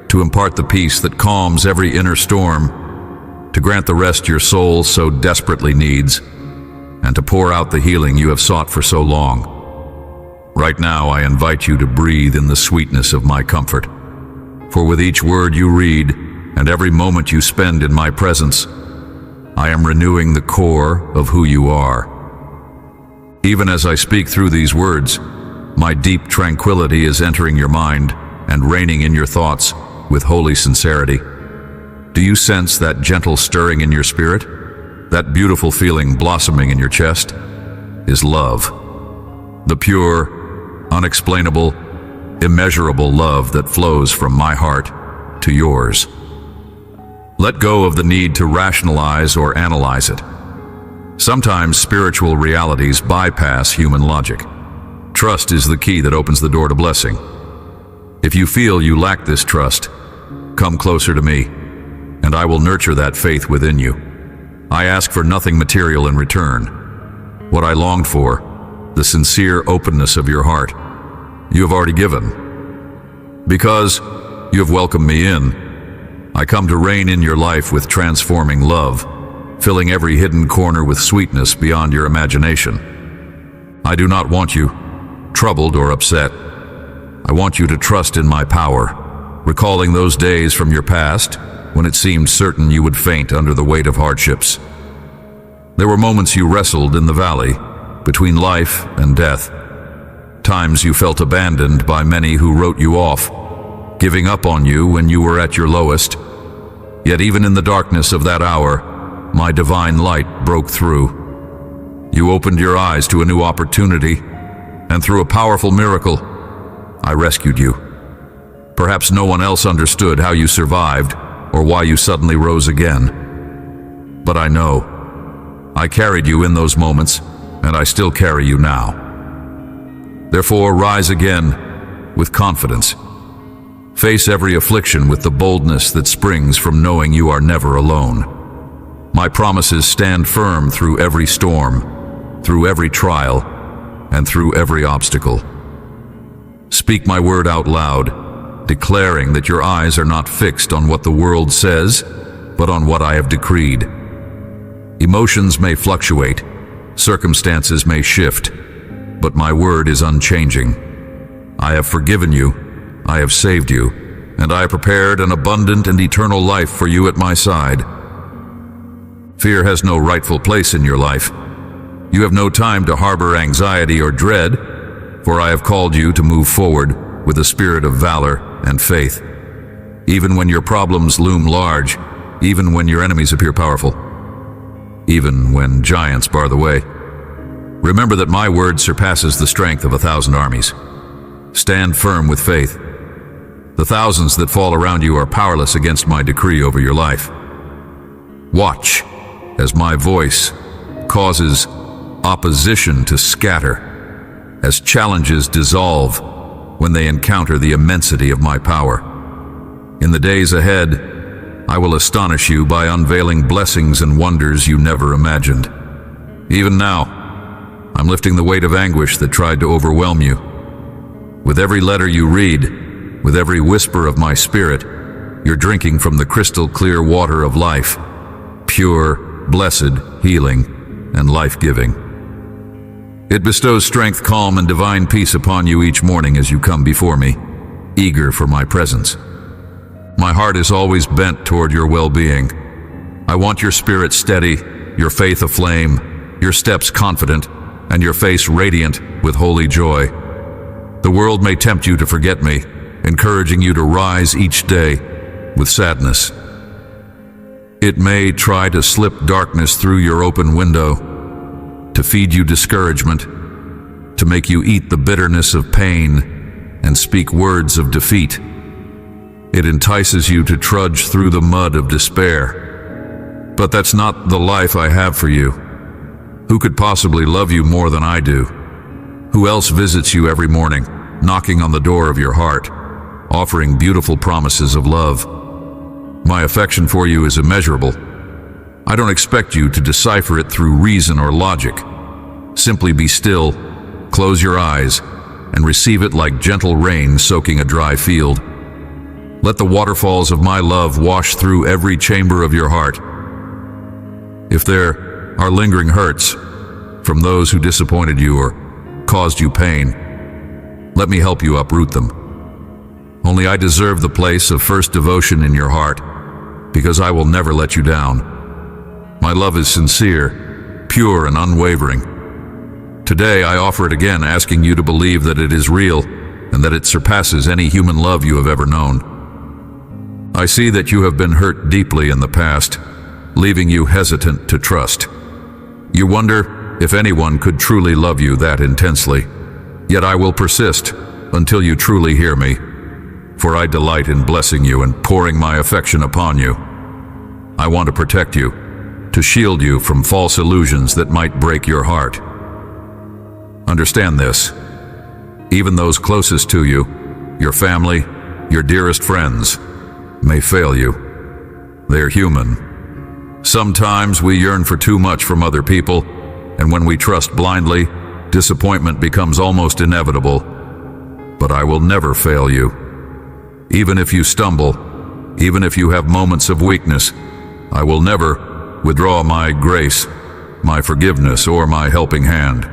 to impart the peace that calms every inner storm, to grant the rest your soul so desperately needs, and to pour out the healing you have sought for so long. Right now, I invite you to breathe in the sweetness of my comfort. For with each word you read and every moment you spend in my presence, I am renewing the core of who you are. Even as I speak through these words, my deep tranquility is entering your mind and reigning in your thoughts with holy sincerity. Do you sense that gentle stirring in your spirit? That beautiful feeling blossoming in your chest is love. The pure, unexplainable, immeasurable love that flows from my heart to yours. Let go of the need to rationalize or analyze it. Sometimes spiritual realities bypass human logic. Trust is the key that opens the door to blessing. If you feel you lack this trust, come closer to me, and I will nurture that faith within you. I ask for nothing material in return. What I longed for, the sincere openness of your heart, you have already given. Because you have welcomed me in, I come to reign in your life with transforming love, filling every hidden corner with sweetness beyond your imagination. I do not want you, troubled or upset. I want you to trust in my power, recalling those days from your past when it seemed certain you would faint under the weight of hardships. There were moments you wrestled in the valley between life and death. Times you felt abandoned by many who wrote you off, giving up on you when you were at your lowest. Yet even in the darkness of that hour, my divine light broke through. You opened your eyes to a new opportunity, and through a powerful miracle, I rescued you. Perhaps no one else understood how you survived or why you suddenly rose again. But I know. I carried you in those moments, and I still carry you now. Therefore, rise again with confidence. Face every affliction with the boldness that springs from knowing you are never alone. My promises stand firm through every storm, through every trial, and through every obstacle. Speak my word out loud, declaring that your eyes are not fixed on what the world says, but on what I have decreed. Emotions may fluctuate, circumstances may shift, but my word is unchanging. I have forgiven you, I have saved you, and I have prepared an abundant and eternal life for you at my side. Fear has no rightful place in your life. You have no time to harbor anxiety or dread, for I have called you to move forward with a spirit of valor and faith. Even when your problems loom large, even when your enemies appear powerful, even when giants bar the way, remember that my word surpasses the strength of 1,000 armies. Stand firm with faith. The thousands that fall around you are powerless against my decree over your life. Watch as my voice causes opposition to scatter, as challenges dissolve when they encounter the immensity of my power. In the days ahead, I will astonish you by unveiling blessings and wonders you never imagined. Even now, I'm lifting the weight of anguish that tried to overwhelm you. With every letter you read, with every whisper of my spirit, you're drinking from the crystal clear water of life, pure, blessed, healing, and life-giving. It bestows strength, calm, and divine peace upon you each morning as you come before me, eager for my presence. My heart is always bent toward your well-being. I want your spirit steady, your faith aflame, your steps confident, and your face radiant with holy joy. The world may tempt you to forget me, encouraging you to rise each day with sadness. It may try to slip darkness through your open window, to feed you discouragement, to make you eat the bitterness of pain and speak words of defeat. It entices you to trudge through the mud of despair. But that's not the life I have for you. Who could possibly love you more than I do? Who else visits you every morning, knocking on the door of your heart, offering beautiful promises of love? My affection for you is immeasurable. I don't expect you to decipher it through reason or logic. Simply be still, close your eyes, and receive it like gentle rain soaking a dry field. Let the waterfalls of my love wash through every chamber of your heart. If there are lingering hurts from those who disappointed you or caused you pain, let me help you uproot them. Only I deserve the place of first devotion in your heart, because I will never let you down. My love is sincere, pure, and unwavering. Today I offer it again, asking you to believe that it is real and that it surpasses any human love you have ever known. I see that you have been hurt deeply in the past, leaving you hesitant to trust. You wonder if anyone could truly love you that intensely. Yet I will persist until you truly hear me, for I delight in blessing you and pouring my affection upon you. I want to protect you, to shield you from false illusions that might break your heart. Understand this. Even those closest to you, your family, your dearest friends, may fail you. They are human. Sometimes we yearn for too much from other people, and when we trust blindly, disappointment becomes almost inevitable. But I will never fail you. Even if you stumble, even if you have moments of weakness, I will never withdraw my grace, my forgiveness, or my helping hand.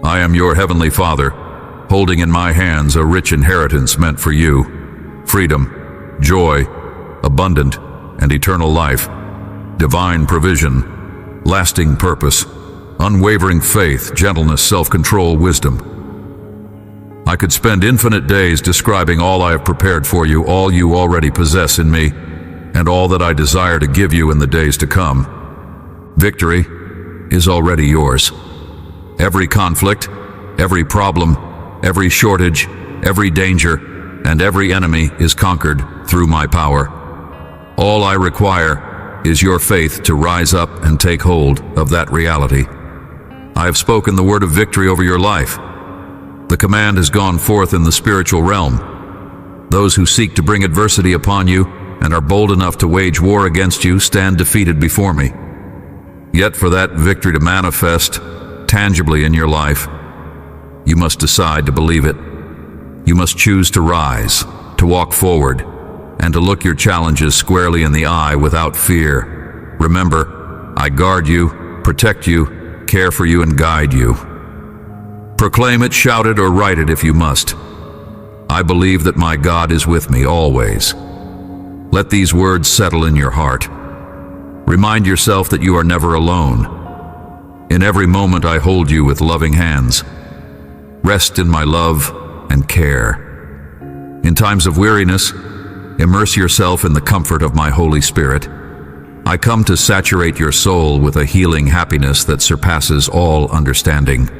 I am your heavenly Father, holding in my hands a rich inheritance meant for you: freedom, joy, abundant and eternal life, divine provision, lasting purpose, unwavering faith, gentleness, self-control, wisdom. I could spend infinite days describing all I have prepared for you, all you already possess in me, and all that I desire to give you in the days to come. Victory is already yours. Every conflict, every problem, every shortage, every danger, and every enemy is conquered through my power. All I require is your faith to rise up and take hold of that reality. I have spoken the word of victory over your life. The command has gone forth in the spiritual realm. Those who seek to bring adversity upon you and are bold enough to wage war against you stand defeated before me. Yet for that victory to manifest tangibly in your life, you must decide to believe it. You must choose to rise, to walk forward, and to look your challenges squarely in the eye without fear. Remember, I guard you, protect you, care for you, and guide you. Proclaim it, shout it, or write it if you must. I believe that my God is with me always. Let these words settle in your heart. Remind yourself that you are never alone. In every moment I hold you with loving hands. Rest in my love and care. In times of weariness, immerse yourself in the comfort of my Holy Spirit. I come to saturate your soul with a healing happiness that surpasses all understanding.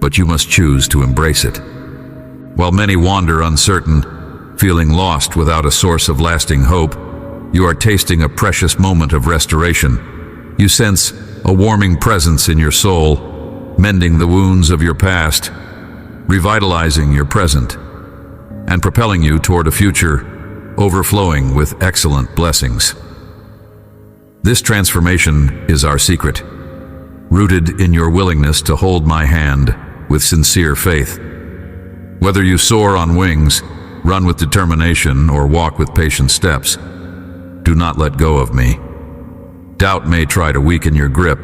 But you must choose to embrace it. While many wander uncertain, feeling lost without a source of lasting hope, you are tasting a precious moment of restoration. You sense a warming presence in your soul, mending the wounds of your past, revitalizing your present, and propelling you toward a future overflowing with excellent blessings. This transformation is our secret, rooted in your willingness to hold my hand with sincere faith. Whether you soar on wings, run with determination, or walk with patient steps, do not let go of me. Doubt may try to weaken your grip,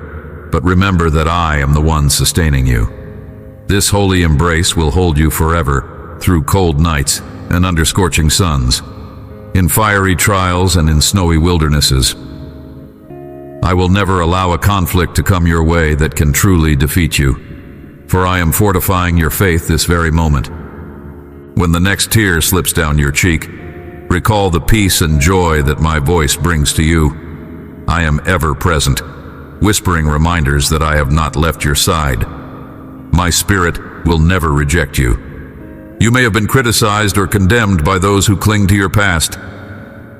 but remember that I am the one sustaining you. This holy embrace will hold you forever, through cold nights and under scorching suns, in fiery trials and in snowy wildernesses. I will never allow a conflict to come your way that can truly defeat you, for I am fortifying your faith this very moment. When the next tear slips down your cheek, recall the peace and joy that my voice brings to you. I am ever present, whispering reminders that I have not left your side. My spirit will never reject you. You may have been criticized or condemned by those who cling to your past,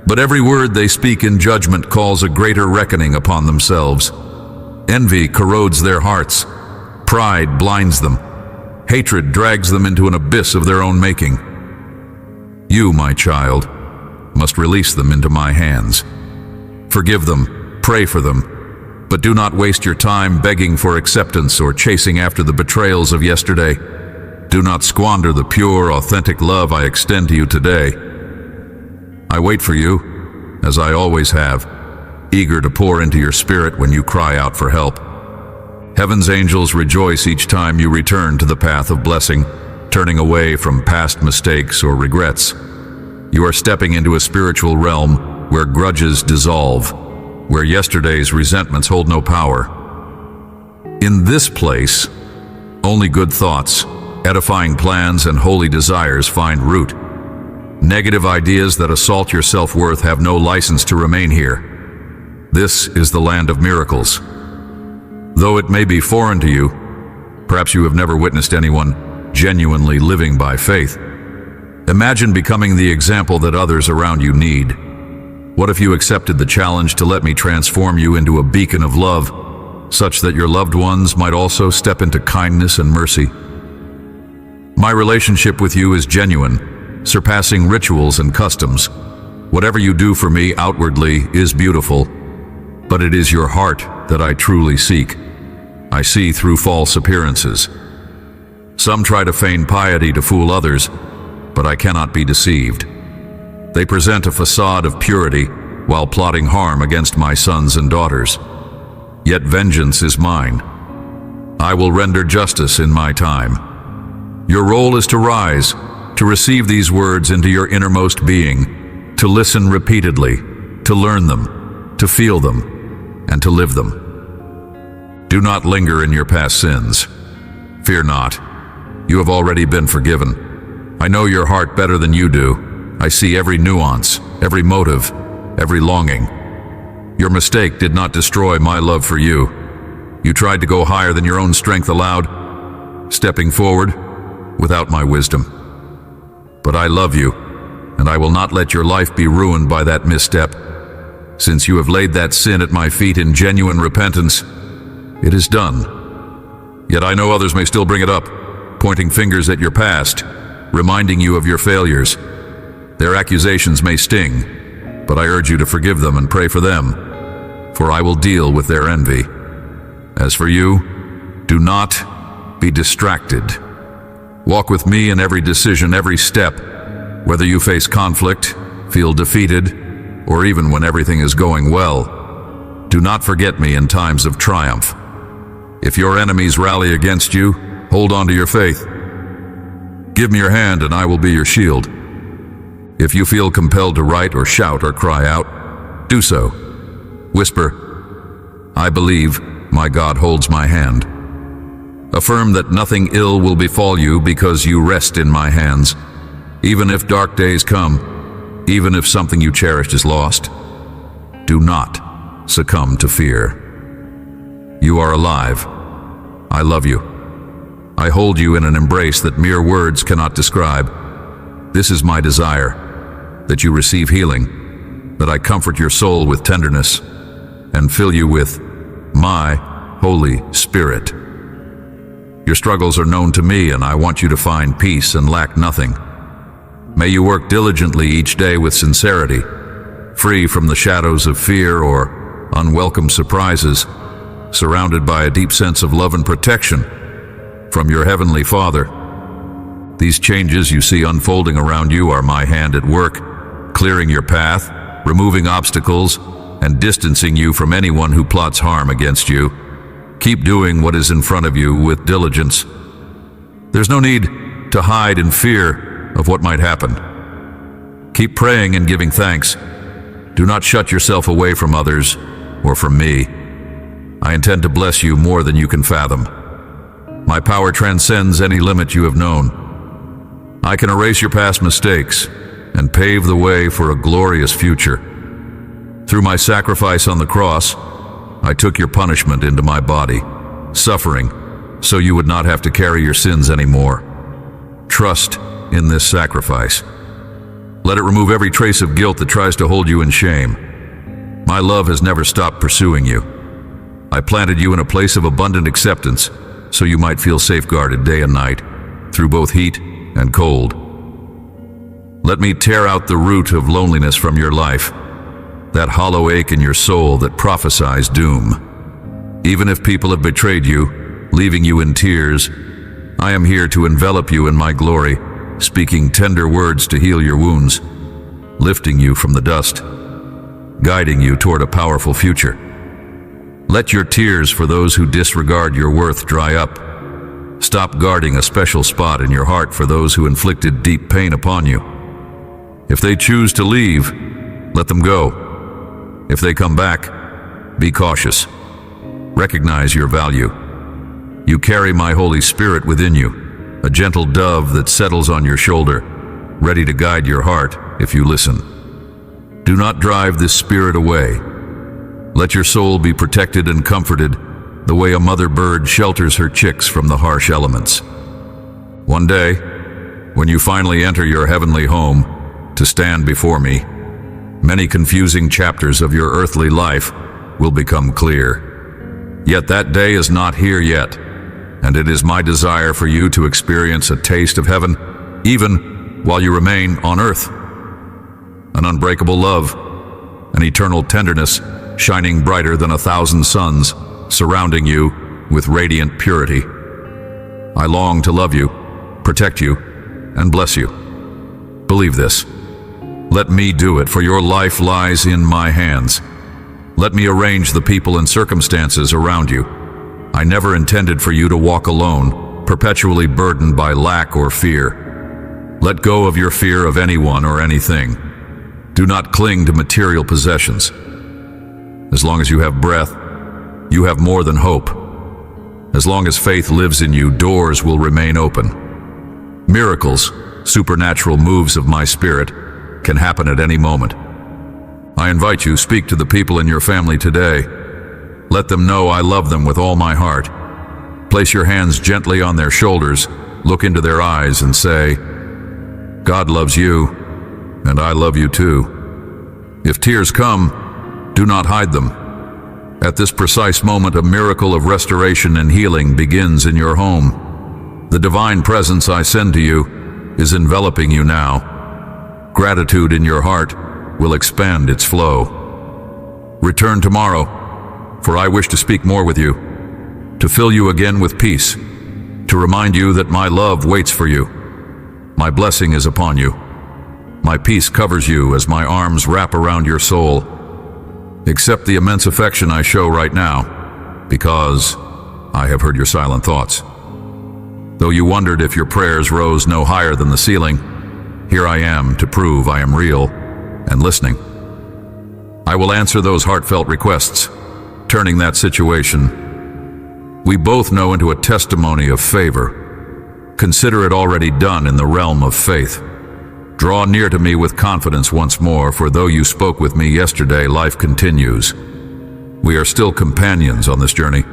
but every word they speak in judgment calls a greater reckoning upon themselves. Envy corrodes their hearts. Pride blinds them. Hatred drags them into an abyss of their own making. You, my child, must release them into my hands. Forgive them, pray for them, but do not waste your time begging for acceptance or chasing after the betrayals of yesterday. Do not squander the pure, authentic love I extend to you today. I wait for you, as I always have, eager to pour into your spirit when you cry out for help. Heaven's angels rejoice each time you return to the path of blessing, turning away from past mistakes or regrets. You are stepping into a spiritual realm where grudges dissolve, where yesterday's resentments hold no power. In this place, only good thoughts, edifying plans, and holy desires find root. Negative ideas that assault your self-worth have no license to remain here. This is the land of miracles. Though it may be foreign to you, perhaps you have never witnessed anyone genuinely living by faith. Imagine becoming the example that others around you need. What if you accepted the challenge to let me transform you into a beacon of love, such that your loved ones might also step into kindness and mercy? My relationship with you is genuine, surpassing rituals and customs. Whatever you do for me outwardly is beautiful, but it is your heart that I truly seek. I see through false appearances. Some try to feign piety to fool others, but I cannot be deceived. They present a facade of purity while plotting harm against my sons and daughters. Yet vengeance is mine. I will render justice in my time. Your role is to rise, to receive these words into your innermost being, to listen repeatedly, to learn them, to feel them, and to live them. Do not linger in your past sins. Fear not. You have already been forgiven. I know your heart better than you do. I see every nuance, every motive, every longing. Your mistake did not destroy my love for you. You tried to go higher than your own strength allowed, stepping forward without my wisdom. But I love you, and I will not let your life be ruined by that misstep. Since you have laid that sin at my feet in genuine repentance, it is done. Yet I know others may still bring it up, pointing fingers at your past, reminding you of your failures. Their accusations may sting, but I urge you to forgive them and pray for them, for I will deal with their envy. As for you, do not be distracted. Walk with me in every decision, every step, whether you face conflict, feel defeated, or even when everything is going well. Do not forget me in times of triumph. If your enemies rally against you, hold on to your faith. Give me your hand and I will be your shield. If you feel compelled to write or shout or cry out, do so. Whisper, I believe my God holds my hand. Affirm that nothing ill will befall you because you rest in my hands. Even if dark days come, even if something you cherished is lost, do not succumb to fear. You are alive. I love you. I hold you in an embrace that mere words cannot describe. This is my desire, that you receive healing, that I comfort your soul with tenderness, and fill you with my Holy Spirit. Your struggles are known to me, and I want you to find peace and lack nothing. May you work diligently each day with sincerity, free from the shadows of fear or unwelcome surprises, surrounded by a deep sense of love and protection from your Heavenly Father. These changes you see unfolding around you are my hand at work, clearing your path, removing obstacles, and distancing you from anyone who plots harm against you. Keep doing what is in front of you with diligence. There's no need to hide in fear of what might happen. Keep praying and giving thanks. Do not shut yourself away from others or from me. I intend to bless you more than you can fathom. My power transcends any limit you have known. I can erase your past mistakes and pave the way for a glorious future. Through my sacrifice on the cross, I took your punishment into my body, suffering so you would not have to carry your sins anymore. Trust in this sacrifice. Let it remove every trace of guilt that tries to hold you in shame. My love has never stopped pursuing you. I planted you in a place of abundant acceptance so you might feel safeguarded day and night, through both heat and cold. Let me tear out the root of loneliness from your life, that hollow ache in your soul that prophesies doom. Even if people have betrayed you, leaving you in tears, I am here to envelop you in my glory, speaking tender words to heal your wounds, lifting you from the dust, guiding you toward a powerful future. Let your tears for those who disregard your worth dry up. Stop guarding a special spot in your heart for those who inflicted deep pain upon you. If they choose to leave, let them go. If they come back, be cautious. Recognize your value. You carry my Holy Spirit within you, a gentle dove that settles on your shoulder, ready to guide your heart if you listen. Do not drive this spirit away. Let your soul be protected and comforted the way a mother bird shelters her chicks from the harsh elements. One day, when you finally enter your heavenly home to stand before me, many confusing chapters of your earthly life will become clear. Yet that day is not here yet, and it is my desire for you to experience a taste of heaven, even while you remain on earth. An unbreakable love, an eternal tenderness shining brighter than 1,000 suns, surrounding you with radiant purity. I long to love you, protect you, and bless you. Believe this. Let me do it, for your life lies in my hands. Let me arrange the people and circumstances around you. I never intended for you to walk alone, perpetually burdened by lack or fear. Let go of your fear of anyone or anything. Do not cling to material possessions. As long as you have breath, you have more than hope. As long as faith lives in you, doors will remain open. Miracles, supernatural moves of my spirit, can happen at any moment. I invite you, speak to the people in your family today. Let them know I love them with all my heart. Place your hands gently on their shoulders, look into their eyes and say, God loves you, and I love you too. If tears come, do not hide them. At this precise moment, a miracle of restoration and healing begins in your home. The divine presence I send to you is enveloping you now. Gratitude in your heart will expand its flow. Return tomorrow, for I wish to speak more with you, to fill you again with peace, to remind you that my love waits for you. My blessing is upon you. My peace covers you as my arms wrap around your soul. Accept the immense affection I show right now, because I have heard your silent thoughts. Though you wondered if your prayers rose no higher than the ceiling, here I am to prove I am real and listening. I will answer those heartfelt requests, turning that situation we both know into a testimony of favor. Consider it already done in the realm of faith. Draw near to me with confidence once more, for though you spoke with me yesterday, life continues. We are still companions on this journey.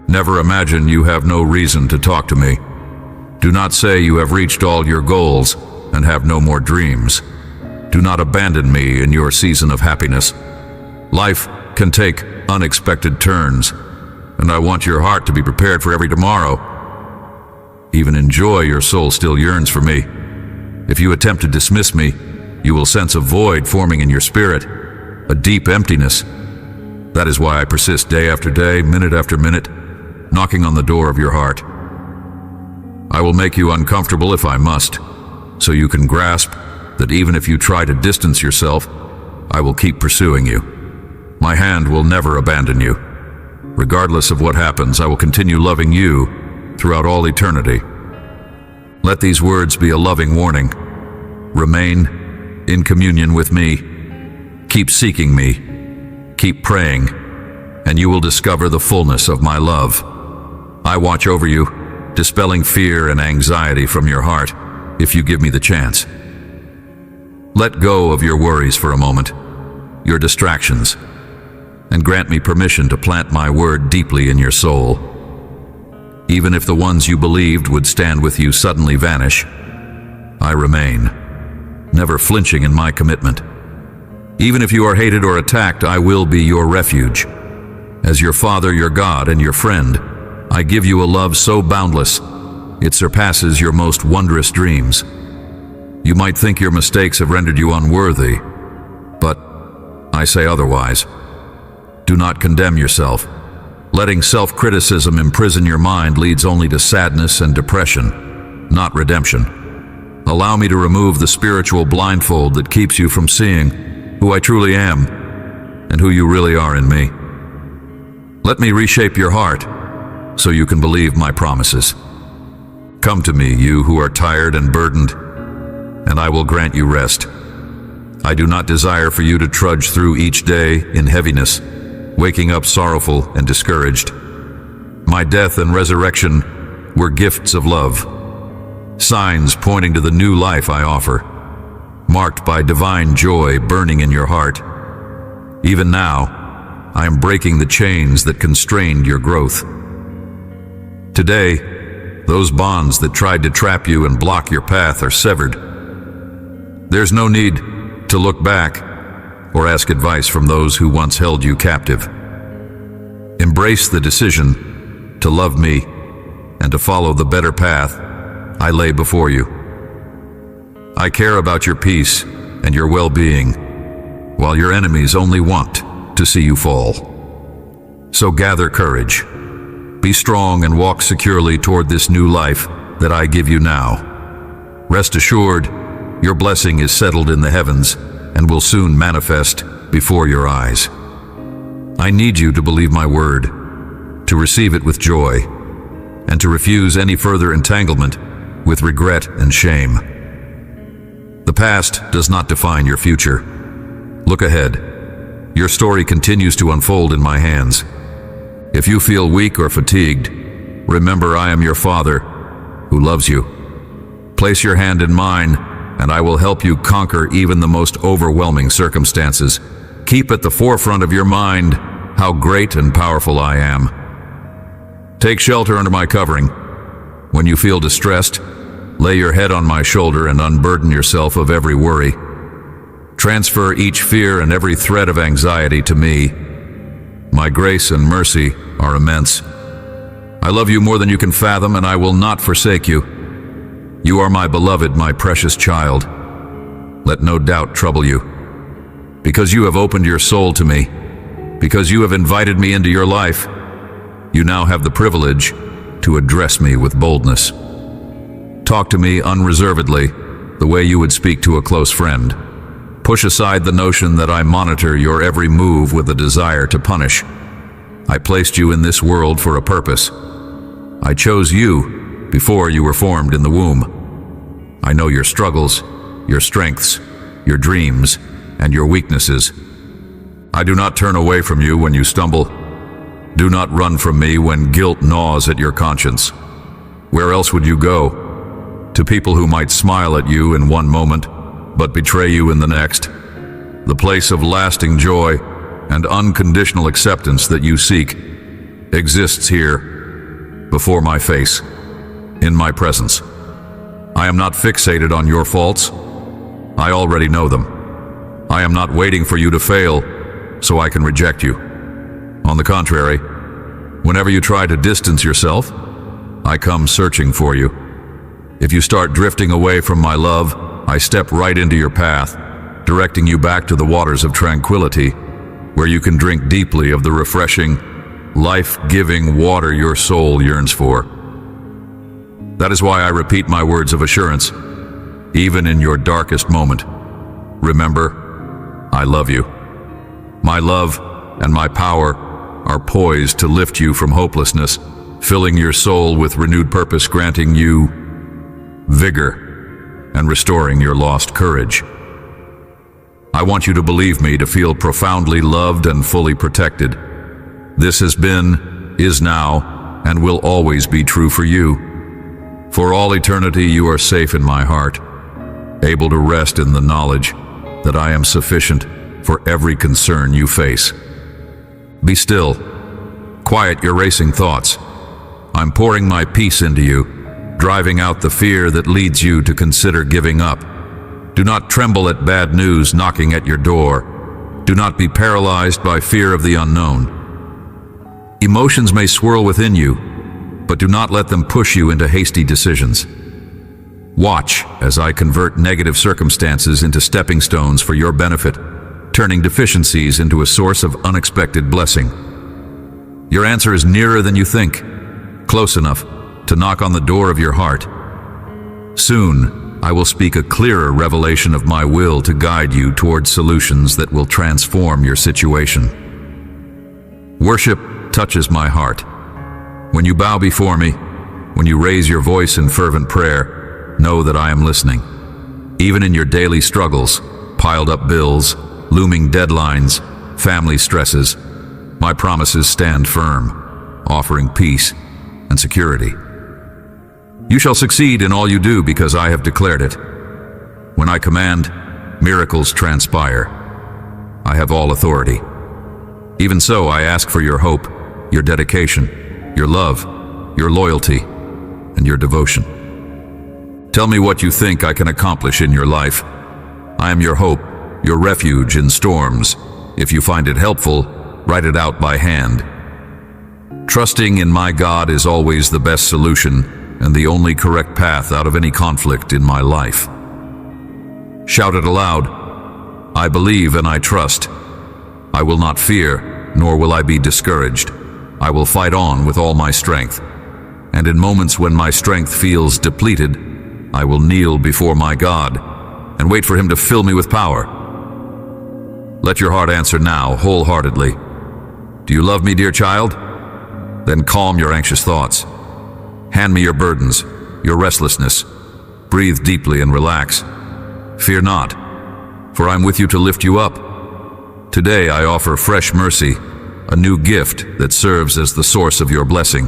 Never imagine you have no reason to talk to me. Do not say you have reached all your goals and have no more dreams. Do not abandon me in your season of happiness. Life can take unexpected turns, and I want your heart to be prepared for every tomorrow. Even in joy, your soul still yearns for me. If you attempt to dismiss me, you will sense a void forming in your spirit, a deep emptiness. That is why I persist day after day, minute after minute, knocking on the door of your heart. I will make you uncomfortable if I must, so you can grasp that even if you try to distance yourself, I will keep pursuing you. My hand will never abandon you. Regardless of what happens, I will continue loving you throughout all eternity. Let these words be a loving warning. Remain in communion with me. Keep seeking me. Keep praying, and you will discover the fullness of my love. I watch over you, dispelling fear and anxiety from your heart, if you give me the chance. Let go of your worries for a moment, your distractions, and grant me permission to plant my word deeply in your soul. Even if the ones you believed would stand with you suddenly vanish, I remain, never flinching in my commitment. Even if you are hated or attacked, I will be your refuge. As your Father, your God, and your friend, I give you a love so boundless, it surpasses your most wondrous dreams. You might think your mistakes have rendered you unworthy, but I say otherwise. Do not condemn yourself. Letting self-criticism imprison your mind leads only to sadness and depression, not redemption. Allow me to remove the spiritual blindfold that keeps you from seeing who I truly am and who you really are in me. Let me reshape your heart so you can believe my promises. Come to me, you who are tired and burdened, and I will grant you rest. I do not desire for you to trudge through each day in heaviness, waking up sorrowful and discouraged. My death and resurrection were gifts of love, signs pointing to the new life I offer, marked by divine joy burning in your heart. Even now, I am breaking the chains that constrained your growth. Today, those bonds that tried to trap you and block your path are severed. There's no need to look back or ask advice from those who once held you captive. Embrace the decision to love me and to follow the better path I lay before you. I care about your peace and your well-being, while your enemies only want to see you fall. So gather courage. Be strong and walk securely toward this new life that I give you now. Rest assured, your blessing is settled in the heavens and will soon manifest before your eyes. I need you to believe my word, to receive it with joy, and to refuse any further entanglement with regret and shame. The past does not define your future. Look ahead. Your story continues to unfold in my hands. If you feel weak or fatigued, remember I am your Father who loves you. Place your hand in mine, and I will help you conquer even the most overwhelming circumstances. Keep at the forefront of your mind how great and powerful I am. Take shelter under my covering. When you feel distressed, lay your head on my shoulder and unburden yourself of every worry. Transfer each fear and every thread of anxiety to me. My grace and mercy are immense. I love you more than you can fathom, and I will not forsake you. You are my beloved, my precious child. Let no doubt trouble you. Because you have opened your soul to me, because you have invited me into your life, you now have the privilege to address me with boldness. Talk to me unreservedly, the way you would speak to a close friend. Push aside the notion that I monitor your every move with a desire to punish. I placed you in this world for a purpose. I chose you before you were formed in the womb. I know your struggles, your strengths, your dreams, and your weaknesses. I do not turn away from you when you stumble. Do not run from me when guilt gnaws at your conscience. Where else would you go? To people who might smile at you in one moment, but betray you in the next. The place of lasting joy and unconditional acceptance that you seek exists here, before my face, in my presence. I am not fixated on your faults. I already know them. I am not waiting for you to fail so I can reject you. On the contrary, whenever you try to distance yourself, I come searching for you. If you start drifting away from my love, I step right into your path, directing you back to the waters of tranquility, where you can drink deeply of the refreshing, life-giving water your soul yearns for. That is why I repeat my words of assurance, even in your darkest moment. Remember, I love you. My love and my power are poised to lift you from hopelessness, filling your soul with renewed purpose, granting you vigor and restoring your lost courage. I want you to believe me, to feel profoundly loved and fully protected. This has been, is now, and will always be true for you. For all eternity, you are safe in my heart, able to rest in the knowledge that I am sufficient for every concern you face. Be still. Quiet your racing thoughts. I'm pouring my peace into you, driving out the fear that leads you to consider giving up. Do not tremble at bad news knocking at your door. Do not be paralyzed by fear of the unknown. Emotions may swirl within you, but do not let them push you into hasty decisions. Watch as I convert negative circumstances into stepping stones for your benefit, turning deficiencies into a source of unexpected blessing. Your answer is nearer than you think, close enough to knock on the door of your heart. Soon, I will speak a clearer revelation of my will to guide you towards solutions that will transform your situation. Worship touches my heart. When you bow before me, when you raise your voice in fervent prayer, know that I am listening. Even in your daily struggles, piled up bills, looming deadlines, family stresses, my promises stand firm, offering peace and security. You shall succeed in all you do because I have declared it. When I command, miracles transpire. I have all authority. Even so, I ask for your hope, your dedication, your love, your loyalty, and your devotion. Tell me what you think I can accomplish in your life. I am your hope, your refuge in storms. If you find it helpful, write it out by hand. Trusting in my God is always the best solution and the only correct path out of any conflict in my life. Shout it aloud. I believe and I trust. I will not fear, nor will I be discouraged. I will fight on with all my strength. And in moments when my strength feels depleted, I will kneel before my God and wait for him to fill me with power. Let your heart answer now, wholeheartedly. Do you love me, dear child? Then calm your anxious thoughts. Hand me your burdens, your restlessness. Breathe deeply and relax. Fear not, for I'm with you to lift you up. Today I offer fresh mercy, a new gift that serves as the source of your blessing.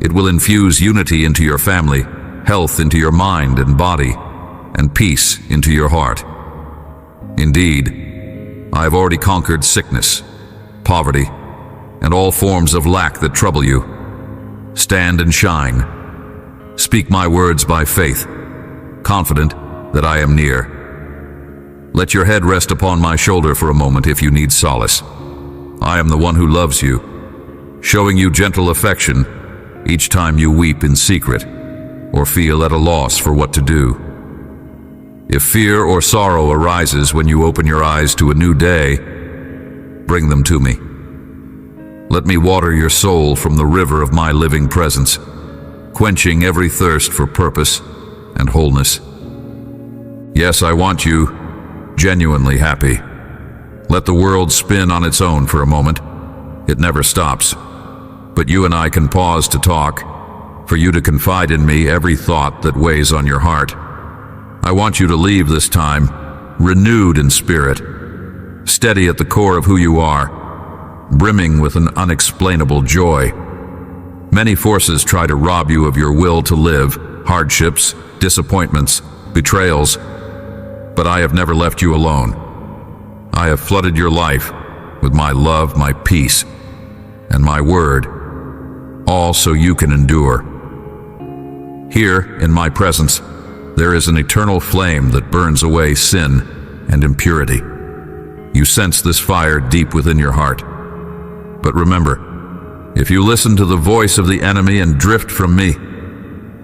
It will infuse unity into your family, health into your mind and body, and peace into your heart. Indeed, I have already conquered sickness, poverty, and all forms of lack that trouble you. Stand and shine. Speak my words by faith, confident that I am near. Let your head rest upon my shoulder for a moment if you need solace. I am the one who loves you, showing you gentle affection each time you weep in secret or feel at a loss for what to do. If fear or sorrow arises when you open your eyes to a new day, bring them to me. Let me water your soul from the river of my living presence, quenching every thirst for purpose and wholeness. Yes, I want you genuinely happy. Let the world spin on its own for a moment. It never stops. But you and I can pause to talk, for you to confide in me every thought that weighs on your heart. I want you to leave this time renewed in spirit, steady at the core of who you are, brimming with an unexplainable joy. Many forces try to rob you of your will to live, hardships, disappointments, betrayals, but I have never left you alone. I have flooded your life with my love, my peace, and my word, all so you can endure. Here, in my presence, there is an eternal flame that burns away sin and impurity. You sense this fire deep within your heart. But remember, if you listen to the voice of the enemy and drift from me,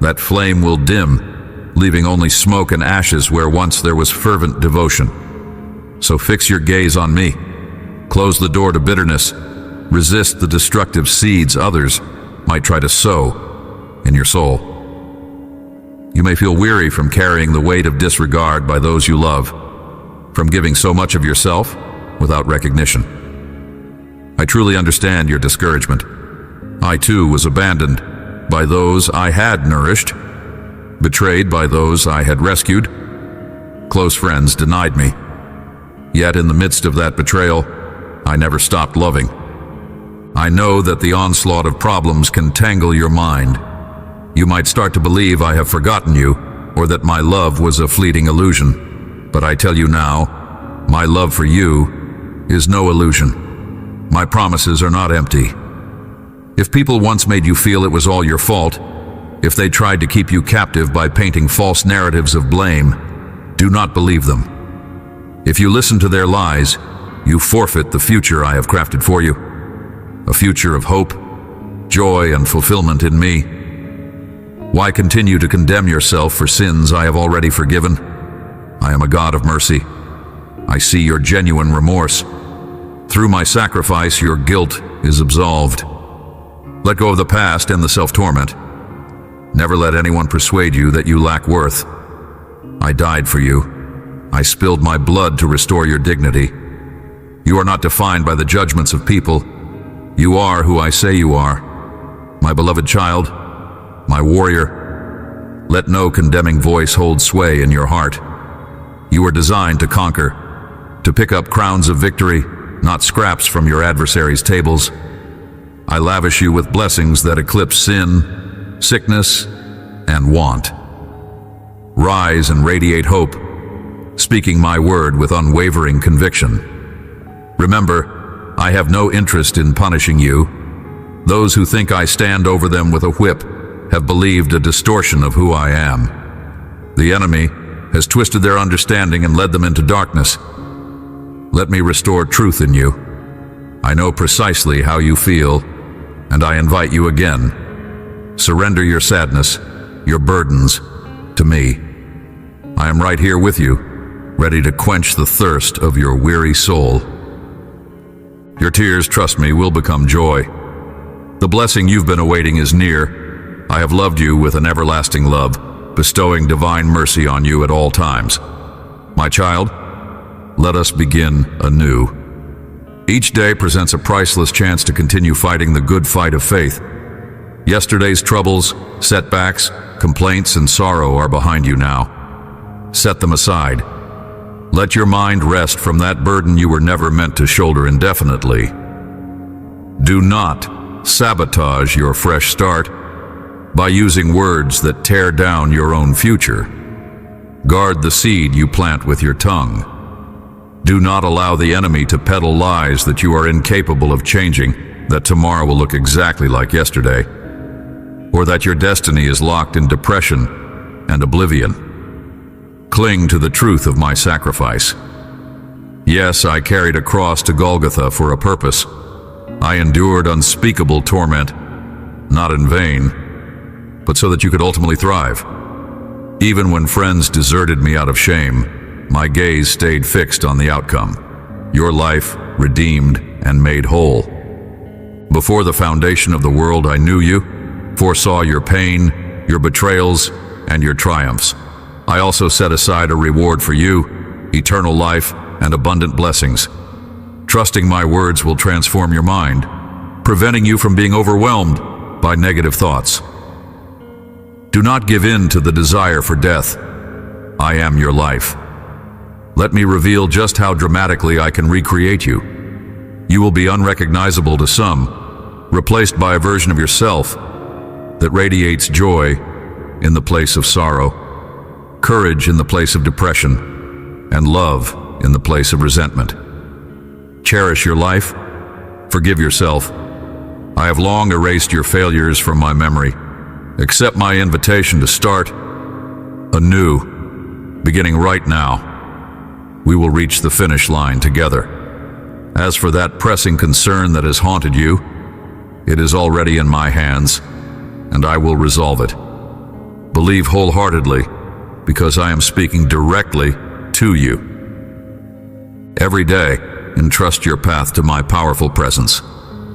that flame will dim, leaving only smoke and ashes where once there was fervent devotion. So fix your gaze on me. Close the door to bitterness. Resist the destructive seeds others might try to sow in your soul. You may feel weary from carrying the weight of disregard by those you love, from giving so much of yourself without recognition. I truly understand your discouragement. I too was abandoned by those I had nourished, betrayed by those I had rescued. Close friends denied me. Yet in the midst of that betrayal, I never stopped loving. I know that the onslaught of problems can tangle your mind. You might start to believe I have forgotten you, or that my love was a fleeting illusion. But I tell you now, my love for you is no illusion. My promises are not empty. If people once made you feel it was all your fault, if they tried to keep you captive by painting false narratives of blame, do not believe them. If you listen to their lies, you forfeit the future I have crafted for you. A future of hope, joy, and fulfillment in me. Why continue to condemn yourself for sins I have already forgiven? I am a God of mercy. I see your genuine remorse. Through my sacrifice, your guilt is absolved. Let go of the past and the self-torment. Never let anyone persuade you that you lack worth. I died for you. I spilled my blood to restore your dignity. You are not defined by the judgments of people. You are who I say you are. My beloved child, my warrior. Let no condemning voice hold sway in your heart. You are designed to conquer, to pick up crowns of victory, not scraps from your adversaries' tables. I lavish you with blessings that eclipse sin, sickness, and want. Rise and radiate hope, speaking my word with unwavering conviction. Remember, I have no interest in punishing you. Those who think I stand over them with a whip have believed a distortion of who I am. The enemy has twisted their understanding and led them into darkness. Let me restore truth in you. I know precisely how you feel, and I invite you again. Surrender your sadness, your burdens, to me. I am right here with you, ready to quench the thirst of your weary soul. Your tears, trust me, will become joy. The blessing you've been awaiting is near. I have loved you with an everlasting love, bestowing divine mercy on you at all times. My child, let us begin anew. Each day presents a priceless chance to continue fighting the good fight of faith. Yesterday's troubles, setbacks, complaints, and sorrow are behind you now. Set them aside. Let your mind rest from that burden you were never meant to shoulder indefinitely. Do not sabotage your fresh start by using words that tear down your own future. Guard the seed you plant with your tongue. Do not allow the enemy to peddle lies that you are incapable of changing, that tomorrow will look exactly like yesterday, or that your destiny is locked in depression and oblivion. Cling to the truth of my sacrifice. Yes, I carried a cross to Golgotha for a purpose. I endured unspeakable torment, not in vain, but so that you could ultimately thrive. Even when friends deserted me out of shame, my gaze stayed fixed on the outcome. Your life redeemed and made whole. Before the foundation of the world, I knew you, foresaw your pain, your betrayals, and your triumphs. I also set aside a reward for you, eternal life and abundant blessings. Trusting my words will transform your mind, preventing you from being overwhelmed by negative thoughts. Do not give in to the desire for death. I am your life. Let me reveal just how dramatically I can recreate you. You will be unrecognizable to some, replaced by a version of yourself that radiates joy in the place of sorrow, courage in the place of depression, and love in the place of resentment. Cherish your life. Forgive yourself. I have long erased your failures from my memory. Accept my invitation to start anew, beginning right now. We will reach the finish line together. As for that pressing concern that has haunted you, it is already in my hands, and I will resolve it. Believe wholeheartedly, because I am speaking directly to you. Every day, entrust your path to my powerful presence.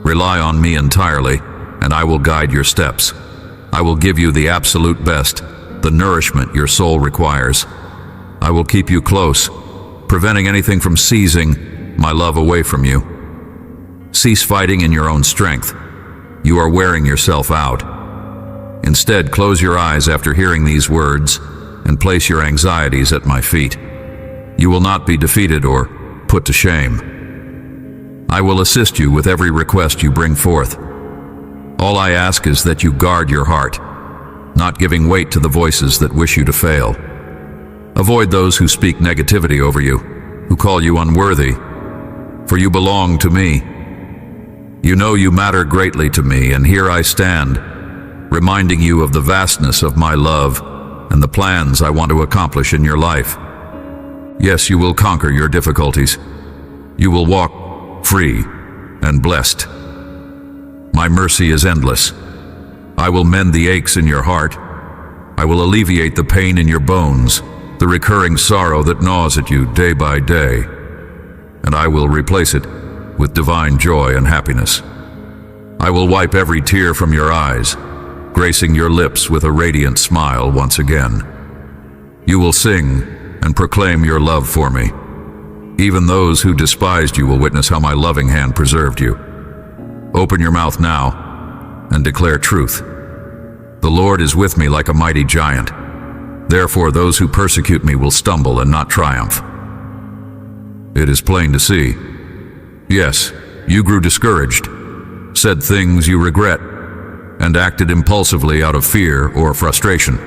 Rely on me entirely, and I will guide your steps. I will give you the absolute best, the nourishment your soul requires. I will keep you close, preventing anything from seizing my love away from you. Cease fighting in your own strength. You are wearing yourself out. Instead, close your eyes after hearing these words and place your anxieties at my feet. You will not be defeated or put to shame. I will assist you with every request you bring forth. All I ask is that you guard your heart, not giving weight to the voices that wish you to fail. Avoid those who speak negativity over you, who call you unworthy, for you belong to me. You know you matter greatly to me, and here I stand, reminding you of the vastness of my love and the plans I want to accomplish in your life. Yes, you will conquer your difficulties. You will walk free and blessed. My mercy is endless. I will mend the aches in your heart. I will alleviate the pain in your bones, the recurring sorrow that gnaws at you day by day, and I will replace it with divine joy and happiness. I will wipe every tear from your eyes, gracing your lips with a radiant smile once again. You will sing and proclaim your love for me. Even those who despised you will witness how my loving hand preserved you. Open your mouth now and declare truth. The Lord is with me like a mighty giant. Therefore, those who persecute me will stumble and not triumph. It is plain to see. Yes, you grew discouraged, said things you regret, and acted impulsively out of fear or frustration.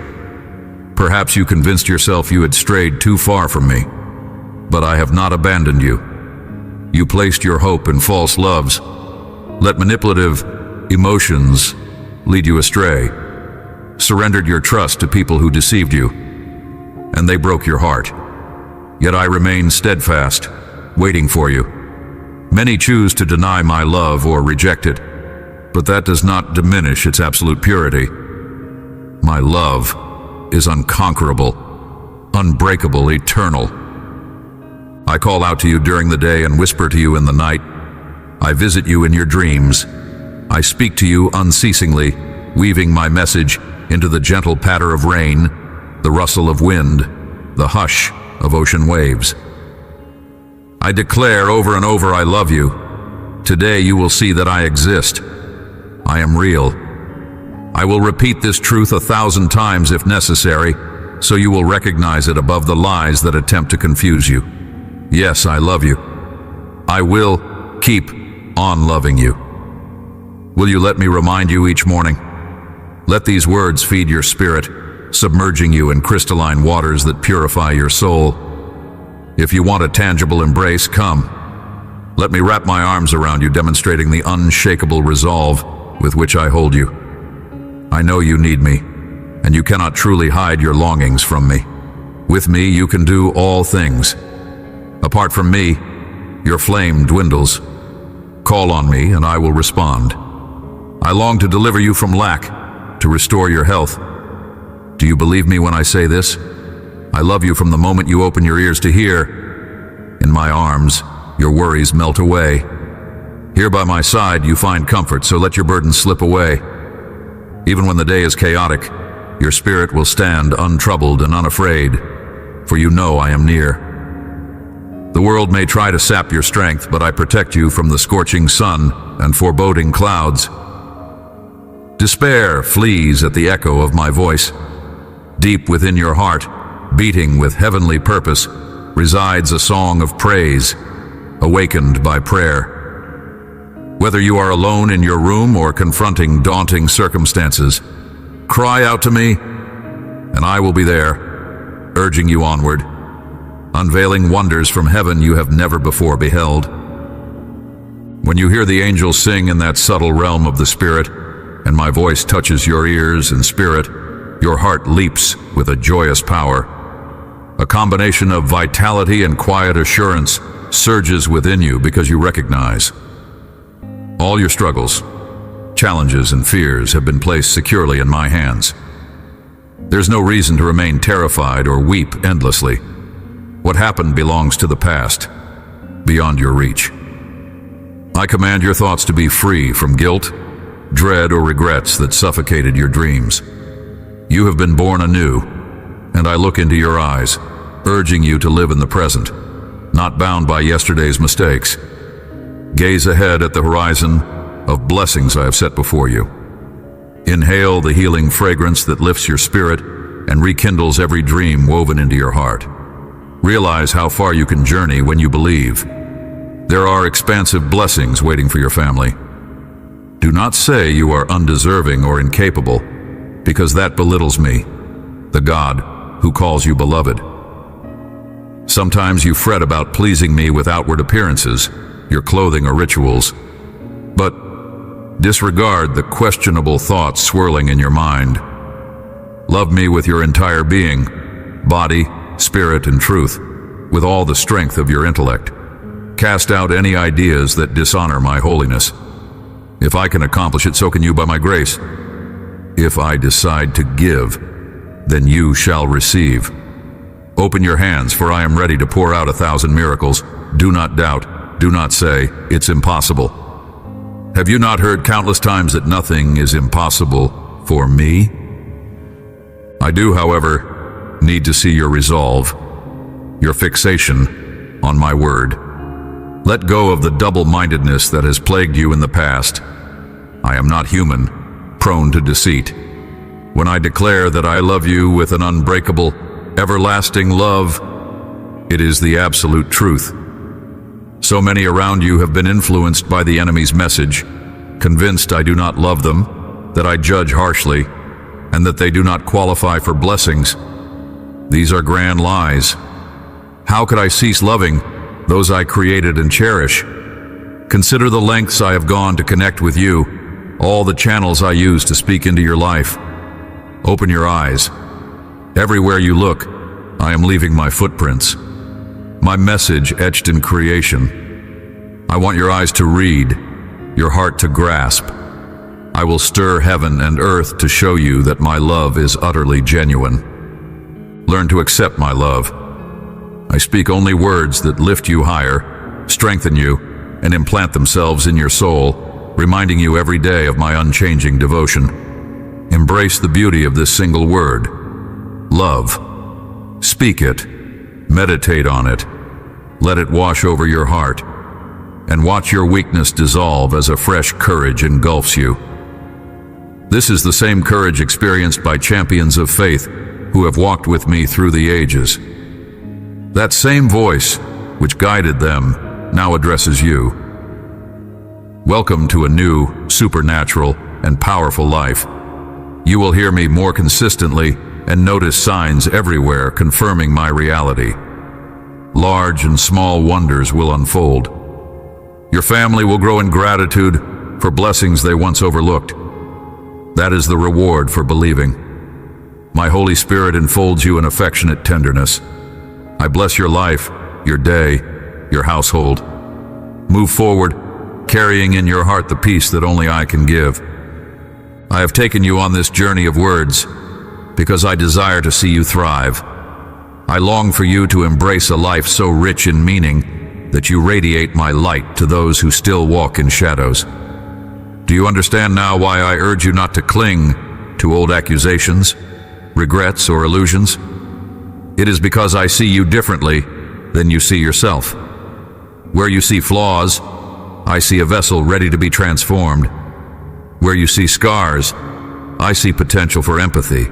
Perhaps you convinced yourself you had strayed too far from me, but I have not abandoned you. You placed your hope in false loves. Let manipulative emotions lead you astray. Surrendered your trust to people who deceived you, and they broke your heart. Yet I remain steadfast, waiting for you. Many choose to deny my love or reject it, but that does not diminish its absolute purity. My love is unconquerable, unbreakable, eternal. I call out to you during the day and whisper to you in the night. I visit you in your dreams. I speak to you unceasingly, weaving my message into the gentle patter of rain, the rustle of wind, the hush of ocean waves. I declare over and over I love you, Today you will see that I exist. I am real. I will repeat this truth 1,000 times if necessary, so you will recognize it above the lies that attempt to confuse you. Yes, I love you. I will keep on loving you. Will you let me remind you each morning? Let these words feed your spirit, submerging you in crystalline waters that purify your soul. If you want a tangible embrace, come. Let me wrap my arms around you, demonstrating the unshakable resolve with which I hold you. I know you need me, and you cannot truly hide your longings from me. With me, you can do all things. Apart from me, your flame dwindles. Call on me, and I will respond. I long to deliver you from lack, to restore your health. Do you believe me when I say this? I love you from the moment you open your ears to hear. In my arms, your worries melt away. Here by my side, you find comfort, so let your burdens slip away. Even when the day is chaotic, your spirit will stand untroubled and unafraid, for you know I am near. The world may try to sap your strength, but I protect you from the scorching sun and foreboding clouds. Despair flees at the echo of my voice. Deep within your heart, beating with heavenly purpose, resides a song of praise, awakened by prayer. Whether you are alone in your room or confronting daunting circumstances, cry out to me, and I will be there, urging you onward, unveiling wonders from heaven you have never before beheld. When you hear the angels sing in that subtle realm of the Spirit, and my voice touches your ears and spirit, your heart leaps with a joyous power. A combination of vitality and quiet assurance surges within you because you recognize all your struggles, challenges, and fears have been placed securely in my hands. There's no reason to remain terrified or weep endlessly. What happened belongs to the past, beyond your reach. I command your thoughts to be free from guilt, dread, or regrets that suffocated your dreams. You have been born anew, and I look into your eyes, urging you to live in the present, not bound by yesterday's mistakes. Gaze ahead at the horizon of blessings I have set before you. Inhale the healing fragrance that lifts your spirit and rekindles every dream woven into your heart. Realize how far you can journey when you believe. There are expansive blessings waiting for your family. Do not say you are undeserving or incapable, because that belittles me, the God who calls you beloved. Sometimes you fret about pleasing me with outward appearances, your clothing or rituals, but disregard the questionable thoughts swirling in your mind. Love me with your entire being, body, spirit, and truth, with all the strength of your intellect. Cast out any ideas that dishonor my holiness. If I can accomplish it, so can you by my grace. If I decide to give, then you shall receive. Open your hands, for I am ready to pour out 1,000 miracles. Do not doubt, do not say, it's impossible. Have you not heard countless times that nothing is impossible for me? I do, however, need to see your resolve, your fixation on my word. Let go of the double-mindedness that has plagued you in the past. I am not human, prone to deceit. When I declare that I love you with an unbreakable, everlasting love, it is the absolute truth. So many around you have been influenced by the enemy's message, convinced I do not love them, that I judge harshly, and that they do not qualify for blessings. These are grand lies. How could I cease loving those I created and cherish? Consider the lengths I have gone to connect with you, all the channels I use to speak into your life. Open your eyes. Everywhere you look, I am leaving my footprints, my message etched in creation. I want your eyes to read, your heart to grasp. I will stir heaven and earth to show you that my love is utterly genuine. Learn to accept my love. I speak only words that lift you higher, strengthen you, and implant themselves in your soul, reminding you every day of my unchanging devotion. Embrace the beauty of this single word, love. Speak it, meditate on it, let it wash over your heart. and watch your weakness dissolve as a fresh courage engulfs you. This is the same courage experienced by champions of faith who have walked with me through the ages. That same voice which guided them now addresses you. Welcome to a new, supernatural, and powerful life. You will hear me more consistently and notice signs everywhere confirming my reality. Large and small wonders will unfold. Your family will grow in gratitude for blessings they once overlooked. That is the reward for believing. My Holy Spirit enfolds you in affectionate tenderness. I bless your life, your day, your household. Move forward, carrying in your heart the peace that only I can give. I have taken you on this journey of words because I desire to see you thrive. I long for you to embrace a life so rich in meaning that you radiate my light to those who still walk in shadows. Do you understand now why I urge you not to cling to old accusations, regrets, or illusions? It is because I see you differently than you see yourself. Where you see flaws, I see a vessel ready to be transformed. Where you see scars, I see potential for empathy.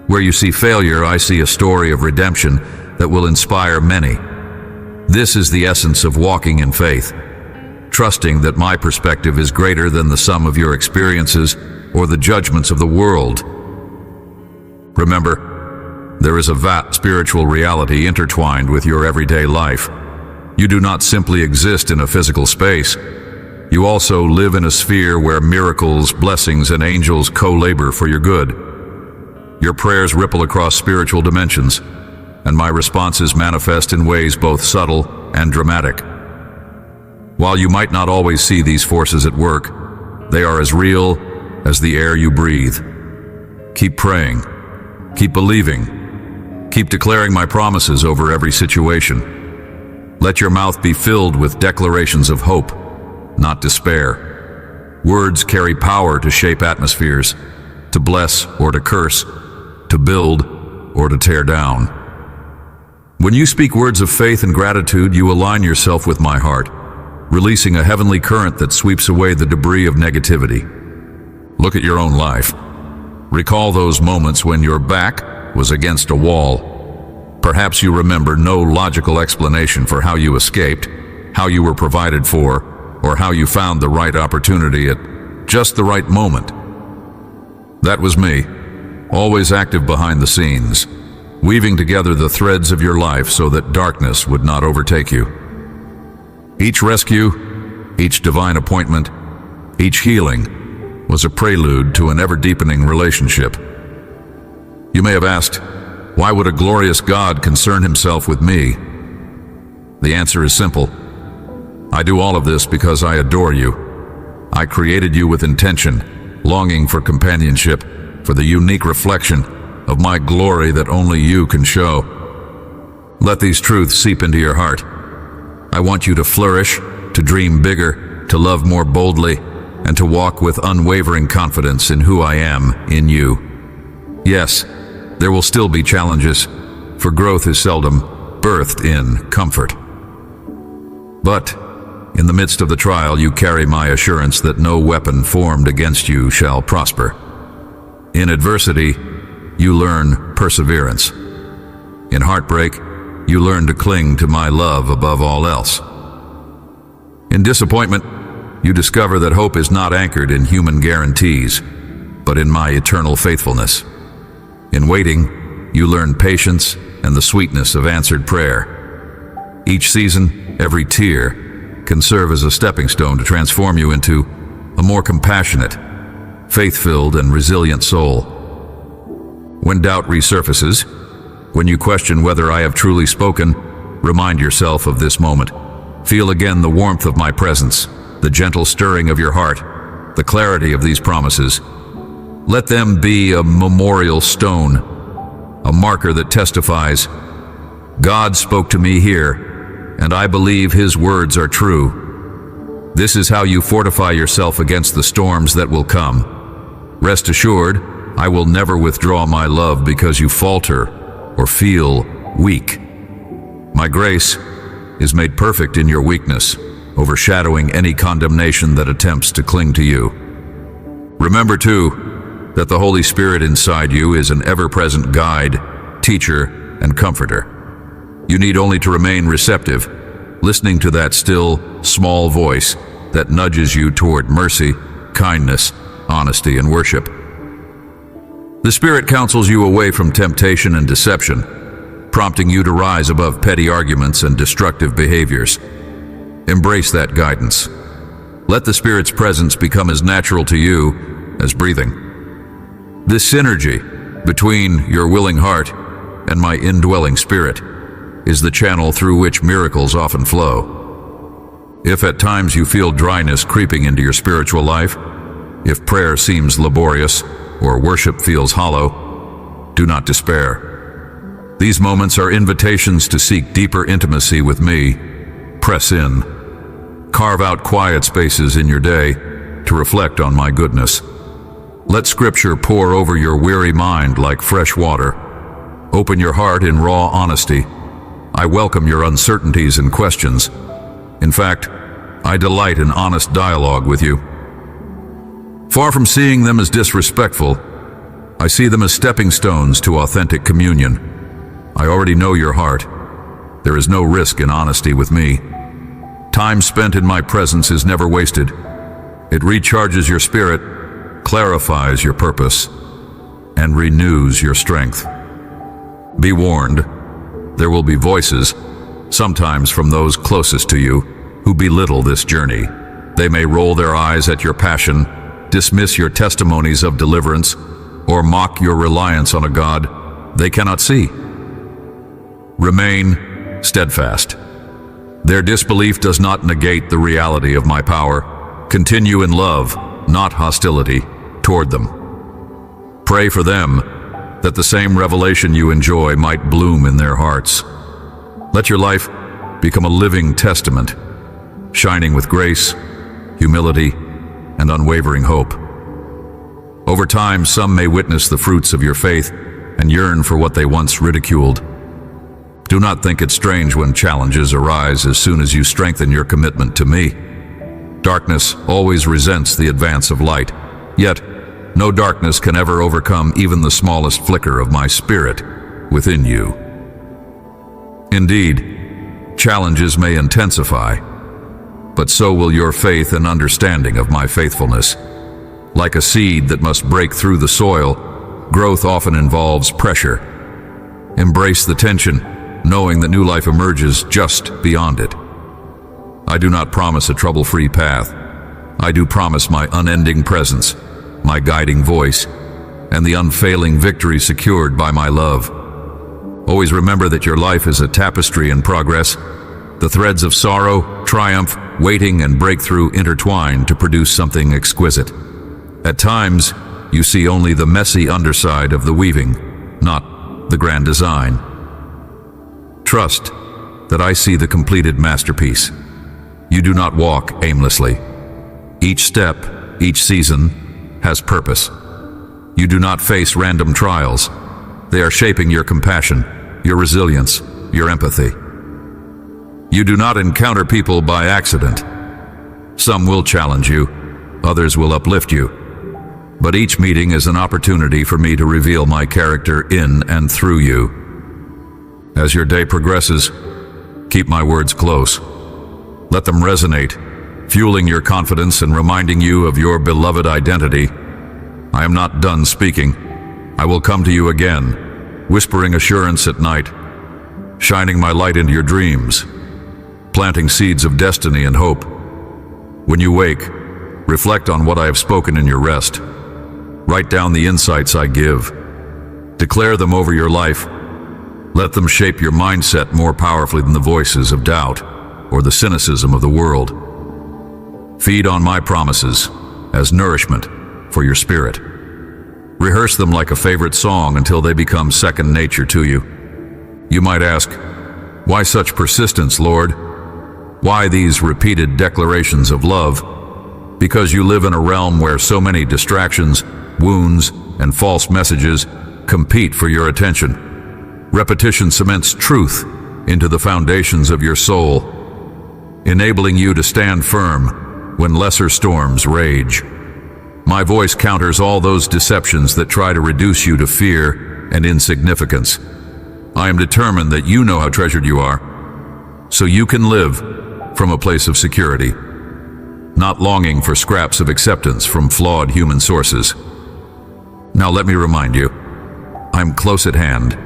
Where you see failure, I see a story of redemption that will inspire many. This is the essence of walking in faith, trusting that my perspective is greater than the sum of your experiences or the judgments of the world. Remember, there is a vast spiritual reality intertwined with your everyday life. You do not simply exist in a physical space. You also live in a sphere where miracles, blessings, and angels co-labor for your good. Your prayers ripple across spiritual dimensions, and my responses manifest in ways both subtle and dramatic. While you might not always see these forces at work, they are as real as the air you breathe. Keep praying, keep believing, keep declaring my promises over every situation. Let your mouth be filled with declarations of hope, not despair. Words carry power to shape atmospheres, to bless or to curse, to build or to tear down. When you speak words of faith and gratitude, you align yourself with my heart, releasing a heavenly current that sweeps away the debris of negativity. Look at your own life. Recall those moments when your back was against a wall. Perhaps you remember no logical explanation for how you escaped, how you were provided for, or how you found the right opportunity at just the right moment. That was me, always active behind the scenes, weaving together the threads of your life so that darkness would not overtake you. Each rescue, each divine appointment, each healing was a prelude to an ever-deepening relationship. You may have asked, why would a glorious God concern himself with me? The answer is simple. I do all of this because I adore you. I created you with intention, longing for companionship, for the unique reflection of my glory that only you can show. Let these truths seep into your heart. I want you to flourish, to dream bigger, to love more boldly, and to walk with unwavering confidence in who I am in you. Yes, there will still be challenges, for growth is seldom birthed in comfort. But in the midst of the trial, you carry my assurance that no weapon formed against you shall prosper. In adversity, you learn perseverance. In heartbreak, you learn to cling to my love above all else. In disappointment, you discover that hope is not anchored in human guarantees, but in my eternal faithfulness. In waiting, you learn patience and the sweetness of answered prayer. Each season, every tear, can serve as a stepping stone to transform you into a more compassionate, faith-filled, and resilient soul. When doubt resurfaces, when you question whether I have truly spoken, remind yourself of this moment. Feel again the warmth of my presence, the gentle stirring of your heart, the clarity of these promises. Let them be a memorial stone, a marker that testifies, God spoke to me here, and I believe his words are true. This is how you fortify yourself against the storms that will come. Rest assured, I will never withdraw my love because you falter or feel weak. My grace is made perfect in your weakness, overshadowing any condemnation that attempts to cling to you. Remember, too, that the Holy Spirit inside you is an ever-present guide, teacher, and comforter. You need only to remain receptive, listening to that still, small voice that nudges you toward mercy, kindness, honesty, and worship. The Spirit counsels you away from temptation and deception, prompting you to rise above petty arguments and destructive behaviors. Embrace that guidance. Let the Spirit's presence become as natural to you as breathing. This synergy between your willing heart and my indwelling Spirit is the channel through which miracles often flow. If at times you feel dryness creeping into your spiritual life, if prayer seems laborious or worship feels hollow, do not despair. These moments are invitations to seek deeper intimacy with me. Press in. Carve out quiet spaces in your day to reflect on my goodness. Let Scripture pour over your weary mind like fresh water. Open your heart in raw honesty. I welcome your uncertainties and questions. In fact, I delight in honest dialogue with you. Far from seeing them as disrespectful, I see them as stepping stones to authentic communion. I already know your heart. There is no risk in honesty with me. Time spent in my presence is never wasted. It recharges your spirit, clarifies your purpose, and renews your strength. Be warned, there will be voices, sometimes from those closest to you, who belittle this journey. They may roll their eyes at your passion, dismiss your testimonies of deliverance, or mock your reliance on a God they cannot see. Remain steadfast. Their disbelief does not negate the reality of my power. Continue in love, not hostility, toward them. Pray for them, that the same revelation you enjoy might bloom in their hearts. Let your life become a living testament, shining with grace, humility, and unwavering hope. Over time, some may witness the fruits of your faith and yearn for what they once ridiculed. Do not think it strange when challenges arise as soon as you strengthen your commitment to me. Darkness always resents the advance of light, yet no darkness can ever overcome even the smallest flicker of my Spirit within you. Indeed, challenges may intensify, but so will your faith and understanding of my faithfulness. Like a seed that must break through the soil, growth often involves pressure. Embrace the tension, knowing that new life emerges just beyond it. I do not promise a trouble-free path. I do promise my unending presence, my guiding voice, and the unfailing victory secured by my love. Always remember that your life is a tapestry in progress. The threads of sorrow, triumph, waiting, and breakthrough intertwine to produce something exquisite. At times, you see only the messy underside of the weaving, not the grand design. Trust that I see the completed masterpiece. You do not walk aimlessly. Each step, each season, has purpose. You do not face random trials. They are shaping your compassion, your resilience, your empathy. You do not encounter people by accident. Some will challenge you, others will uplift you. But each meeting is an opportunity for me to reveal my character in and through you. As your day progresses, keep my words close. Let them resonate, fueling your confidence and reminding you of your beloved identity. I am not done speaking. I will come to you again, whispering assurance at night, shining my light into your dreams, planting seeds of destiny and hope. When you wake, reflect on what I have spoken in your rest. Write down the insights I give. Declare them over your life. Let them shape your mindset more powerfully than the voices of doubt or the cynicism of the world. Feed on my promises as nourishment for your spirit. Rehearse them like a favorite song until they become second nature to you. You might ask, why such persistence, Lord? Why these repeated declarations of love? Because you live in a realm where so many distractions, wounds, and false messages compete for your attention. Repetition cements truth into the foundations of your soul. enabling you to stand firm when lesser storms rage. My voice counters all those deceptions that try to reduce you to fear and insignificance. I am determined that you know how treasured you are, so you can live from a place of security, not longing for scraps of acceptance from flawed human sources. Now let me remind you, I'm close at hand.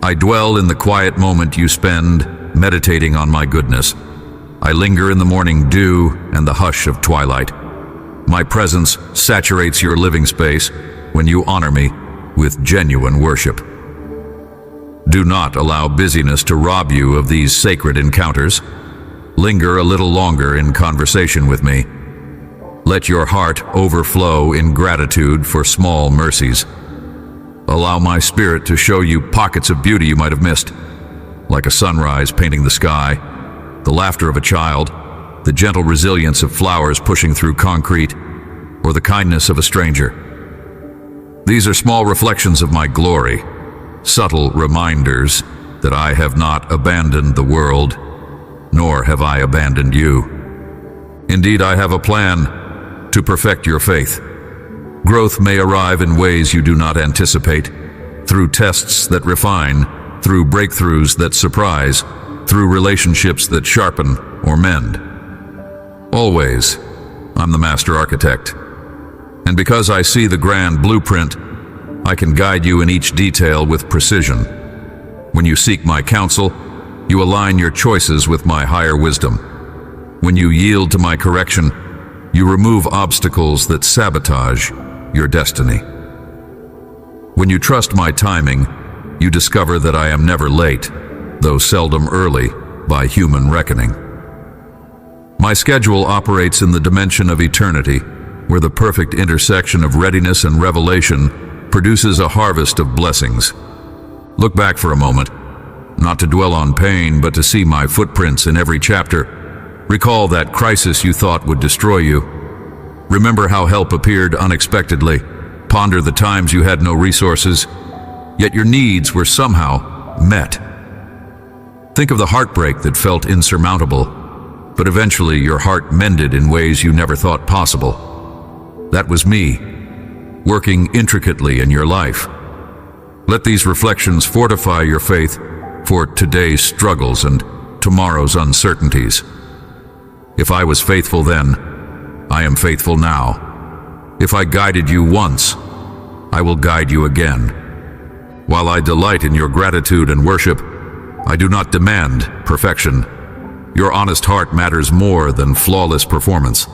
I dwell in the quiet moment you spend meditating on my goodness. I linger in the morning dew and the hush of twilight. My presence saturates your living space when you honor me with genuine worship. Do not allow busyness to rob you of these sacred encounters. Linger a little longer in conversation with me. Let your heart overflow in gratitude for small mercies. Allow my spirit to show you pockets of beauty you might have missed, like a sunrise painting the sky, the laughter of a child, the gentle resilience of flowers pushing through concrete, or the kindness of a stranger. These are small reflections of my glory, subtle reminders that I have not abandoned the world, nor have I abandoned you. Indeed, I have a plan to perfect your faith. Growth may arrive in ways you do not anticipate, through tests that refine, through breakthroughs that surprise, through relationships that sharpen or mend. Always, I'm the master architect. And because I see the grand blueprint, I can guide you in each detail with precision. When you seek my counsel, you align your choices with my higher wisdom. When you yield to my correction, you remove obstacles that sabotage your destiny. When you trust my timing, you discover that I am never late, though seldom early by human reckoning. My schedule operates in the dimension of eternity, where the perfect intersection of readiness and revelation produces a harvest of blessings. Look back for a moment, not to dwell on pain, but to see my footprints in every chapter. Recall that crisis you thought would destroy you. Remember how help appeared unexpectedly. Ponder the times you had no resources, yet your needs were somehow met. Think of the heartbreak that felt insurmountable, but eventually your heart mended in ways you never thought possible. That was me, working intricately in your life. Let these reflections fortify your faith for today's struggles and tomorrow's uncertainties. If I was faithful then, I am faithful now. If I guided you once, I will guide you again. While I delight in your gratitude and worship, I do not demand perfection. Your honest heart matters more than flawless performance.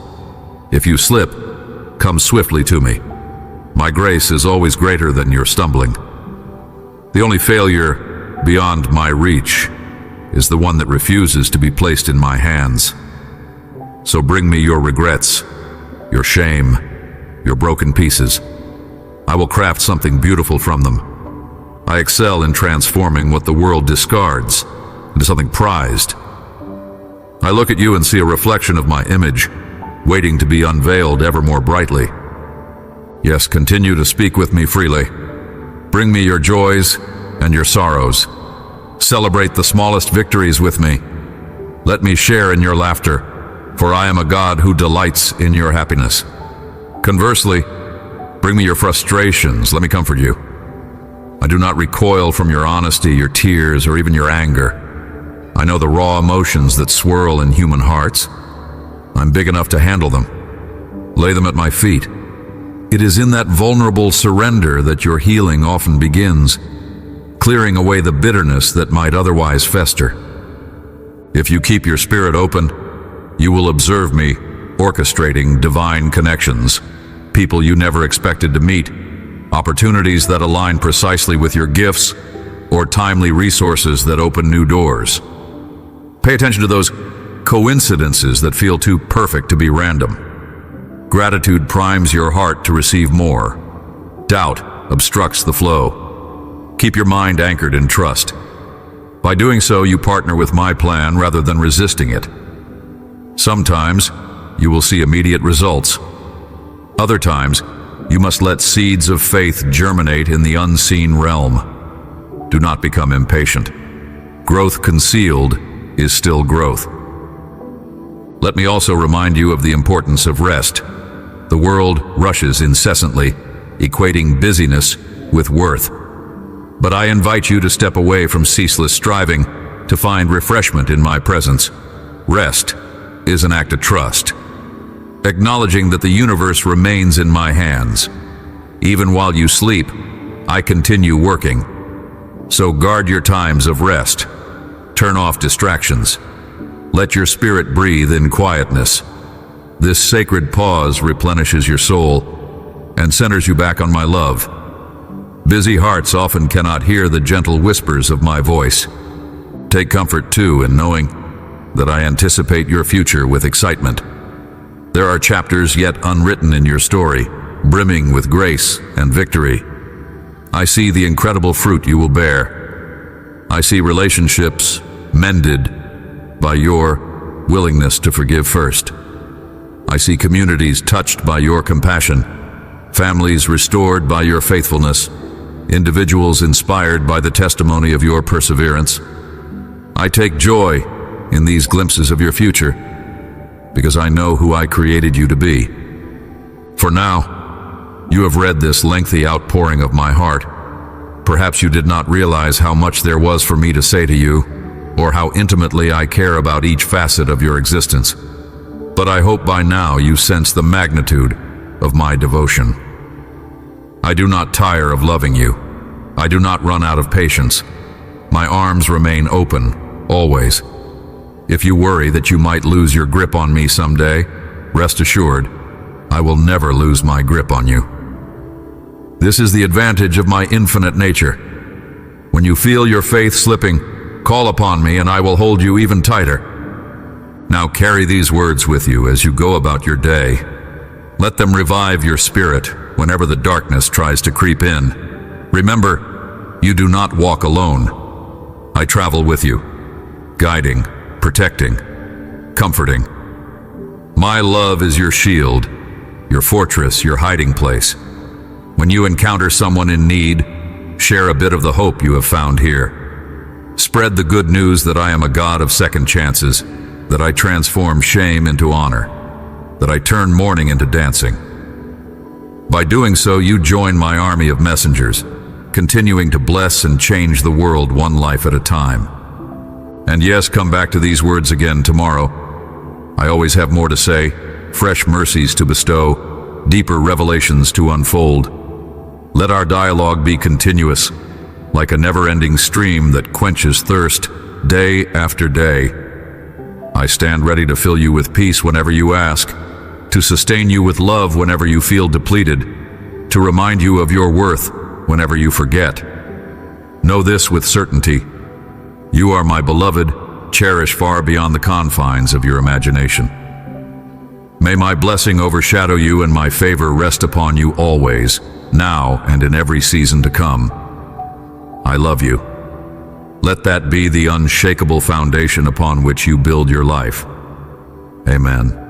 If you slip, come swiftly to me. My grace is always greater than your stumbling. The only failure beyond my reach is the one that refuses to be placed in my hands. So bring me your regrets, your shame, your broken pieces. I will craft something beautiful from them. I excel in transforming what the world discards into something prized. I look at you and see a reflection of my image, waiting to be unveiled ever more brightly. Yes, continue to speak with me freely. Bring me your joys and your sorrows. Celebrate the smallest victories with me. Let me share in your laughter, for I am a God who delights in your happiness. Conversely, bring me your frustrations. Let me comfort you. I do not recoil from your honesty, your tears, or even your anger. I know the raw emotions that swirl in human hearts. I'm big enough to handle them. Lay them at my feet. It is in that vulnerable surrender that your healing often begins, clearing away the bitterness that might otherwise fester. If you keep your spirit open, you will observe me orchestrating divine connections, people you never expected to meet, opportunities that align precisely with your gifts, or timely resources that open new doors. Pay attention to those coincidences that feel too perfect to be random. Gratitude primes your heart to receive more. Doubt obstructs the flow. Keep your mind anchored in trust. By doing so, you partner with my plan rather than resisting it. Sometimes, you will see immediate results. Other times, you must let seeds of faith germinate in the unseen realm. Do not become impatient. Growth concealed is still growth. Let me also remind you of the importance of rest. The world rushes incessantly, equating busyness with worth. But I invite you to step away from ceaseless striving to find refreshment in my presence. Rest is an act of trust, acknowledging that the universe remains in my hands. Even while you sleep, I continue working. So guard your times of rest. Turn off distractions. Let your spirit breathe in quietness. This sacred pause replenishes your soul and centers you back on my love. Busy hearts often cannot hear the gentle whispers of my voice. Take comfort, too, in knowing that I anticipate your future with excitement. There are chapters yet unwritten in your story, brimming with grace and victory. I see the incredible fruit you will bear. I see relationships mended by your willingness to forgive first. I see communities touched by your compassion, families restored by your faithfulness, individuals inspired by the testimony of your perseverance. I take joy in these glimpses of your future because I know who I created you to be. For now, you have read this lengthy outpouring of my heart. Perhaps you did not realize how much there was for me to say to you, or how intimately I care about each facet of your existence. But I hope by now you sense the magnitude of my devotion. I do not tire of loving you. I do not run out of patience. My arms remain open, always. If you worry that you might lose your grip on me someday, rest assured, I will never lose my grip on you. This is the advantage of my infinite nature. When you feel your faith slipping, call upon me and I will hold you even tighter. Now carry these words with you as you go about your day. Let them revive your spirit whenever the darkness tries to creep in. Remember, you do not walk alone. I travel with you, guiding, protecting, comforting. My love is your shield, your fortress, your hiding place. When you encounter someone in need, share a bit of the hope you have found here. Spread the good news that I am a God of second chances, that I transform shame into honor, that I turn mourning into dancing. By doing so, you join my army of messengers, continuing to bless and change the world one life at a time. And yes, come back to these words again tomorrow. I always have more to say, fresh mercies to bestow, deeper revelations to unfold. Let our dialogue be continuous, like a never-ending stream that quenches thirst day after day. I stand ready to fill you with peace whenever you ask, to sustain you with love whenever you feel depleted, to remind you of your worth whenever you forget. Know this with certainty: you are my beloved, cherished far beyond the confines of your imagination. May my blessing overshadow you and my favor rest upon you always, now and in every season to come. I love you. Let that be the unshakable foundation upon which you build your life. Amen.